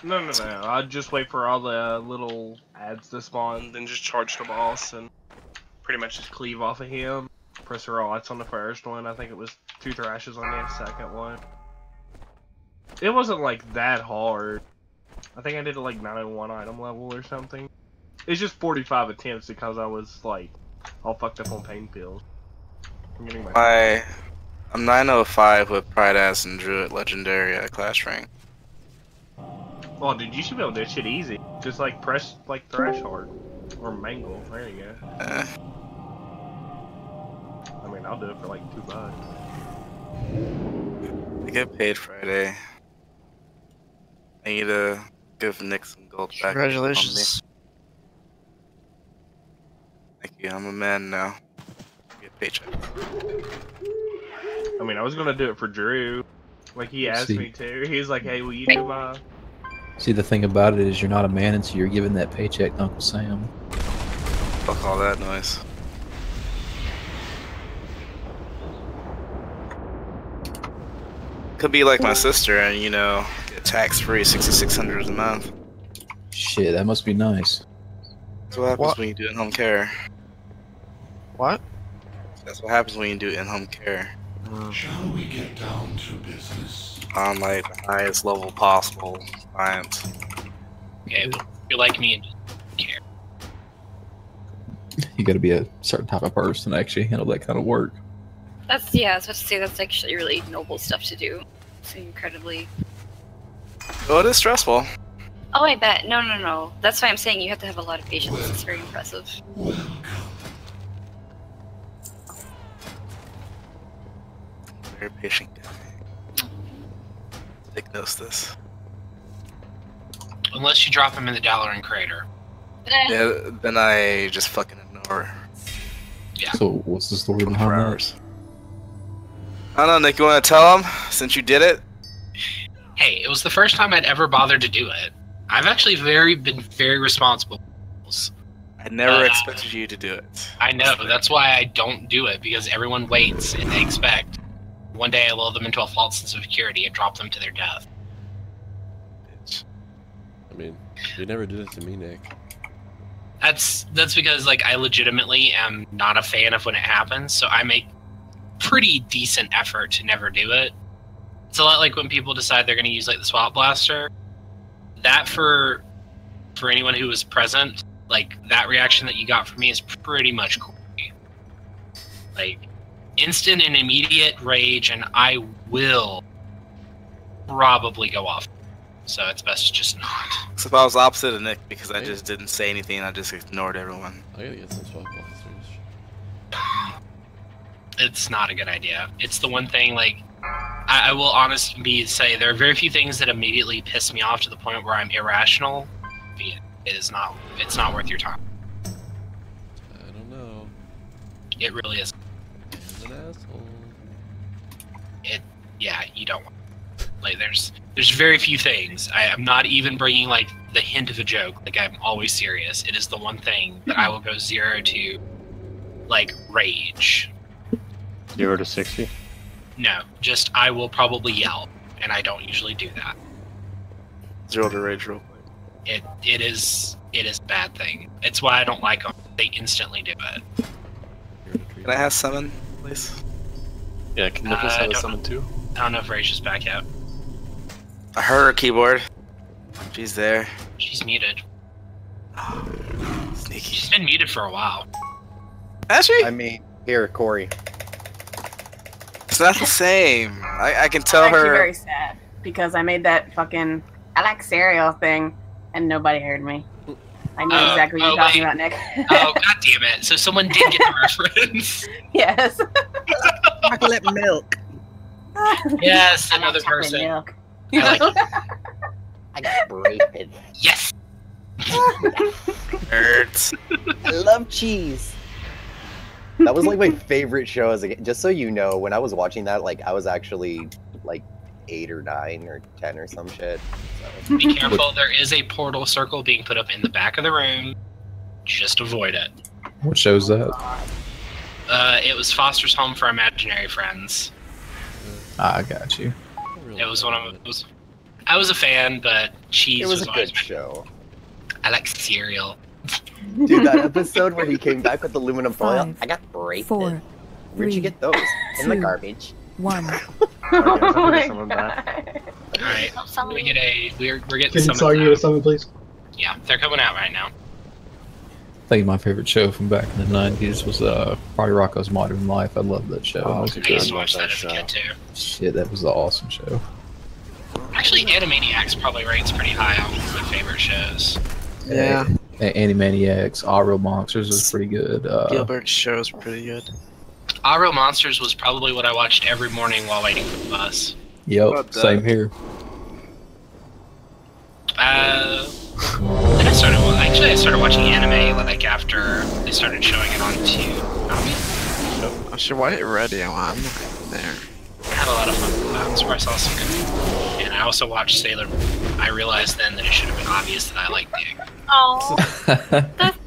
No. I'd just wait for all the little ads to spawn, then just charge the boss and pretty much just cleave off of him. Press the lights on the first one. I think it was 2 thrashes on the second one. It wasn't like that hard. I think I did it like 901 item level or something. It's just 45 attempts because I was like all fucked up on pain pills. I'm getting my I'm 905 with Pride Ass and Druid Legendary at Clash Rank. Oh, dude, you should be able to do that shit easy. Just like press like thrash hard or mangle. There you go. I mean, I'll do it for like $2. I get paid Friday. I need to give Nick some gold back. Congratulations. Thank you. I'm a man now. I get paycheck. I mean, I was gonna do it for Drew. Like he asked me to. He was like, "Hey, will you do my?" See, the thing about it is you're not a man until you're giving that paycheck to Uncle Sam. Fuck all that noise. Could be like my sister and, you know, get tax-free $6,600 a month. Shit, that must be nice. That's what happens when you do in-home care. What? That's what happens when you do in-home care. Shall we get down to business? On like the highest level possible science. Okay, well, you're like me and just care. You gotta be a certain type of person to actually handle that kind of work. That's, yeah, I was about to say that's actually really noble stuff to do. It's incredibly... Oh, it is stressful. Oh, I bet. No. That's why I'm saying you have to have a lot of patience. It's very impressive. Very patient guy. Diagnose this. Unless you drop him in the Dalaran crater. Yeah, then I just fucking ignore. Yeah. So, what's the story behind that? I don't know, Nick, you want to tell him, since you did it? Hey, it was the first time I'd ever bothered to do it. I've actually been very responsible. I never expected you to do it. I know, that's why I don't do it, because everyone waits and they expect. One day I lull them into a false sense of security and drop them to their death. I mean, you never did it to me, Nick. That's because, like, I legitimately am not a fan of when it happens, so I make pretty decent effort to never do it. It's a lot like when people decide they're going to use, like, the swap blaster. That, for anyone who was present, like, that reaction that you got from me is pretty much cool. Like, instant and immediate rage, and I will probably go off. So it's best just not. Except I was opposite of Nick because I just didn't say anything. I just ignored everyone. I gotta get some swap officers. It's not a good idea. It's the one thing, like, I will honestly say there are very few things that immediately piss me off to the point where I'm irrational. It's not worth your time. I don't know. It really is. I'm an asshole. Yeah, you don't want. Like, there's very few things. I'm not even bringing, like, the hint of a joke. Like, I'm always serious. It is the one thing that I will go 0 to, like, rage. 0 to 60? No, just I will probably yell, and I don't usually do that. 0 to rage real quick. It is a bad thing. It's why I don't like them. They instantly do it. Can I have summon, please? Yeah, can Nicholas have a summon too? I don't know if Rage is back out. I heard her keyboard. She's there. She's muted. Sneaky. She's been muted for a while. Has she? I mean, here, Corey. It's not the same. I can tell I'm actually her. very sad because I made that fucking I like cereal thing and nobody heard me. I know exactly what you're talking about, Nick. Oh, god damn it. So someone did get the reference. Yes. Chocolate milk. Yes, another person. Milk. I like it. I got raped. Yes! Hurts. I love cheese. That was like my favorite show as a kid. Just so you know, when I was watching that, like I was actually like 8 or 9 or 10 or some shit. So. Be careful, there is a portal circle being put up in the back of the room. Just avoid it. What show's that? It was Foster's Home for Imaginary Friends. I got you. It was one of those. I was a fan, but cheese It was a always good show. I like cereal. Dude, that episode where he came back with aluminum foil, 5, I got raped. 4, Where'd you 3, get those? In the 2, garbage. 1. Oh my god. Alright, we get we're getting Can some. Soggy get a summon, please? Yeah, they're coming out right now. I think my favorite show from back in the 90s was probably Rocko's Modern Life. I loved that show. Oh, That was I used to watch that as a kid too. Shit, that was an awesome show. Actually, Animaniacs probably rates pretty high on my favorite shows. Yeah. Animaniacs, All Real Monsters was pretty good. Gilbert's shows were pretty good. All Real Monsters was probably what I watched every morning while waiting for the bus. Yep, same here. Then I started watching anime like after they started showing it on I should watch it ready. I'm there. I had a lot of fun with that. That's where I saw some good. And I also watched Sailor Moon. I realized then that it should have been obvious that I liked the. Oh, that's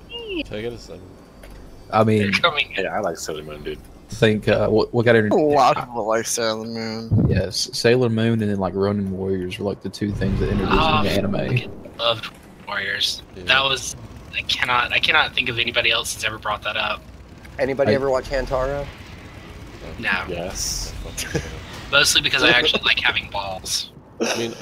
Can I get a 7? I mean, Yeah, I like Sailor Moon, dude. I think what got A lot of people like Sailor Moon. Yes, Sailor Moon and then like Ronin Warriors were like the two things that introduced me to anime. Loved Warriors. That was. I cannot think of anybody else that's ever brought that up. Anybody ever watch Hantaro? No. Yes. Mostly because I actually like having balls. I mean,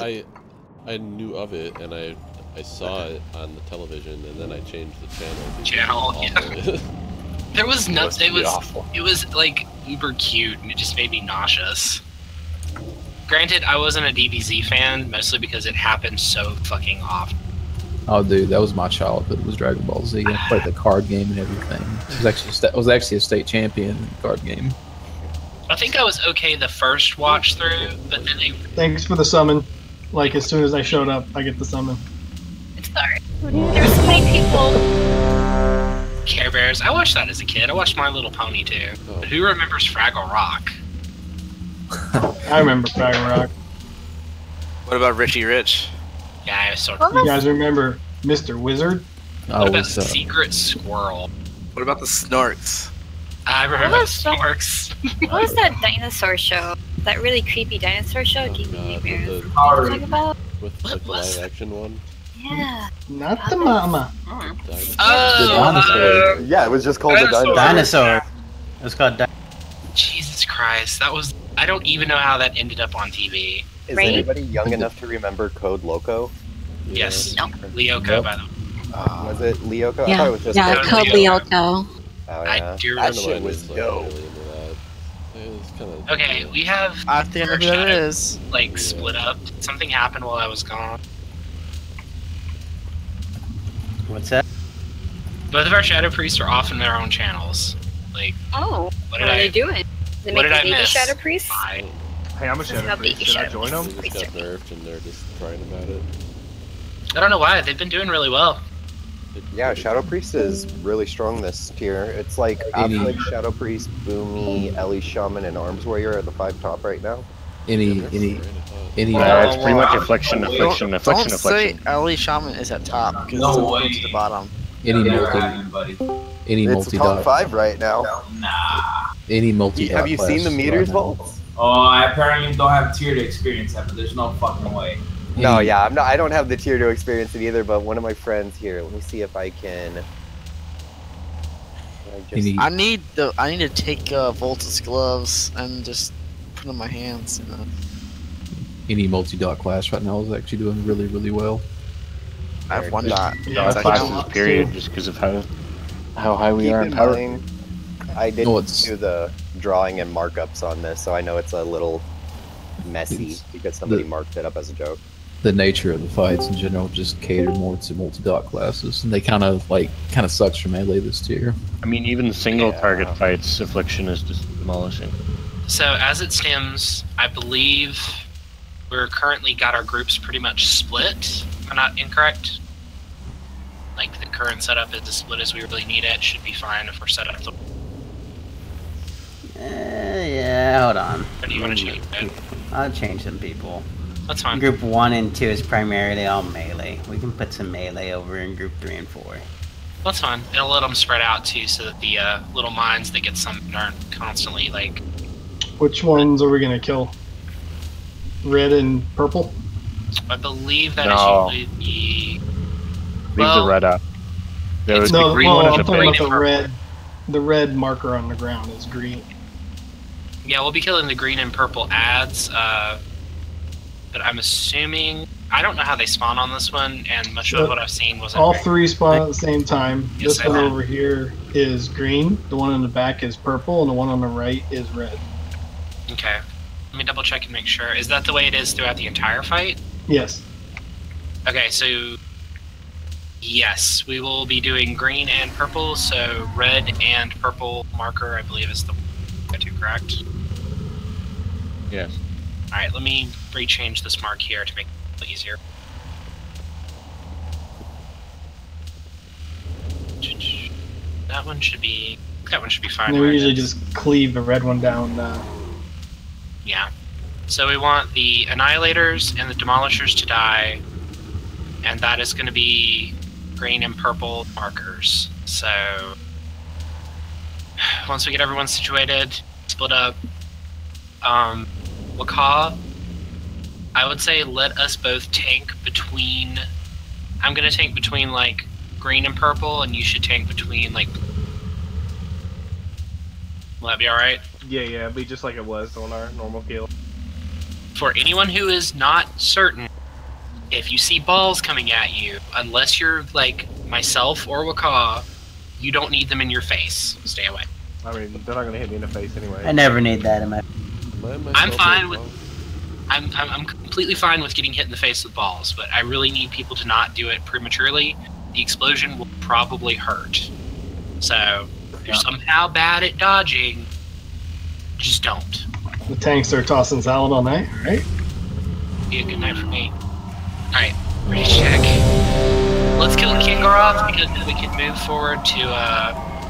I knew of it and I saw it on the television and then I changed the channel. Channel, yeah. There was nothing. Awful. It was like uber cute, and it just made me nauseous. Granted, I wasn't a DBZ fan, mostly because it happened so fucking often. Oh, dude, that was my childhood. It was Dragon Ball Z. I played the card game and everything. It was actually a state champion card game. I think I was okay the first watch through, but then they. Thanks for the summon. Like, as soon as I showed up, I get the summon. it's alright. There's so many people. Care Bears. I watched that as a kid. I watched My Little Pony too. But who remembers Fraggle Rock? I remember Fraggle Rock. What about Richie Rich? Yeah, I sort You guys remember Mr. Wizard? What about Secret Squirrel? What about the Snorks? I remember the Snorks. What was that dinosaur show? That really creepy dinosaur show? Gave me nightmares. With What are you talking about? with like the live action one. Yeah. Not the mama. Yeah, it was just called the Dinosaur. It was called Jesus Christ, that was. I don't even know how that ended up on TV. Is anybody young enough to remember Code Loco? Yes. No. Lyoko, by the way. Was it Lyoko? I Yeah, thought it was just yeah, Code Code Lyoko. Lyoko. Oh, I yeah. do That remember shit was dope. Okay, we have. I think I know who that is. Like split up. Something happened while I was gone. What's that? Both of our Shadow Priests are off in their own channels. Like, Oh, what what did are I? they doing? They What make did I a baby miss? Shadow Priest? Hey, I'm a Shadow How Priest. baby Should I Shadow join them? They just got nerfed and they're just crying about it. I don't know why. They've been doing really well. Yeah, Shadow Priest is really strong this tier. It's like Afflict, Shadow Priest, Boomy, Ellie Shaman, and Arms Warrior are the 5 top right now. Any. It's pretty much affliction, affliction, Don't affliction, say affliction. Ellie Shaman is at top because No it's to the bottom. Any It's top multi-dot. 5 right now. Any multi-dot. Have you seen the meters vaults? Oh, I apparently don't have tier to experience that, but there's no fucking way. No, yeah, I don't have the tier to experience it either, but one of my friends here, let me see if I can. I need to take Voltus gloves and just put in my hands. You know. Any multi-dot class right now is actually doing really, really well. I have one dot. Yeah, classes, period, just because of how high we Keep are in in power. mind, I didn't do the drawing and markups on this, so I know it's a little messy because somebody marked it up as a joke. The nature of the fights in general just cater more to multi-dot classes, and they kind of sucks for melee this tier. I mean, even single target fights, affliction is just demolishing. So as it stands, I believe we're currently got our groups pretty much split. Am I not incorrect? Like, the current setup is as split as we really need it. Should be fine if we're set up. Yeah, hold on. Or do you want to change it? I'll change some people. That's fine. Group 1 and 2 is primarily all melee. We can put some melee over in group 3 and 4. That's fine. It'll let them spread out too, so that the little mines that get summoned aren't constantly like. Which ones are we gonna kill? Red and purple? I believe that is usually the. Leave the red up. No, the green one I'm is talking about the the red. The red marker on the ground is green. Yeah, we'll be killing the green and purple ads, but I'm assuming I don't know how they spawn on this one, and much of what I've seen was all three spawn at the same time. Yes, This one over here is green. The one in the back is purple, and the one on the right is red. Okay, let me double check and make sure. Is that the way it is throughout the entire fight? Yes. Okay, so yes, we will be doing green and purple. So red and purple marker, I believe, is the two, correct? Yes. All right, let me rechange this mark here to make it easier. That one should be fine. And we usually just cleave the red one down. Yeah. So we want the Annihilators and the Demolishers to die, and that is going to be green and purple markers. So once we get everyone situated, split up. Waka, I would say let us both tank between. I'm gonna tank between like green and purple, and you should tank between like. Will that be all right? Yeah, it'd be just like it was on our normal kill. For anyone who is not certain, if you see balls coming at you, unless you're like myself or Waka, you don't need them in your face. Stay away. I mean, they're not gonna hit me in the face anyway. I never need that in my. I'm fine with. I'm completely fine with getting hit in the face with balls, but I really need people to not do it prematurely. The explosion will probably hurt. So if you're somehow bad at dodging, just don't. The tanks are tossing salad all night, right? Be a good night for me. Alright, ready to check. Let's kill Kingaroth because then we can move forward to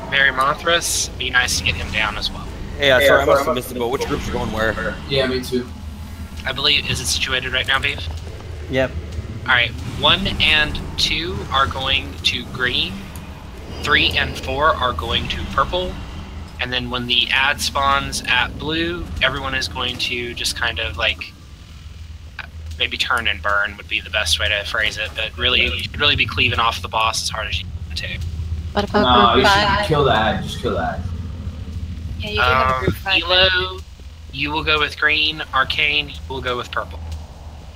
Mary Monthras. Be nice to get him down as well. Hey, sorry, I must have missed it, but which groups are going where? Yeah, me too. I believe, is it situated right now, Beef? Yep. Alright, 1 and 2 are going to green, 3 and 4 are going to purple, and then when the ad spawns at blue, everyone is going to just kind of like, maybe turn and burn would be the best way to phrase it, but really, you should really be cleaving off the boss as hard as you can to. No, you should kill that. Just kill that. Yeah, you do have a group fight. Elo, you will go with green. Arcane, you will go with purple.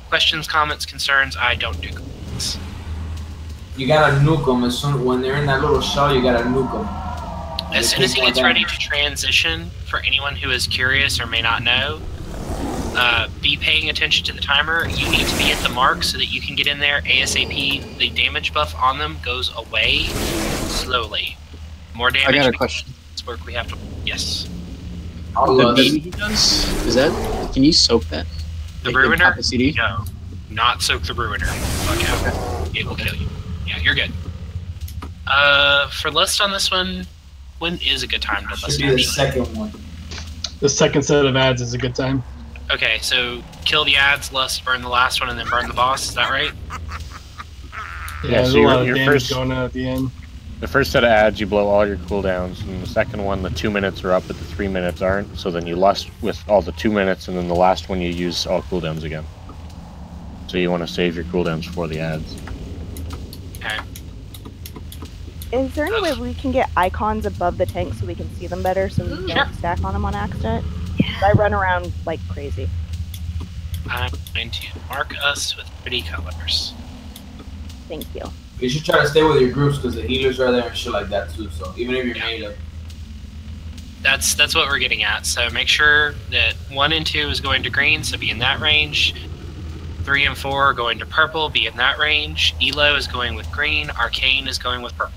Questions, comments, concerns, I don't do comments. You gotta nuke them. When they're in that little shell, you gotta nuke them. As soon as he gets ready to transition, for anyone who is curious or may not know, be paying attention to the timer. You need to be at the mark so that you can get in there ASAP. The damage buff on them goes away slowly. More damage. I got a question. Work we have to. Yes. The beam he does, is that, can you soak that? The Like, Ruiner? pop a CD? No. Not soak the Ruiner. Okay. It will kill you. Yeah, you're good. For list on this one, when is a good time to list? Should be the second one. The second set of ads is a good time. Okay, so kill the ads, lust, burn the last one, and then burn the boss. Is that right? Yeah, Yeah, there's so a lot of your damage first- going on at the end. The first set of ads, you blow all your cooldowns, and the second one, the 2 minutes are up, but the 3 minutes aren't. So then you lust with all the 2 minutes, and then the last one you use all cooldowns again. So you want to save your cooldowns for the ads. Okay. Is there any way we can get icons above the tank so we can see them better so we don't stack on them on accident? I run around like crazy. I'm going to mark us with pretty colors. Thank you. You should try to stay with your groups because the healers are there and shit like that too. So even if you're melee. That's what we're getting at. So make sure that 1 and 2 is going to green, so be in that range. 3 and 4 are going to purple, be in that range. Elo is going with green. Arcane is going with purple.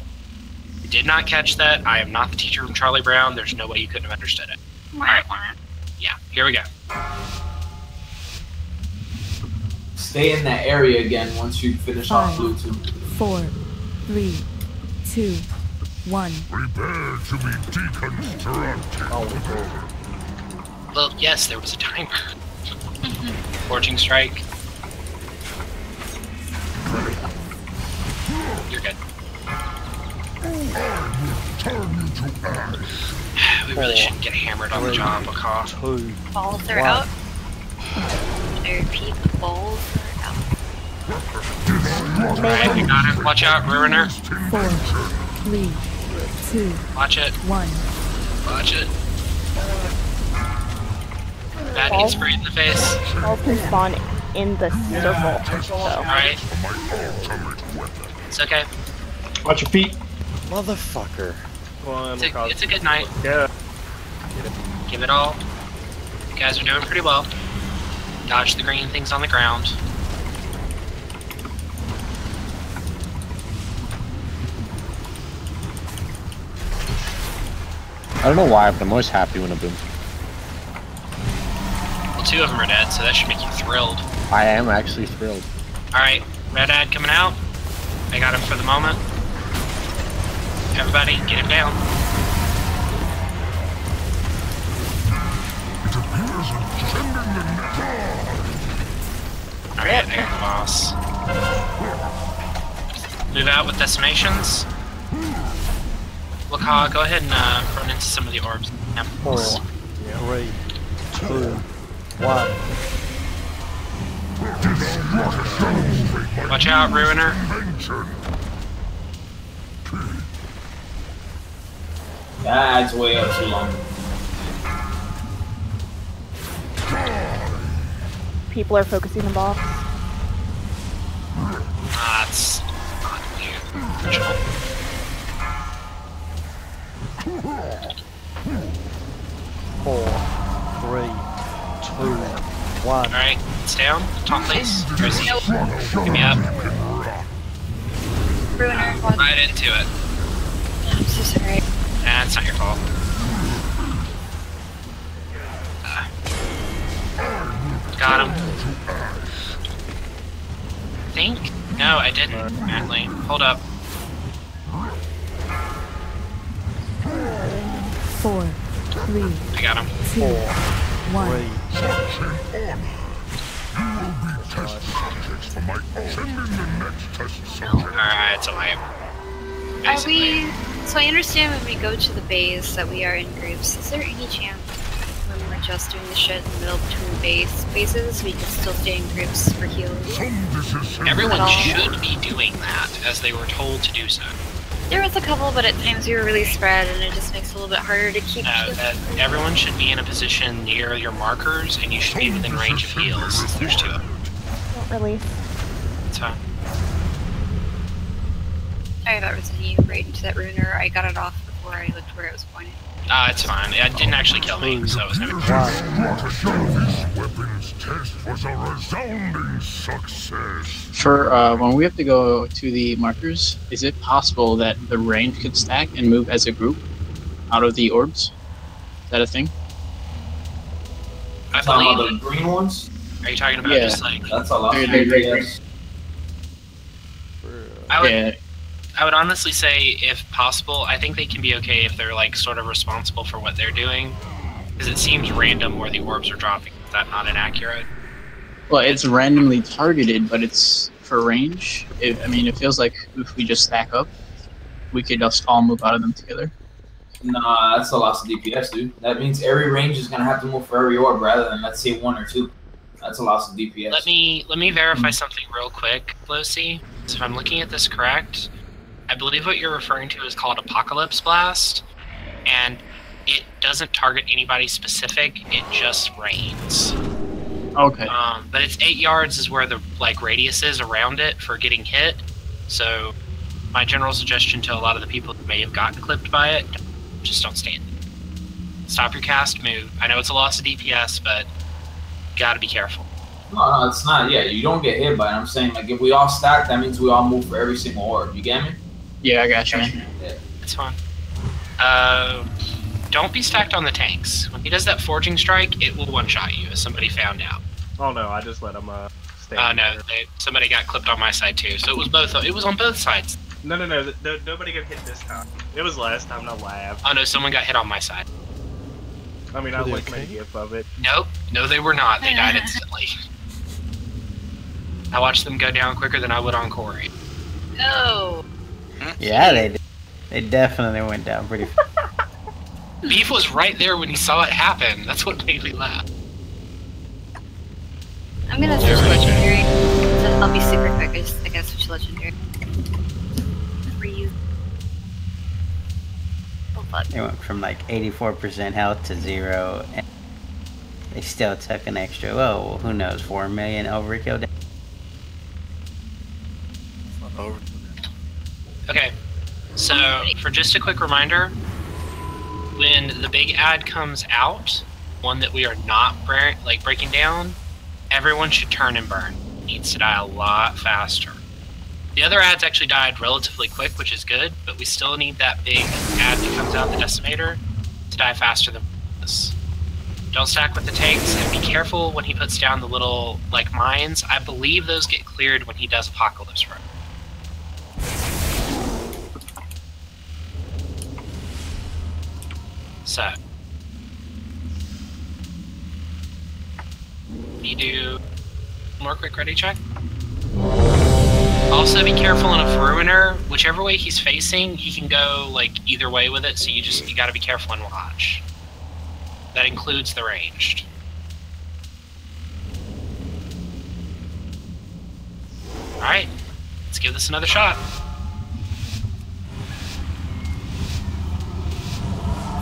If you did not catch that, I am not the teacher from Charlie Brown. There's no way you couldn't have understood it. Alright. Yeah, here we go. stay in that area again once you finish off 5, blue 2. 4, 3, 2, 1. Prepare to be deconstructed. Well, yes, there was a timer. Forging strike. You're good. We really shouldn't get hammered on the job, Baka. Balls are out. I repeat, balls are out. Alright, you got him. Watch out, Ruiner. 4, 3, 2, Watch it. 1. Watch it. Bad needs sprayed in the face. Balls can spawn in the circle. So. Alright. It's okay. Watch your feet. Motherfucker. It's a good night. Yeah. Give it all. You guys are doing pretty well. Dodge the green things on the ground. I don't know why, but I'm always happy when a boom. Well, 2 of them are dead, so that should make you thrilled. I am actually thrilled. Alright, Red Ad coming out. I got him for the moment. Everybody, get him down. Alright, I got the boss. Move out with decimations. Waka, go ahead and run into some of the orbs. 4, 3, 2, 1. Watch out, Ruiner. That's way up too long. People are focusing the boss. That's not original. 4, 3, 2, 1. Alright, it's down. Top place. Jersey. Give me up. Ruiner. Right into it. I'm so sorry. Nah, it's not your fault. Got him. Think? No, I didn't, apparently. Hold up. 4, 3, I got him. 2, 1. Alright, it's a wipe. Are we... So I understand when we go to the base that we are in groups. Is there any chance when we're just doing the shit in the middle between bases we can still stay in groups for heals? Everyone should be doing that, as they were told to do so. There was a couple, but at times we were really spread and it just makes it a little bit harder to keep... Everyone should be in a position near your markers, and you should be within range of heals, since there's 2 of them. Don't release. It's fine. Sorry about residing right into that ruiner. I got it off before I looked where it was pointed. It's fine. It didn't actually kill me, so it was never... This weapons test was a resounding success. For when we have to go to the markers, is it possible that the range could stack and move as a group out of the orbs? Is that a thing? I Talking believe... about the green ones? Are you talking about just like... That's a lot. Yes. I would honestly say, if possible, I think they can be okay if they're like sort of responsible for what they're doing, because it seems random where the orbs are dropping. Is that not inaccurate? Well, it's randomly targeted, but it's for range. I mean, it feels like if we just stack up, we could just all move out of them together. Nah, that's a loss of DPS, dude. That means every range is gonna have to move for every orb rather than, let's say, 1 or 2. That's a loss of DPS. Let me verify something real quick, Losi. So if I'm looking at this correct, I believe what you're referring to is called Apocalypse Blast, and it doesn't target anybody specific, it just rains. Okay. But it's 8 yards is where the radius is around it for getting hit, so my general suggestion to a lot of the people who may have gotten clipped by it, just don't stand it. Stop your cast, move. I know it's a loss of DPS, but you gotta be careful. No, it's not. Yeah, you don't get hit by it. I'm saying, like, if we all stack, that means we all move for every single orb. You get me? Yeah, I got you. Yeah. It's fine. Don't be stacked on the tanks. When he does that forging strike, it will one-shot you, as somebody found out. Oh no, I just let him stand. No, somebody got clipped on my side too. So it was both. It was on both sides. No, nobody got hit this time. It was last time, no laugh. Oh no, someone got hit on my side. I mean, I like my gif of it. Nope, no, they were not. They died instantly. I watched them go down quicker than I would on Corey. No. Yeah, they did. They definitely went down pretty fast. Beef was right there when he saw it happen. That's what made me laugh. I'm gonna switch legendary. I'll be super quick. I gotta switch legendary. Reuse. Oh fuck. They went from like 84% health to 0, and they still took an extra, well, who knows, 4 million overkill. Okay, so for just a quick reminder, when the big ad comes out, one that we are not breaking down, everyone should turn and burn. It needs to die a lot faster. The other ads actually died relatively quick, which is good, but we still need that big ad that comes out, the decimator, to die faster than this. Don't stack with the tanks, and be careful when he puts down the little, like, mines. I believe those get cleared when he does Apocalypse Road. So, you do one more quick ready check. Also be careful in a Ruiner, whichever way he's facing, he can go like either way with it, so you gotta be careful and watch. That includes the ranged. Alright, let's give this another shot.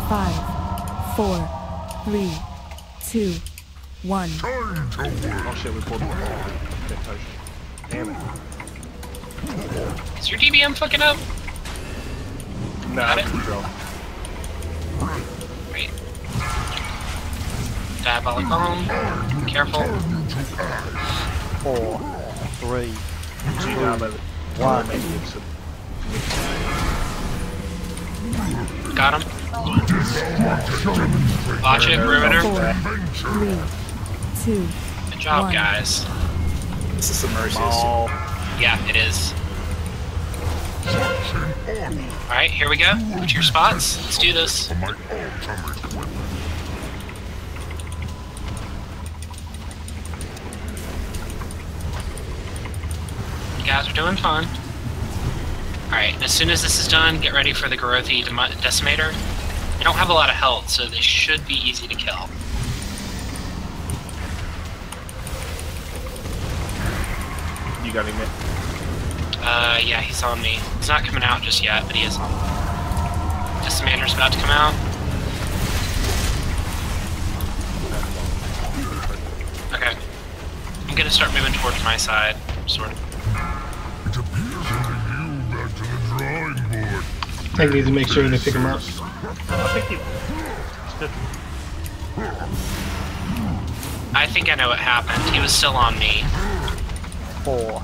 5, 4, 3, 2, 1. Oh shit, we pulled the ball. Damn it. Is your DBM fucking up? No, Got it. Control. Wait. Diabolic bomb. Careful. 4, 3, 2, 1. Got him. Watch it, Ruiner. 4, 3, 2. Good job, 1. guys. This is a mercy. Yeah, it is. Alright, here we go. Put your spots. Let's do this. You guys are doing fine. Alright, as soon as this is done, get ready for the Garrothi Decimator. They don't have a lot of health, so they should be easy to kill. You got him, Yeah, he's on me. He's not coming out just yet, but he is on. Decimator's about to come out. Okay. I'm gonna start moving towards my side, sort of. I need to make sure they pick him up. I think I know what happened. He was still on me. 4,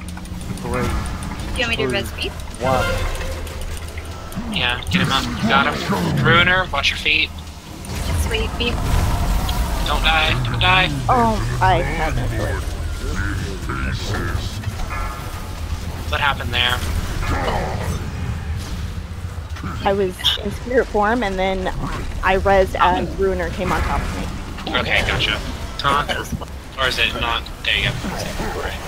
3, You want me to res beef? 1. Yeah, get him up. Got him. Ruiner, watch your feet. Sweet beef. Don't die. Don't die. Oh, I had no choice. What happened there? I was in spirit form, and then I rezzed as Ruiner came on top of me. Okay, gotcha. Taunt? Or is it not? There you go. Right.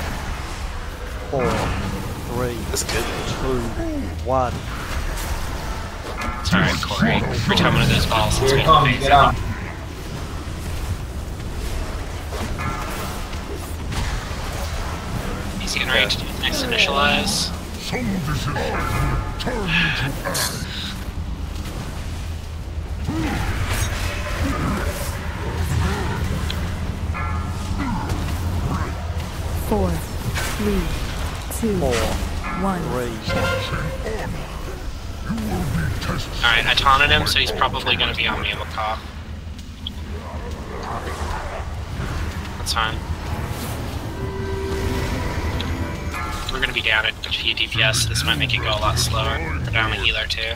4, 3, That's good. 2, 1. It's alright, Corey. Every time one of those balls hits me in the face. Get out. He's getting ready to do his next initialize. Four, 3, 2, 1. Alright, I taunted him, so he's probably going to be on me, Macaw. That's fine. We're going to be down at a few DPS, so this might make it go a lot slower. We're down a healer, too.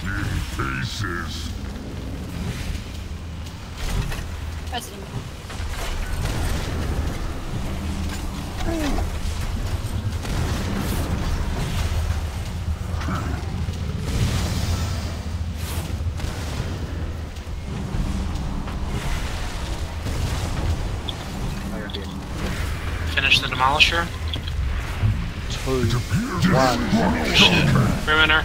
finish the Demolisher. 2, 1. Shit. Ruiner.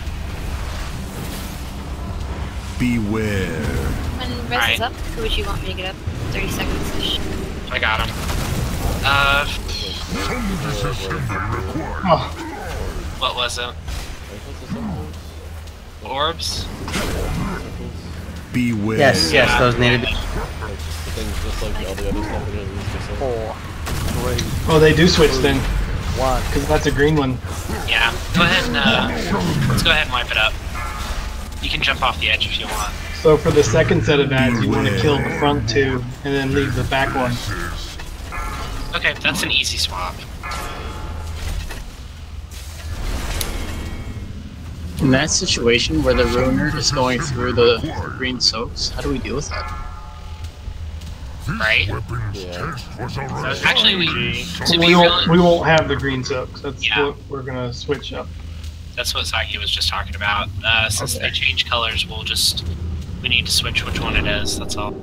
Beware. When res is up, who would you want me to get up? 30 seconds ish. I got him. What was it? Orbs? Beware. Yes, yes, those needed to be. Just like all the other stuff in it, 4, 3. Oh, they do switch then. 1. Because that's a green one. Yeah. Go ahead and let's go ahead and wipe it up. You can jump off the edge if you want. So for the second set of ads, you want to kill the front two and then leave the back one. Okay, that's an easy swap. In that situation where the Ruiner is going through the green soaks, how do we deal with that? Right? Yeah. Actually, we won't have the green soaks. That's what we're gonna switch up. That's what Saki was just talking about. Since they change colors, we need to switch which one it is, that's all.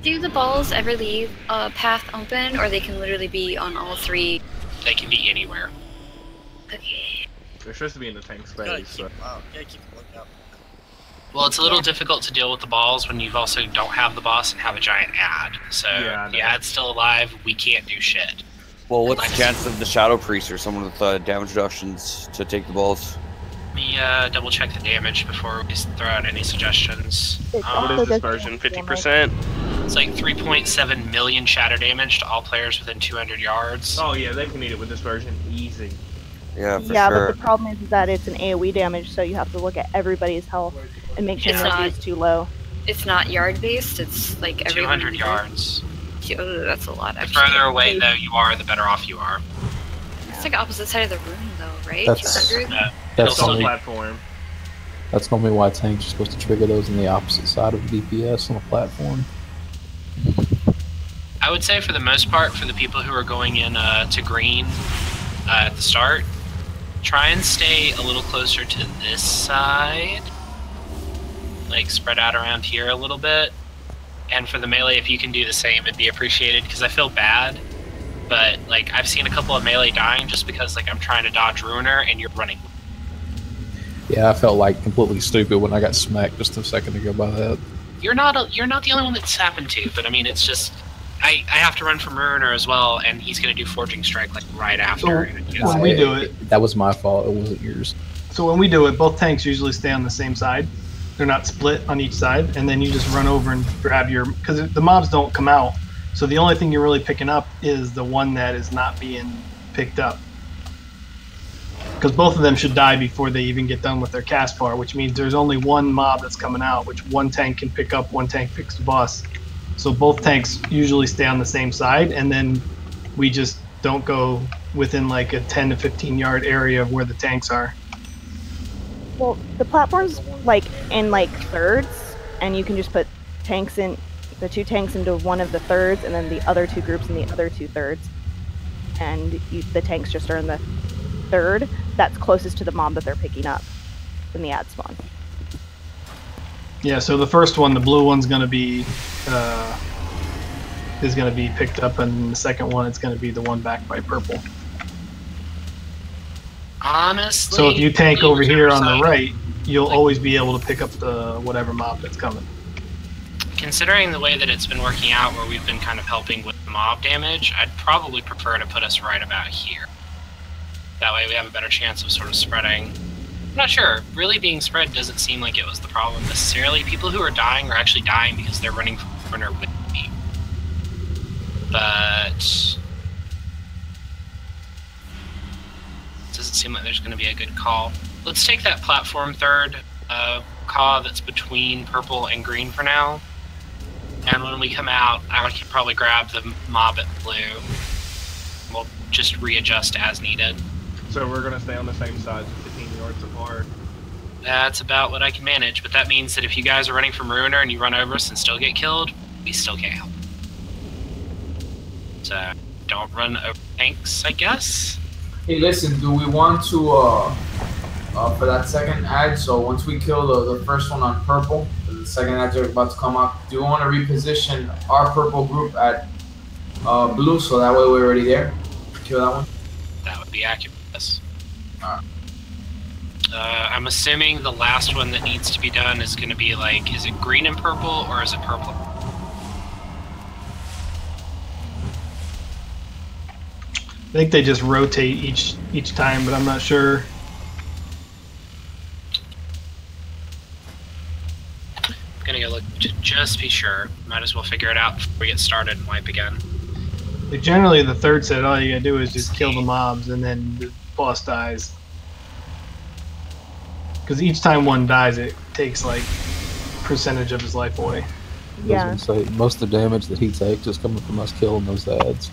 Do the balls ever leave a path open, or they can literally be on all three? They can be anywhere. Okay. They're supposed to be in the tank space. So. Well, it's a little difficult to deal with the balls when you also don't have the boss and have a giant ad. So if the ad's still alive, we can't do shit. Well, what's the chance of the Shadow Priest or someone with damage reductions to take the balls? Let me double check the damage before we throw out any suggestions. What is this version? 50%? It's like 3.7 million shatter damage to all players within 200 yards. Oh yeah, they can eat it with this version easy. Yeah, for Yeah, sure. but the problem is that it's an AoE damage, so you have to look at everybody's health and make sure nobody is too low. It's not yard based. It's like every 200 yards. Oh, that's a lot. The Actually. further away though you are, the better off you are. It's like opposite side of the room, though, right? That's- 200. That's on the only, platform. that's normally why tanks are supposed to trigger those on the opposite side of the DPS on the platform. I would say for the most part, for the people who are going in to green at the start, try and stay a little closer to this side. Like spread out around here a little bit. And for the melee, if you can do the same, it'd be appreciated, because I feel bad. But like I've seen a couple of melee dying just because like I'm trying to dodge Ruiner and you're running. Yeah, I felt like completely stupid when I got smacked just a second ago by that. You're not the only one that's happened to, but I mean it's just I have to run from Ruiner as well, and he's gonna do Forging Strike like right after. So when we do it, that was my fault. It wasn't yours. So when we do it, both tanks usually stay on the same side. They're not split on each side, and then you just run over and grab your, because the mobs don't come out. So the only thing you're really picking up is the one that is not being picked up. Because both of them should die before they even get done with their cast bar, which means there's only one mob that's coming out, which one tank can pick up, one tank picks the boss. So both tanks usually stay on the same side, and then we just don't go within like a 10 to 15 yard area of where the tanks are. Well, the platform's like in like thirds, and you can just put tanks in, the two tanks into one of the thirds, and then the other two groups in the other two thirds. And the tanks just are in the third that's closest to the mob that they're picking up in the ad spawn. Yeah, so the first one, the blue one's gonna be picked up, and the second one it's gonna be the one backed by purple. Honestly. So if you tank over here on the right, you'll always be able to pick up the whatever mob that's coming. Considering the way that it's been working out, where we've been kind of helping with mob damage, I'd probably prefer to put us right about here. That way we have a better chance of sort of spreading. I'm not sure. Really being spread doesn't seem like it was the problem necessarily. People who are dying are actually dying because they're running from Ruiner with me. But it doesn't seem like there's going to be a good call. Let's take that platform third call that's between purple and green for now. And when we come out, I can probably grab the mob at blue. We'll just readjust as needed. So we're gonna stay on the same side, 15 yards apart. That's about what I can manage, but that means that if you guys are running from Ruiner and you run over us and still get killed, we still can't help. So don't run over tanks, I guess. Hey, listen, do we want to, for that second ad, so once we kill the first one on purple, the second ads are about to come up, do you want to reposition our purple group at blue, so that way we're already there? kill that one? That would be accurate. Yes. Alright. I'm assuming the last one that needs to be done is going to be like, is it green and purple or is it purple? I think they just rotate each time, but I'm not sure. I'm gonna go look to just be sure. Might as well figure it out before we get started and wipe again. Like generally, the third set, all you gotta do is just kill the mobs, and then the boss dies. Because each time one dies, it takes like percentage of his life away. Yeah. I was gonna say, most of the damage that he takes is coming from us killing those ads.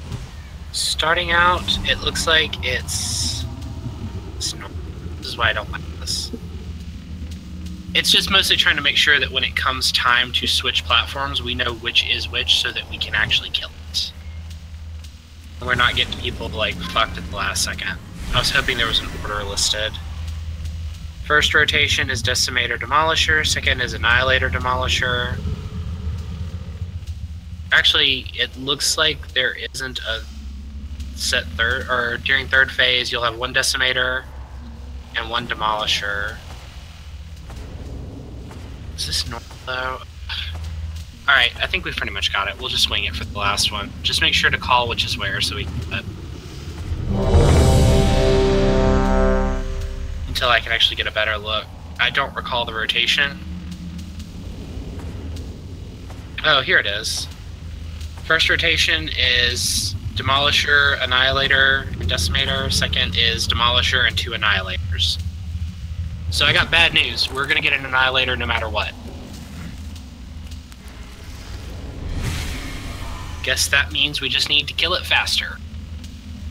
Starting out, it looks like it's this is why I don't like this. It's just mostly trying to make sure that when it comes time to switch platforms, we know which is which so that we can actually kill it. And we're not getting people like fucked at the last second. I was hoping there was an order listed. First rotation is Decimator Demolisher, second is Annihilator Demolisher. Actually, it looks like there isn't a set third, or during third phase, you'll have one Decimator and one Demolisher. Is this normal though? Alright, I think we've pretty much got it. We'll just wing it for the last one. Just make sure to call which is where so we can until I can actually get a better look. I don't recall the rotation. Oh, here it is. First rotation is Demolisher, Annihilator, and Decimator. Second is Demolisher and 2 Annihilators. So I got bad news. We're gonna get an Annihilator no matter what. Guess that means we just need to kill it faster.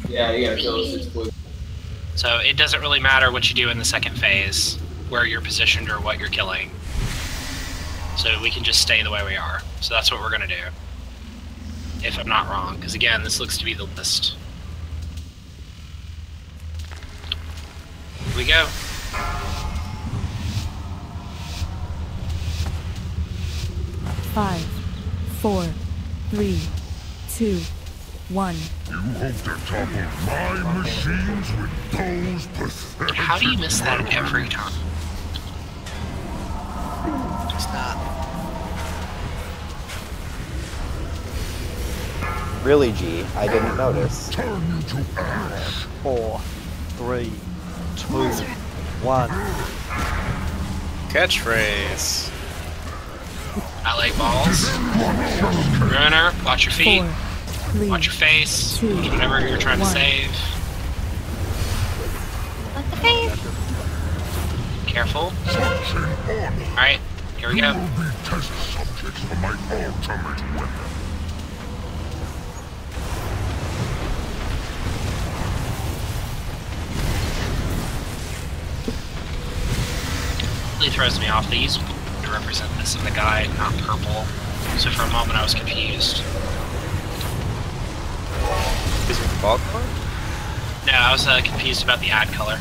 Yeah, you gotta kill those 6 blue. So it doesn't really matter what you do in the second phase, where you're positioned or what you're killing. So we can just stay the way we are. So that's what we're gonna do. If I'm not wrong, because again, this looks to be the list. Here we go. Five, 4, 3, 2, 1. You hope to topple my machines with those pathetic... How do you miss that every time? It's not. Really, G? I didn't notice. Turn you to ash. 4, 3, 2, 1. Catchphrase. I like balls. Runner, watch your feet. 4, 3, watch your face. 2, Watch whatever you're trying to 1. save. Let the face. Careful. Alright, here we go. You will be test subjects for my ultimate weapon. Really throws me off. They use blue to represent this in the guide, not purple. So for a moment I was confused. Is it the ball color? No, I was confused about the ad color.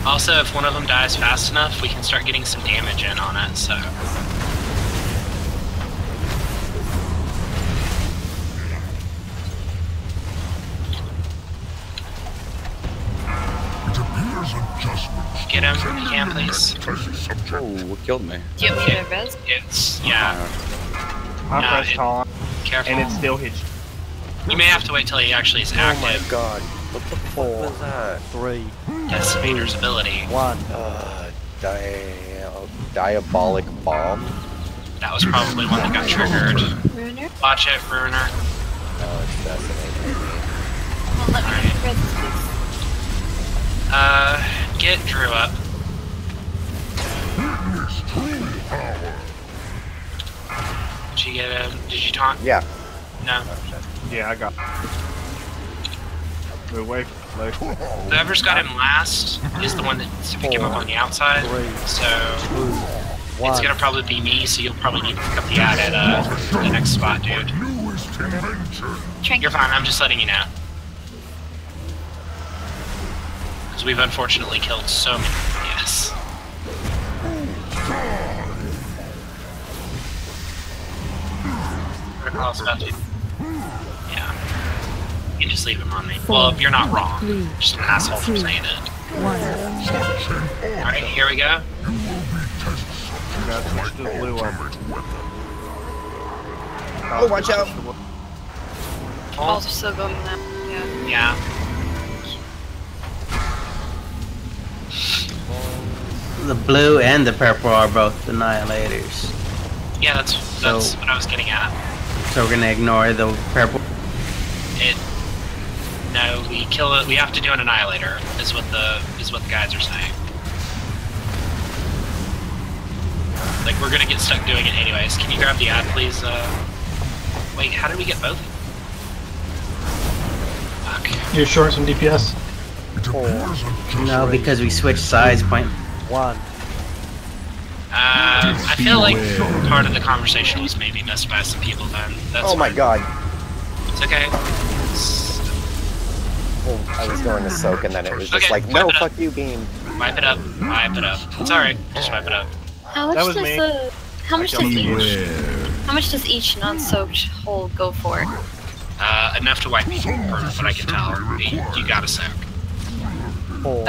Also, if one of them dies fast enough, we can start getting some damage in on it, so... Get him, if you can, please. Oh, what killed me? Do you want me to res? It's, yeah. I pressed taunt, Careful. and it still hits you. You may have to wait till he actually is active. Oh my god. What the fuck was that? 3, Decimator's ability. 1. Diabolic bomb. That was probably one that got triggered. Ruiner? Watch it, Ruiner. Oh, it's fascinating. Well, let me res this, please. Get Drew up. Did you get him? Did you taunt? Yeah. No. Yeah, I got move away from the flow. Whoever's got him last is the one that needs to pick him up on the outside. So it's gonna probably be me, so you'll probably need to pick up the ad at the next spot, dude. You're fine, I'm just letting you know. Because we've unfortunately killed so many. Yes. Protocol's about to. Yeah. can just leave him on me. Well, you're not wrong. Just an asshole for saying it. 1. Alright, here we go. Oh, watch out! Balls are still going now. Yeah. The blue and the purple are both annihilators. Yeah, that's what I was getting at. So we're gonna ignore the purple. No, we kill it. We have to do an annihilator. Is what the guys are saying. Like we're gonna get stuck doing it anyways. Can you grab the ad, please? Wait, how did we get both? Fuck. You're short some DPS. No, because we switched sides. Point 1. I feel like part of the conversation was maybe missed by some people then. That's Oh my god. It's okay. Well, I was going to soak and then it was just Okay, like, no, wipe it up. fuck you, beam. Wipe it up. Wipe it up. It's alright. Just wipe it up. How much does each non-soaked hole go for? Enough to wipe people, from what I can tell. You gotta soak. 4,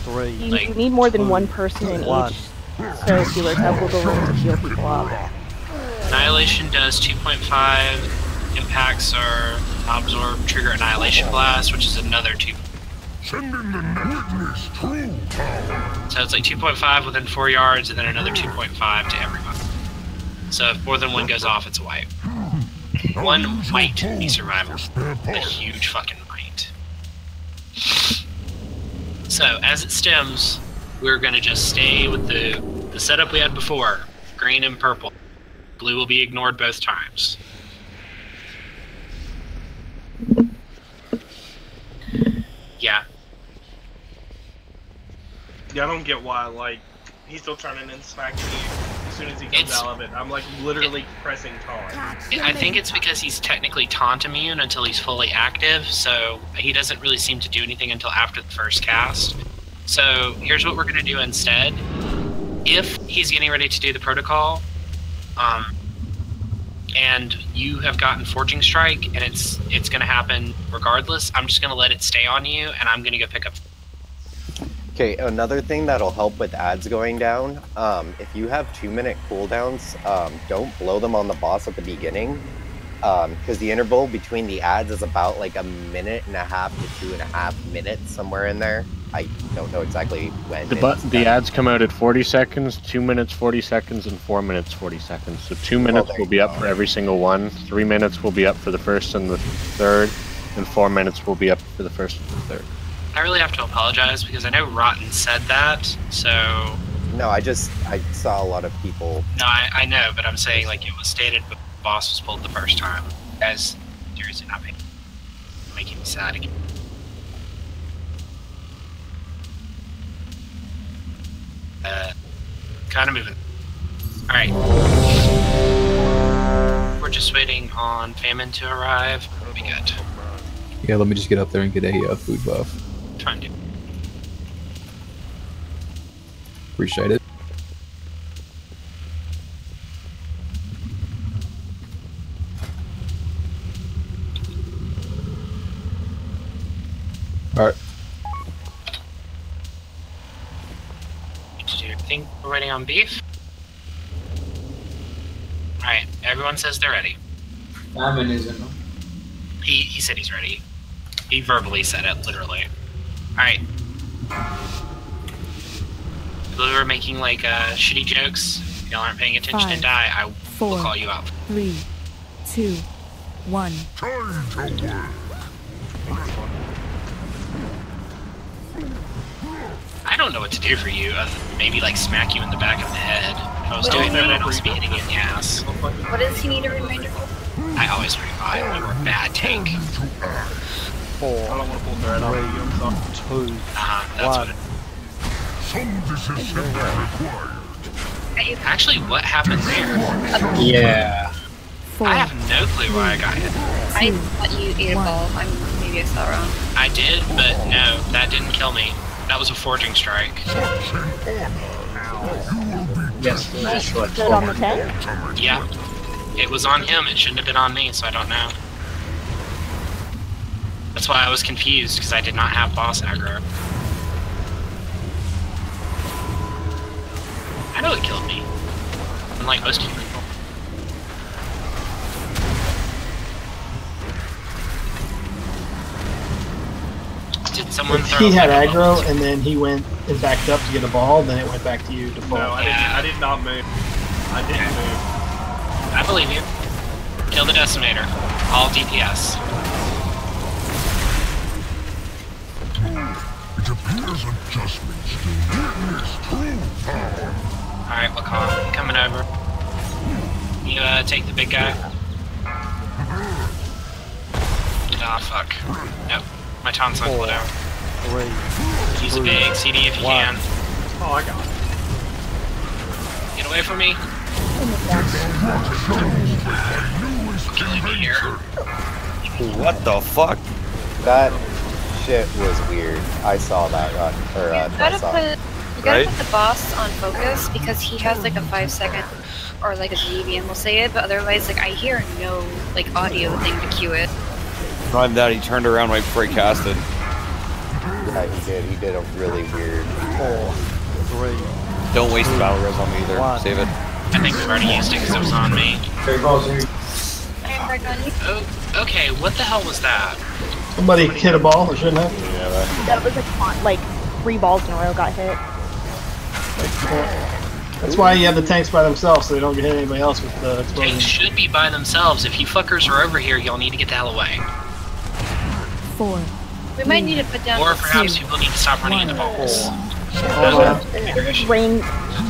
3. You need more than one person in each circular to have wiggle room to heal people up. Annihilation does 2.5. Impacts are absorb, trigger annihilation blast, which is another 2. So it's like 2.5 within 4 yards, and then another 2.5 to everyone. So if more than one goes off, it's a wipe. One might be survivor. A huge fucking might. So as it stems, we're gonna just stay with the setup we had before. Green and purple. Blue will be ignored both times. Yeah. Yeah, I don't get why, like, he's still turning in smack to you as soon as he comes out of it. I'm, like, literally pressing taunt. I think it's because he's technically taunt immune until he's fully active, so he doesn't really seem to do anything until after the first cast. So here's what we're going to do instead. If he's getting ready to do the protocol, and you have gotten Forging Strike, and it's going to happen regardless, I'm just going to let it stay on you, and I'm going to go pick up. Okay, another thing that'll help with ads going down, if you have 2-minute cooldowns, don't blow them on the boss at the beginning, because the interval between the ads is about like 1.5 minutes to 2.5 minutes, somewhere in there. I don't know exactly when. The ads come out at 40 seconds, 2 minutes 40 seconds, and 4 minutes 40 seconds. So 2 minutes will be up for every single one, 3 minutes will be up for the first and the third, and 4 minutes will be up for the first and the third. I really have to apologize because I know Rotten said that, so... No, I saw a lot of people... No, I know, but I'm saying like it was stated but the boss was pulled the first time. Guys, seriously, not making me sad again. Kind of moving. Alright. We're just waiting on Famine to arrive. It'll be good. Yeah, let me just get up there and get a food buff. Trying to. Appreciate it. Alright. Do you think we're ready on beef? Alright, everyone says they're ready. Famine isn't. He said he's ready. He verbally said it, literally. Alright. People who are making like shitty jokes, if y'all aren't paying attention 5, and die, I will 4, call you out. 3, 2, 1. I don't know what to do for you, other than maybe like smack you in the back of the head. If I was doing that, I'd also be hitting you in the ass. What does he need a reminder for? I always revive. You were a bad tank. 4, I don't want to pull thread on you. 2, That's 1. what Actually, what happened there? Yeah. I have no clue why I got hit. I thought you ate a ball. Maybe I saw wrong. I did, but no, that didn't kill me. That was a Forging Strike. Yes, nice one. Is it on the tank? Yeah. It was on him, it shouldn't have been on me, so I don't know. That's why I was confused, because I did not have boss aggro. I know it killed me. Unlike most people. Did someone throw He had like, a aggro, and then he went and backed up to get a ball, then it went back to you default. No, I did not move. I didn't move. I believe you. Kill the decimator. All DPS. It appears adjustments to witness true power. Alright, Lacan, I'm coming over. You take the big guy. Ah, fuck. Nope. My taunt's not split out. Use a big CD if you can. Oh, I got it. Get away from me. Killing me here. What the fuck? That shit was weird. I saw that run. Or, You gotta put the boss on focus because he has like a 5-second or like a GBM will say it, but otherwise like I hear no like audio thing to cue it. Not even that, he turned around right before he casted. Yeah, he did. He did a really weird. 4, 3. Don't waste the battle res on me either. Save it. I think we've already used it because it was on me. Oh, okay, what the hell was that? Somebody hit a ball, or shouldn't have. Yeah, that was like 3 balls in a row got hit. That's why you have the tanks by themselves, so they don't get hit anybody else with the explosion. Tanks should be by themselves. If you fuckers are over here, y'all need to get the hell away. 4. We might need to put down. Or perhaps people need to stop running into balls. Rain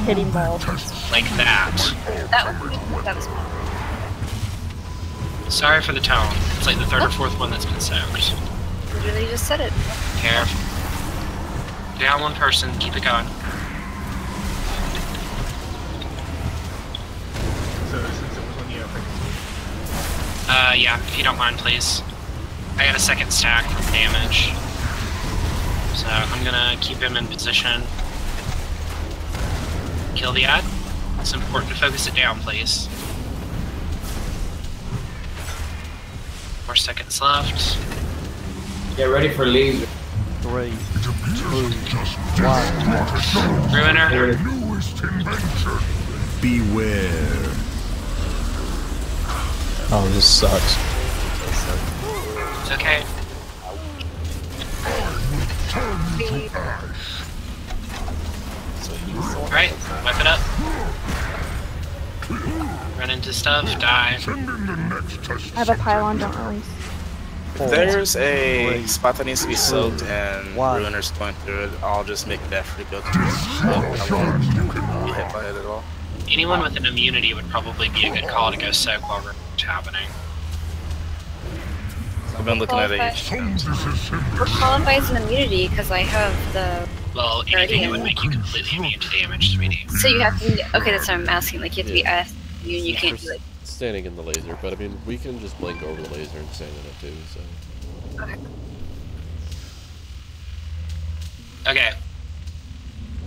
hitting balls. Like that. That was Sorry for the tone. It's like the 3rd or 4th one that's been soaked. literally just said it. Careful. Down one person, keep it going. So since it was on you, Yeah, if you don't mind, please. I got a 2nd stack of damage. So I'm gonna keep him in position. Kill the ad. It's important to focus it down, please. 4 seconds left. Get ready for laser. 3, 2, 1. Ruiner. Newest invention. Beware. Oh, this sucks. It's okay. Alright, wipe it up. Run into stuff, die. I have a pylon, don't release. If there's a spot that needs to be soaked and Ruiner's going through it, I'll just make that free go through it. So I won't be hit by it at all. Anyone with an immunity would probably be a good call to go soak while it's happening. I've been looking at it. What qualifies an immunity? Because I have the. Well, anything that would make you completely immune to damage, sweetie. So you have to be. Okay, that's what I'm asking. Like you have to be immune. You can't do it. Standing in the laser, but I mean, we can just blink over the laser and stand in it too, so. Okay.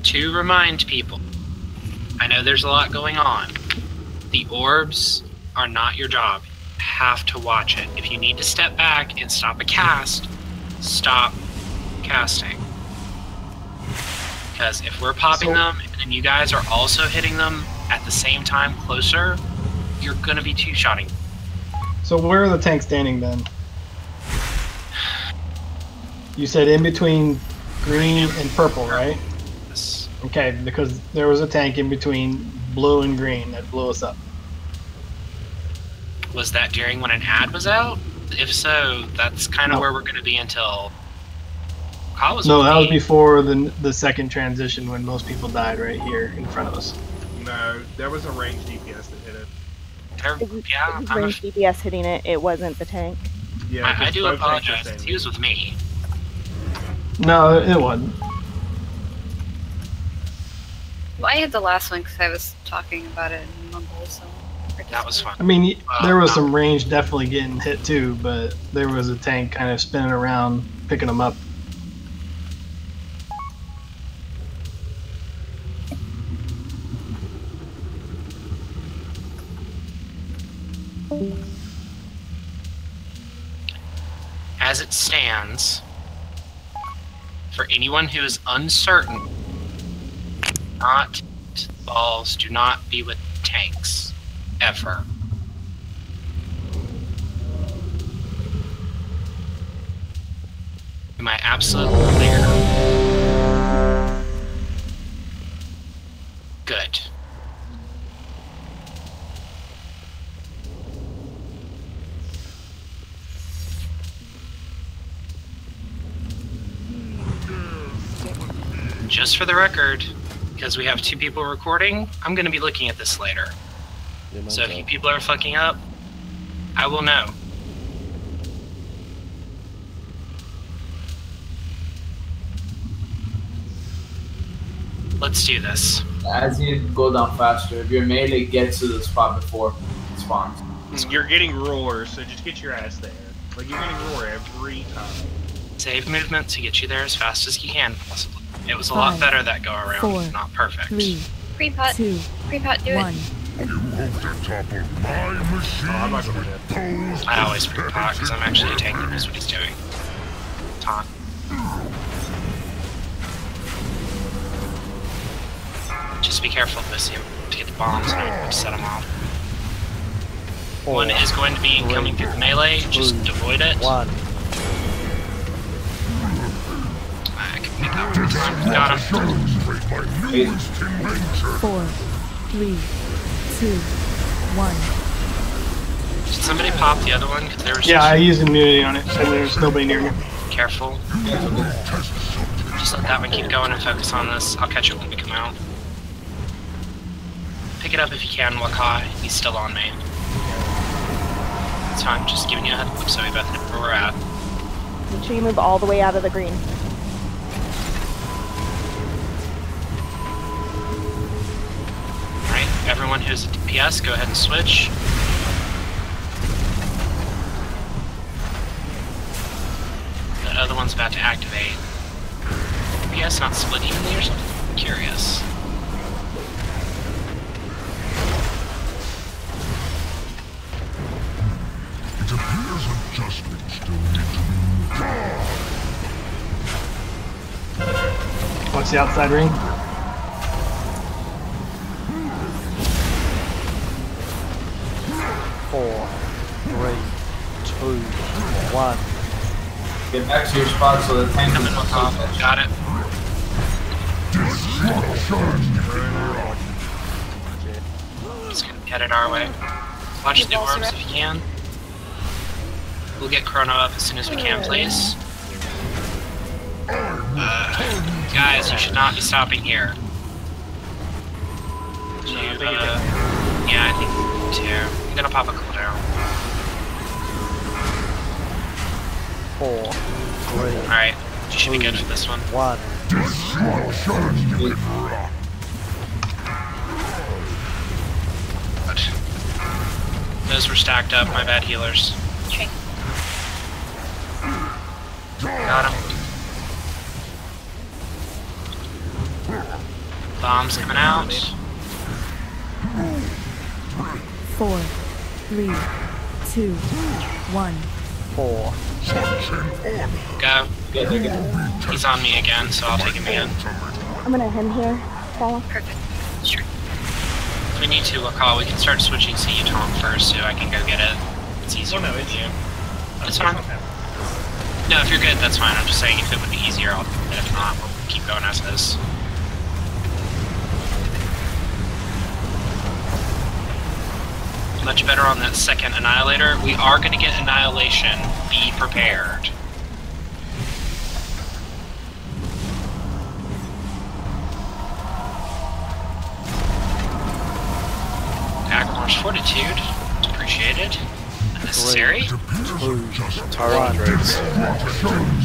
To remind people, I know there's a lot going on. The orbs are not your job. You have to watch it. If you need to step back and stop a cast, stop casting. Because if we're popping them and you guys are also hitting them at the same time closer, you're gonna be two-shotting. So where are the tanks standing then? You said in between green and purple, right? Yes. Okay, because there was a tank in between blue and green that blew us up. Was that during when an ad was out? If so, that's kind of where we're gonna be until. Kyle was No, with that me. was before the second transition when most people died right here in front of us. No, there was a ranged DPS that hit it. It was range DPS hitting it. It wasn't the tank. Yeah, I do both tanks are apologize. standing. He was with me. No, it wasn't. Well, I had the last one because I was talking about it in Mumble, so. That was fun. I mean, there was some range definitely getting hit too, but there was a tank kind of spinning around, picking them up. as it stands, for anyone who is uncertain, not balls, do not be with tanks. Ever. Am I absolutely clear? Good. Just for the record, because we have 2 people recording, I'm going to be looking at this later. So if you people are fucking up, I will know. Let's do this. As you go down faster, if your melee gets to the spot before it spawns. You're getting roar, so just get your ass there. Like, you're getting roar every time. Save movement to get you there as fast as you can, possibly. It was a lot better that go around, 4, not perfect. 3, Pre-pot. 2, Pre-pot, do 1. it. I'm not gonna do it. I always pre-pot because I'm actually a tank that knows what he's doing. Taunt. Just be careful of this, to get the bombs and to set them off. 1 is going to be coming through the melee, just avoid it. 1. I can make that one. Got him. 4, 3, 2, 1. Did somebody pop the other one? 'Cause there was Yeah, I used immunity on it, so there's nobody near me. Careful. Just let that one keep going and focus on this. I'll catch it when we come out. Pick it up if you can, Wakai. He's still on me. It's fine, just giving you a heads up so we both know where we're at. Make sure you move all the way out of the green. Alright, everyone who's a DPS, go ahead and switch. The other one's about to activate. DPS not split evenly or something? I'm curious. It appears adjustments still need to be made. Watch the outside ring. Four, 3, 2, 1. Get back to your spot so the tank Coming with off. Got it. Just gonna get it our way. Watch the orbs if you can. We'll get Chrono up as soon as we can, please. Guys, you should not be stopping here. Yeah, I think too. I'm gonna pop a cooldown. 4, 3. Alright, you should be good for this one. 1. Good. Those were stacked up, my bad healers. Okay. Got him. Bombs coming out. 4, 3, 2, 1. 4. Go. He's on me again, so I'll take him again. I'm gonna him here. Follow. Perfect. Sure. If we need to, Wakal, we can start switching so you taunt first so I can go get it. It's easier with you. That's fine. No, if you're good, that's fine. I'm just saying if it would be easier, I'll do it. If not, we'll keep going as is. Much better on that second Annihilator. We are going to get Annihilation. Be prepared. Agrinor's Fortitude. Appreciated. Unnecessary.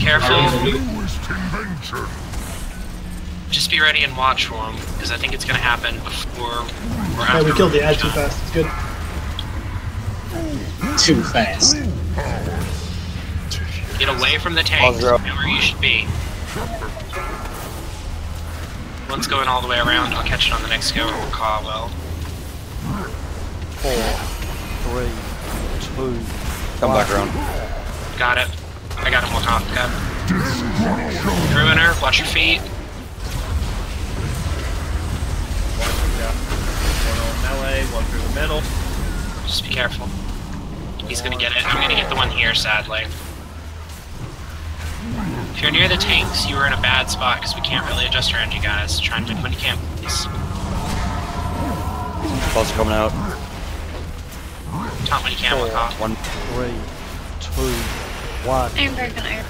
Careful. Just be ready and watch for him, because I think it's going to happen before or after. Yeah, we killed the ad too fast. It's good. Too fast. Get away from the tanks. Know where you should be. One's going all the way around. I'll catch it on the next go. We'll call well. 4, 3, 2. Come back around. Got it. I got him with off gun. Ruiner, watch your feet. One on melee, one through the middle. Just be careful. He's gonna get it. I'm gonna get the one here, sadly. If you're near the tanks, you are in a bad spot because we can't really adjust around you guys. Try and pick when you can, please. Balls are coming out. Taunt when you can, we'll call. 1, 3, 2, 1. I'm very gonna.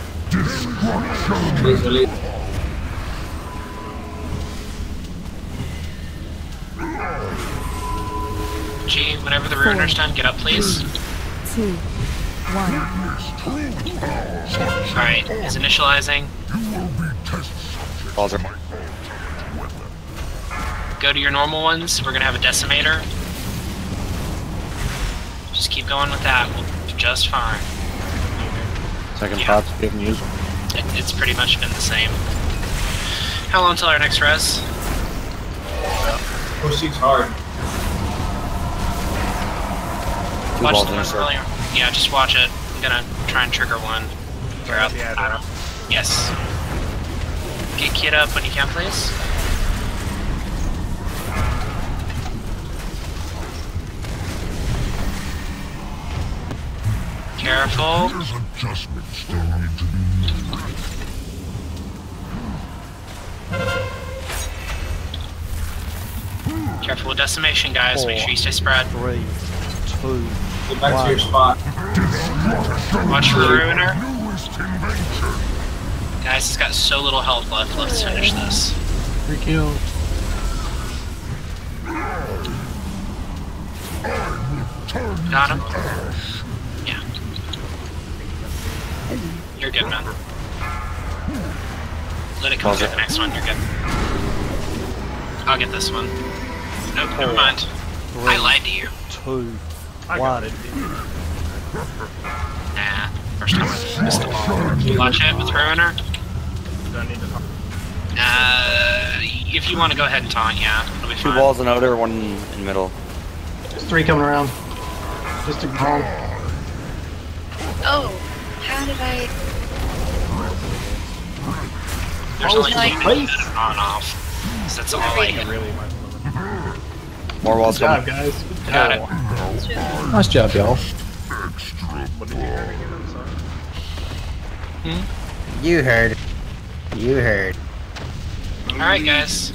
Release, release. G, whenever the ruiner's done, get up, please. 2, 1. Alright, is initializing. Balls are. Go to your normal ones. We're gonna have a decimator. Just keep going with that. We'll do just fine. Second pops getting used. It's pretty much been the same. How long till our next res? Proceed's hard. Watch the one earlier. Yeah, just watch it. I'm gonna try and trigger one. Throughout the battle. Yes. Get kid up when you can, please. Careful. There's adjustments still need to be made. Careful with decimation, guys. Make sure you stay spread. 3, 2, Get back to your spot. Watch for the ruiner. Guys, he's got so little health left. Let's finish this. 3 kills. Got him? Yeah. You're good, man. Let it come through the next one, you're good. I'll get this one. Nope, never mind. 3, I lied to you. 2, I 1. got it. Nah, first time I missed the ball. Watch it with Ruiner. Don't need to talk. If you want to go ahead and taunt, yeah, it'll be 2 fine. balls in outer, 1 in middle. There's 3 coming around. Just a call. Oh, how did I? There's only like two minutes on off. So that's all I can Really More balls Good job, coming. guys. Got it. Nice job, y'all. What did you hear again? I'm sorry. You heard. You heard. Alright, guys.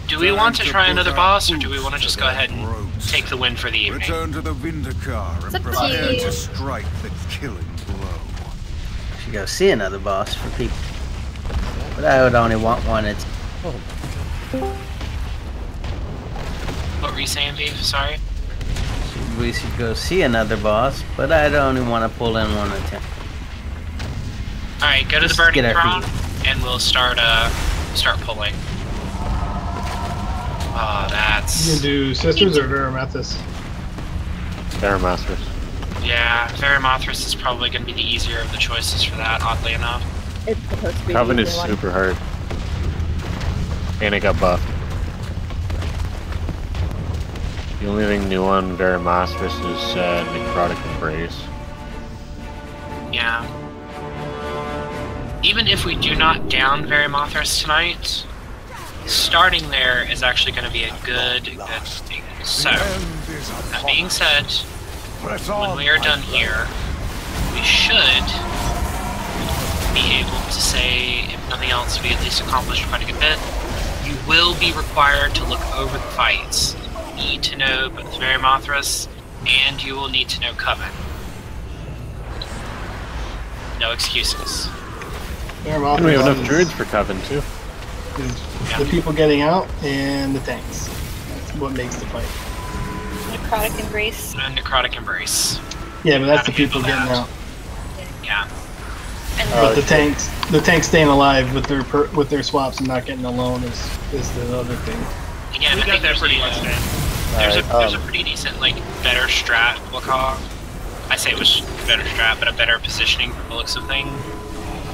Do we want to try another boss, or do we want to just go ahead and take the win for the evening? Return to the Vindicar It's and up to prepare you. to strike the killing blow. Should go see another boss for people. But I would only want one. It's What were you saying, Beef? Sorry? we should go see another boss, but I'd only want to pull in one attempt. Alright, go to the Just Burning get our Throne, and we'll start pulling. Oh, You that's... gonna do Sisters or Veromethus? Baramasters. Yeah, Verimothras is probably going to be the easier of the choices for that, oddly enough. It's supposed to be Coven the is easier one. super hard. And it got buffed. The only thing new on Baramasters is Necrotic Embrace. Yeah. Even if we do not down Verimothras tonight, starting there is actually going to be a good thing. So, that being said, when we are done here, we should be able to say, if nothing else, we at least accomplished quite a good bit. You will be required to look over the fights. You need to know both Verimothras, and you will need to know Coven. No excuses. Veromethus And we have enough is- druids for Coven too. is the people getting out and the tanks. That's what makes the fight. Necrotic Embrace. And Necrotic Embrace. Yeah, but that's Gotta the people handle getting that. out. Yeah. And But the tanks staying alive with their swaps and not getting alone is the other thing. Again, We I got think that there's pretty a, much down. there's a pretty decent, like, better strat, we'll call. I say it was better strat, but a better positioning from the looks of things.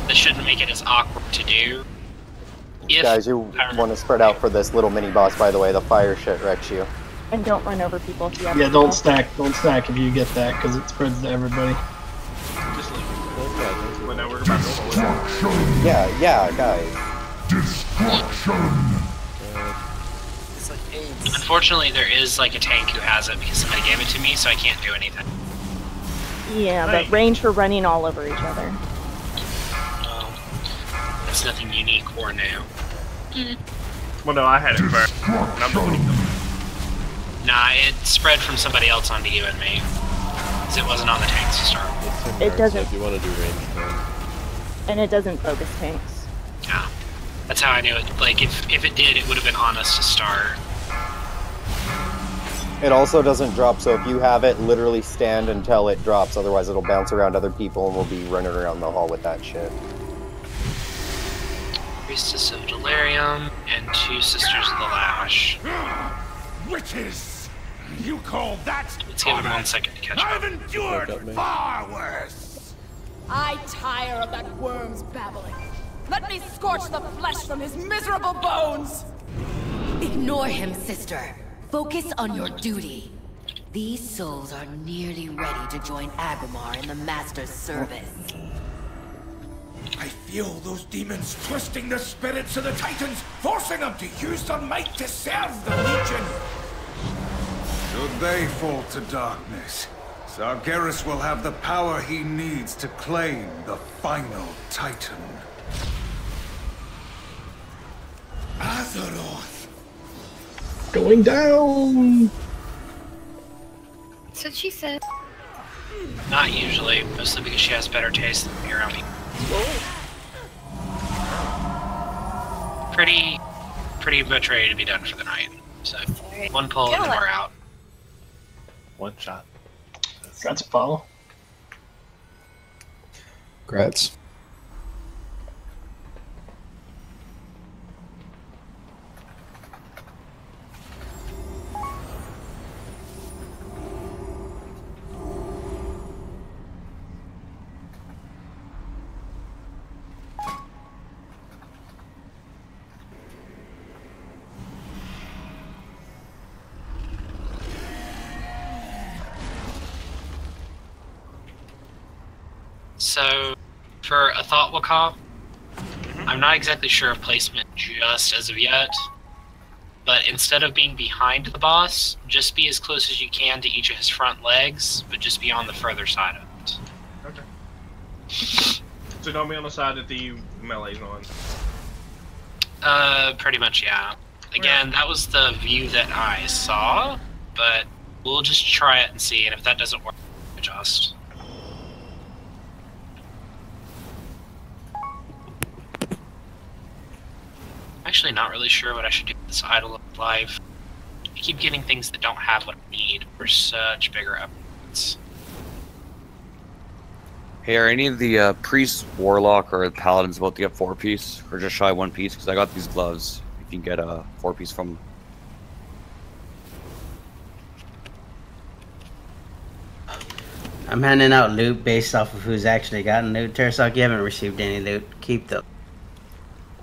That shouldn't make it as awkward to do. If Guys, you want to spread out for this little mini boss, by the way. The fire shit wrecks you. And don't run over people if you have Yeah, to. don't stack if you get that because it spreads to everybody. after my build. Yeah, guys. It's like AIDS. Unfortunately, there is like a tank who has it because somebody gave it to me, so I can't do anything. Yeah, but range for running all over each other. It's nothing unique or new. Well, no, I had it first. And I'm the one who Nah, it spread from somebody else onto you and me. Because it wasn't on the tanks to start. It doesn't. If you want to do range turn. And it doesn't focus tanks. Yeah. That's how I knew it. Like, if it did, it would have been on us to start. It also doesn't drop, so if you have it, literally stand until it drops, otherwise it'll bounce around other people and we'll be running around the hall with that shit. Priestess of Delirium and 2 Sisters of the Lash. Witches! You call that? Let's give it 1 second to catch up. I've endured far worse! I tire of that worm's babbling. Let me scorch the flesh from his miserable bones! Ignore him, sister. Focus on your duty. These souls are nearly ready to join Agrimar in the Master's service. I feel those demons twisting the spirits of the Titans, forcing them to use their might to serve the Legion. Should they fall to darkness, Sargeras will have the power he needs to claim the final Titan. Azeroth! Going down! That's what she said. Not usually, mostly because she has better taste than me around me. Pretty much ready to be done for the night. So, one pull and then we're out. One shot. That's a follow. Grats. So, for a Thought Wakah, I'm not exactly sure of placement just as of yet, but instead of being behind the boss, just be as close as you can to each of his front legs, but just be on the further side of it. Okay. So don't be on the side that the melee's on. Pretty much, yeah. Again, that was the view that I saw, but we'll just try it and see, and if that doesn't work, adjust. Actually not really sure what I should do with this Idol of Life. I keep getting things that don't have what I need for such bigger upgrades. Hey, are any of the priests, warlock, or paladins about to get 4-piece, or just shy 1-piece? Because I got these gloves. You can get a 4-piece from them. I'm handing out loot based off of who's actually gotten loot. Tersock, you haven't received any loot. Keep them.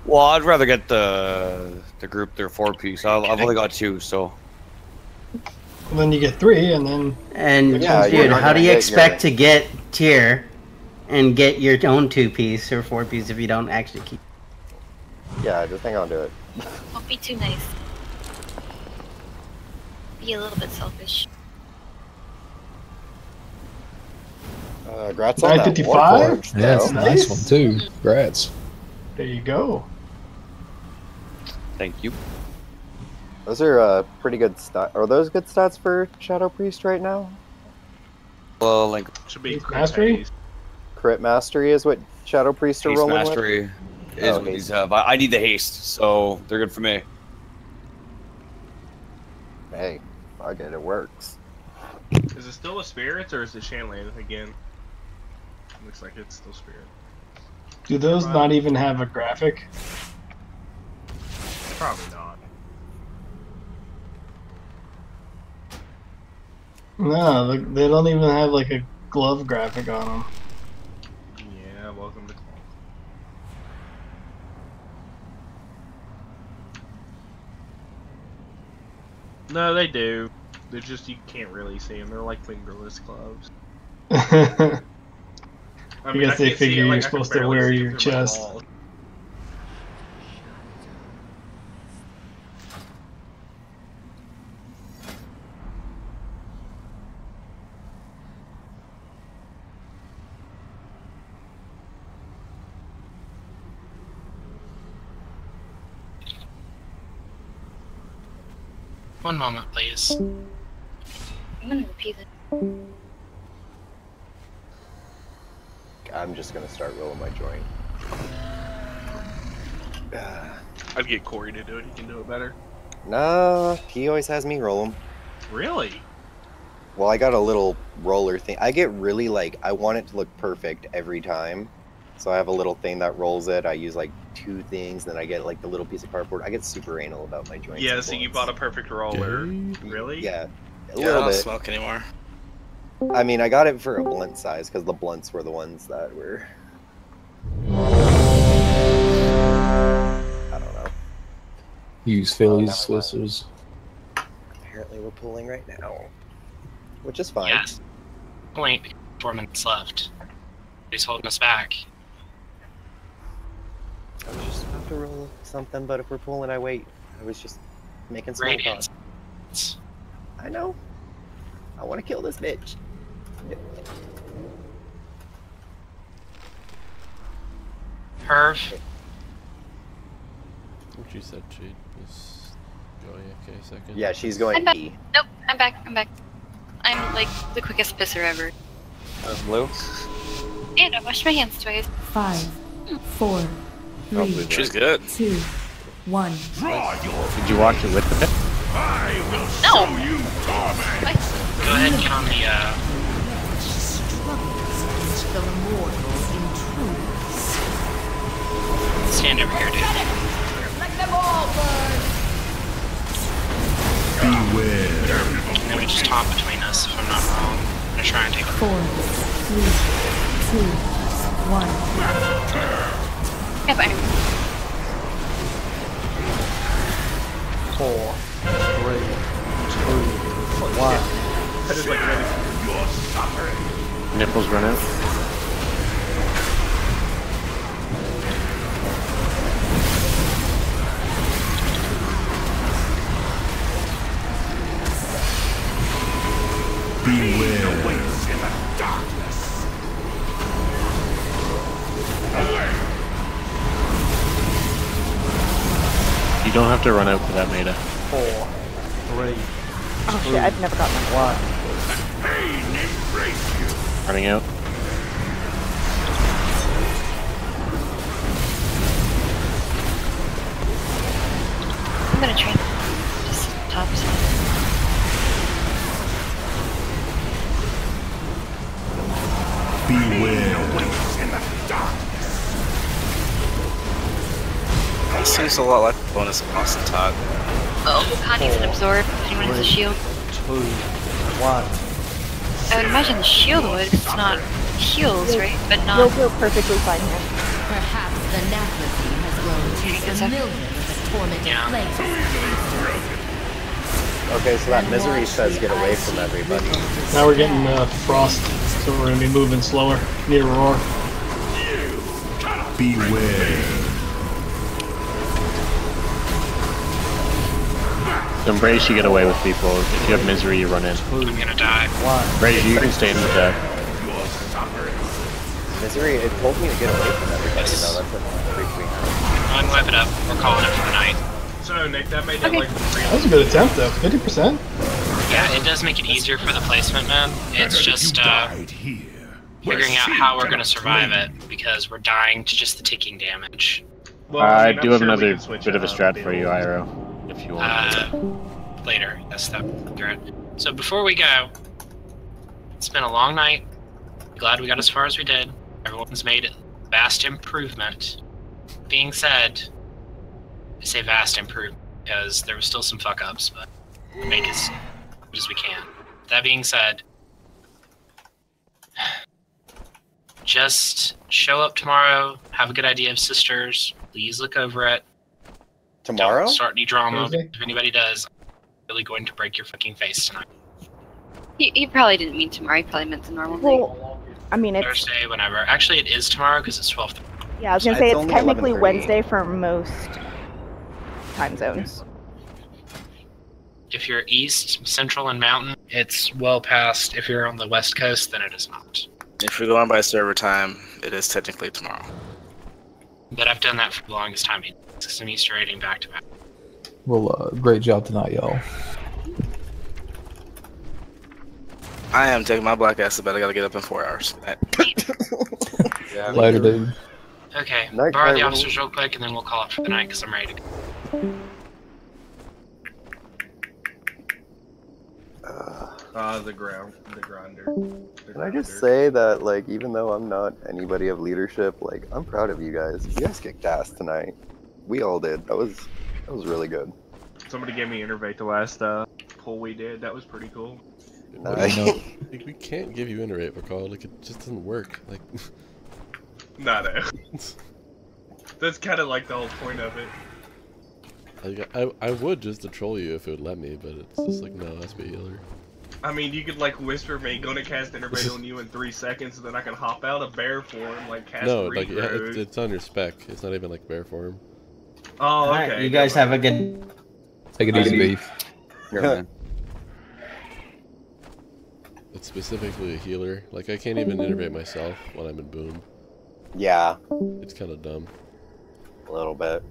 Well, I'd rather get the group their 4-piece. I've only got 2, so. Well, then you get 3, and then. And dude, how do you expect to get tier and get your own 2-piece or 4-piece if you don't actually keep? Yeah, just hang on to it. Don't be too nice. Be a little bit selfish. Grats on that 955? Yeah, it's a nice one too. Grats. There you go. Thank you. Those are pretty good stats. Are those good stats for Shadow Priest right now? Well, like should be Mastery. Crit Mastery is what Shadow Priest are haste rolling mastery is what these have. I need the haste, so they're good for me. Hey, I get it works. Is it still a spirit or is it Shanlan again? Looks like it's still spirit. Do those not even have a graphic? Probably not. No, they don't even have like a glove graphic on them. Yeah, welcome to Clone. No, they do. They're just, you can't really see them. They're like fingerless gloves. I guess they figure you're supposed to wear your chest. One moment, please. I'm gonna repeat it. I'm just gonna start rolling my joint. I'd get Corey to do it. He can do it better. Nah, he always has me roll them. Really? Well, I got a little roller thing. I get really like, I want it to look perfect every time. So I have a little thing that rolls it. I use like 2 things, then I get like the little piece of cardboard. I get super anal about my joints. Yeah, so you bought a perfect roller. Really? Yeah, Yeah, a little I don't bit. smoke anymore. I mean, I got it for a blunt size because the blunts were the ones that were. I don't know. Use Phillies, Swissers. Apparently, we're pulling right now, which is fine. Yes. Point. 4 minutes left. He's holding us back. I was just about to roll something, but if we're pulling, I wait. I was just making small talk. I know. I want to kill this bitch. Perv. What you said, Jade, was going okay a second? Yeah, she's going I'm back. E. Nope, I'm back. I'm back. I'm like the quickest pisser ever. Blue? And I washed my hands twice. 5, 4, 3, She's good. 2, 1. Did you watch it with the pit? No. Go ahead and get on the, stand over here, dude. Let them all burn! Beware. And then we just top between us, if I'm not wrong. I'm gonna try and take 4, 3, 2, 1. Yeah, fine. 4, 3, 2, 1. That is like ready. You're suffering. Nipples run out. Beware waits in the darkness. You don't have to run out for that, Maida. 4, 3, Oh shit, I've never gotten that. 1. Pain embrace you. Running out. I'm gonna try just top side. Beware waits in the darkness. It seems a lot like the bonus of Constant Tot. Oh, Connie's an absorb. If anyone has a shield. 2, 1. I would imagine the shield would, 'cause it's not heals, right? But not. You'll feel perfectly fine here. Perhaps the Necrotheme has grown too familiar with the tormented flames. Okay, so that misery says get away from everybody. Now we're getting frost, so we're gonna be moving slower near roar. Beware. So Embrace, you get away with people. If you have misery, you run in. I'm gonna die. 1. Embrace, you can stay in with that. Misery, it told me to get away from everybody, though. That's what freaked me out. I'm whip it up. We're calling it for the night. So, Nick, that made it like That was a good attempt, though. 50%. Yeah, it does make it easier for the placement, man. It's just figuring out how we're gonna survive it, because we're dying to just the ticking damage. Well, I mean, do I'm have sure we another can switch bit of a it up, strat be for you, able to- Iro, if you want. Later. Yes, that's good. So before we go, it's been a long night. Glad we got as far as we did. Everyone's made vast improvement. Being said, I say vast improvement because there was still some fuck ups, but we'll make as good as we can. That being said, just show up tomorrow, have a good idea of sisters, please look over it. Tomorrow? Don't start any drama. Thursday? If anybody does, I'm really going to break your fucking face tonight. He probably didn't mean tomorrow. He probably meant the normal day. Well, I mean, it's Thursday, whenever. Actually, it is tomorrow because it's 12. yeah. I was gonna say It's it's only technically 11:30. Wednesday for most time zones. If you're east, central, and mountain, it's well past. If you're on the west coast, then it is not. If you're going by server time, it is technically tomorrow. But I've done that for the longest time. System Easter rating back to back. Well, great job tonight, y'all. I am taking my black ass to bed. I gotta get up in 4 hours. Later, dude. Okay, Night, borrow the Cairo. officers real quick, and then we'll call it for the night because I'm ready to go. The grinder. Can I just say that, like, even though I'm not anybody of leadership, like, I'm proud of you guys. You guys kicked ass tonight. We all did. That was really good. Somebody gave me Innervate the last pull we did. That was pretty cool. Nice. Like, we can't give you Innervate, McCall. Like, it just doesn't work. Like, No. That's kind of like the whole point of it. like, I would just to troll you if it would let me, but it's just like, no, it has to be a healer. I mean, you could like whisper me, gonna cast Innervate on you in 3 seconds, and then I can hop out of bear form, like cast No, like, yeah, Regrowth. it's on your spec. It's not even like bear form. Oh, okay. Alright, you guys have a good. Take it easy, beef. It's specifically a healer. Like, I can't even innervate myself when I'm in boom. Yeah. It's kind of dumb. A little bit.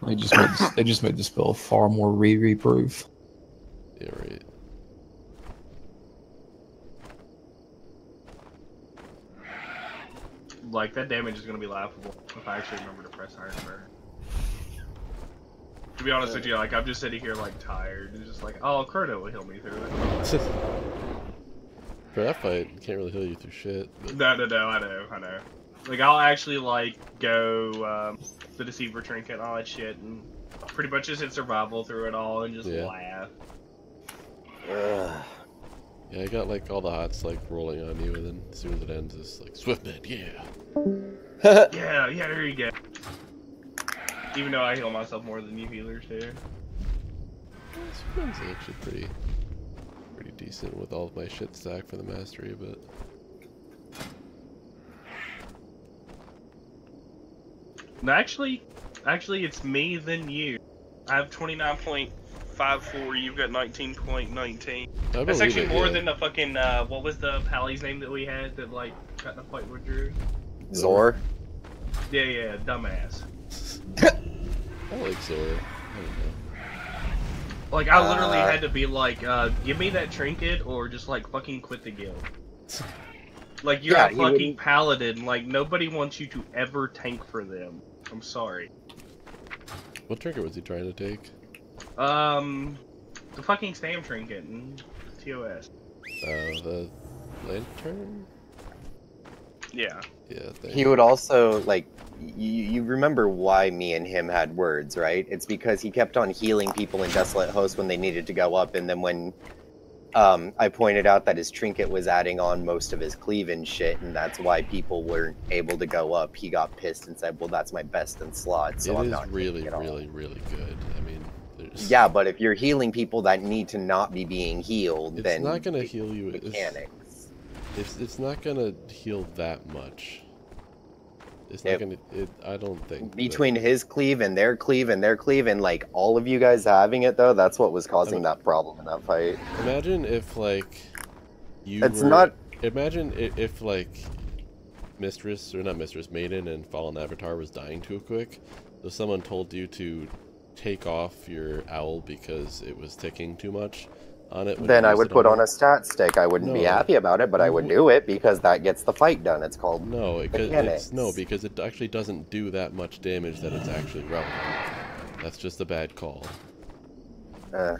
They just made the spell far more re-proof. Yeah, right. Like, that damage is gonna be laughable if I actually remember to press Iron Burn. To be honest with you, like, I'm just sitting here, like, tired. It's just like, oh, Croto will heal me through it. For that fight, you can't really heal you through shit. But... No, I know. Like, I'll actually, like, go, the Deceiver Trinket and all that shit, and pretty much just hit survival through it all and just laugh. Yeah, I got, like, all the hots, like, rolling on you, and then as soon as it ends, it's like, Swiftnet, yeah! yeah, there you go. Even though I heal myself more than you healers do. Swiftnet's actually pretty decent with all of my shit stacked for the mastery, but... No, actually, it's me then you. I have 29.54. You've got 19.19. That's actually more than the fucking what was the pally's name that we had that like got in a fight with Drew? Zor? Yeah, dumbass. I like Zor. I don't know. Like, I literally had to be like, give me that trinket or just like fucking quit the guild. Like, you're a fucking paladin. Like, nobody wants you to ever tank for them. I'm sorry. What trinket was he trying to take? The fucking Stam trinket and TOS. The lantern? Yeah. Yeah, he would also, like, you remember why me and him had words, right? It's because he kept on healing people in Desolate Host when they needed to go up, and then when I pointed out that his trinket was adding on most of his cleave and shit, and that's why people weren't able to go up, he got pissed and said, well, that's my best in slot, so I'm not really good. I mean, there's... Yeah, but if you're healing people that need to not be being healed, then... It's not gonna heal you. Mechanics. It's not gonna heal that much. It's not gonna... I don't think... Between his cleave and their cleave and their cleave and, like, all of you guys having it, though, that's what was causing that problem in that fight. Imagine if, like, you It's not... Imagine if, like, Mistress, or not Mistress, Maiden and Fallen Avatar was dying too quick, so someone told you to take off your owl because it was ticking too much on it. Then I would put on a stat stick. I wouldn't be happy about it, but I would do it because that gets the fight done. It's called because it actually doesn't do that much damage that it's actually relevant. That's just a bad call. No,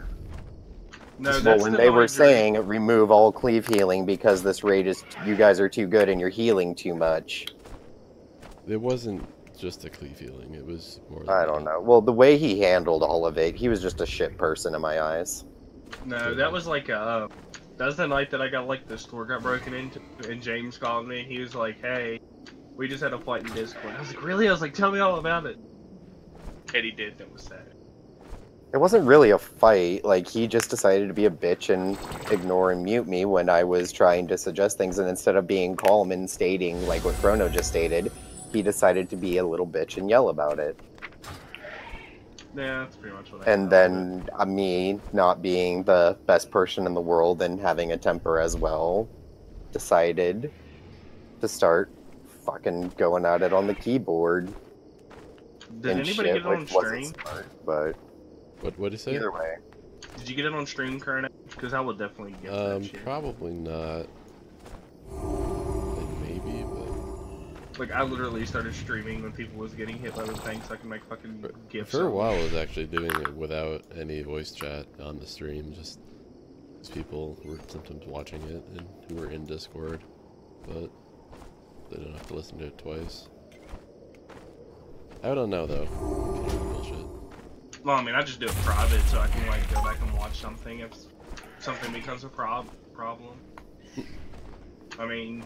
well, when they were saying remove all cleave healing because this raid is you guys are too good and you're healing too much. It wasn't just a cleave healing. It was more. I don't know. Well, the way he handled all of it, he was just a shit person in my eyes. No, that was like that was the night that I got like the store got broken into, and James called me. He was like, "Hey, we just had a fight in Discord." I was like, "Really?" I was like, "Tell me all about it." And he did. That was sad. It wasn't really a fight. Like, he just decided to be a bitch and ignore and mute me when I was trying to suggest things, and instead of being calm and stating, like what Chrono just stated, he decided to be a little bitch and yell about it. Yeah, that's pretty much what I And then me, not being the best person in the world and having a temper as well, decided to start fucking going at it on the keyboard. Did and anybody shit, get it on which wasn't stream? smart, but What'd you say? either way. Did you get it on stream, Current? Because I would definitely get that shit. Probably not. Maybe, but Like, I literally started streaming when people was getting hit by the tank so I can make fucking gifs. for a while I was actually doing it without any voice chat on the stream, just because people were sometimes watching it and who were in Discord, but they don't have to listen to it twice. I don't know though. Bullshit. Well, I mean, I just do it private so I can like go back and watch something if something becomes a problem. I mean,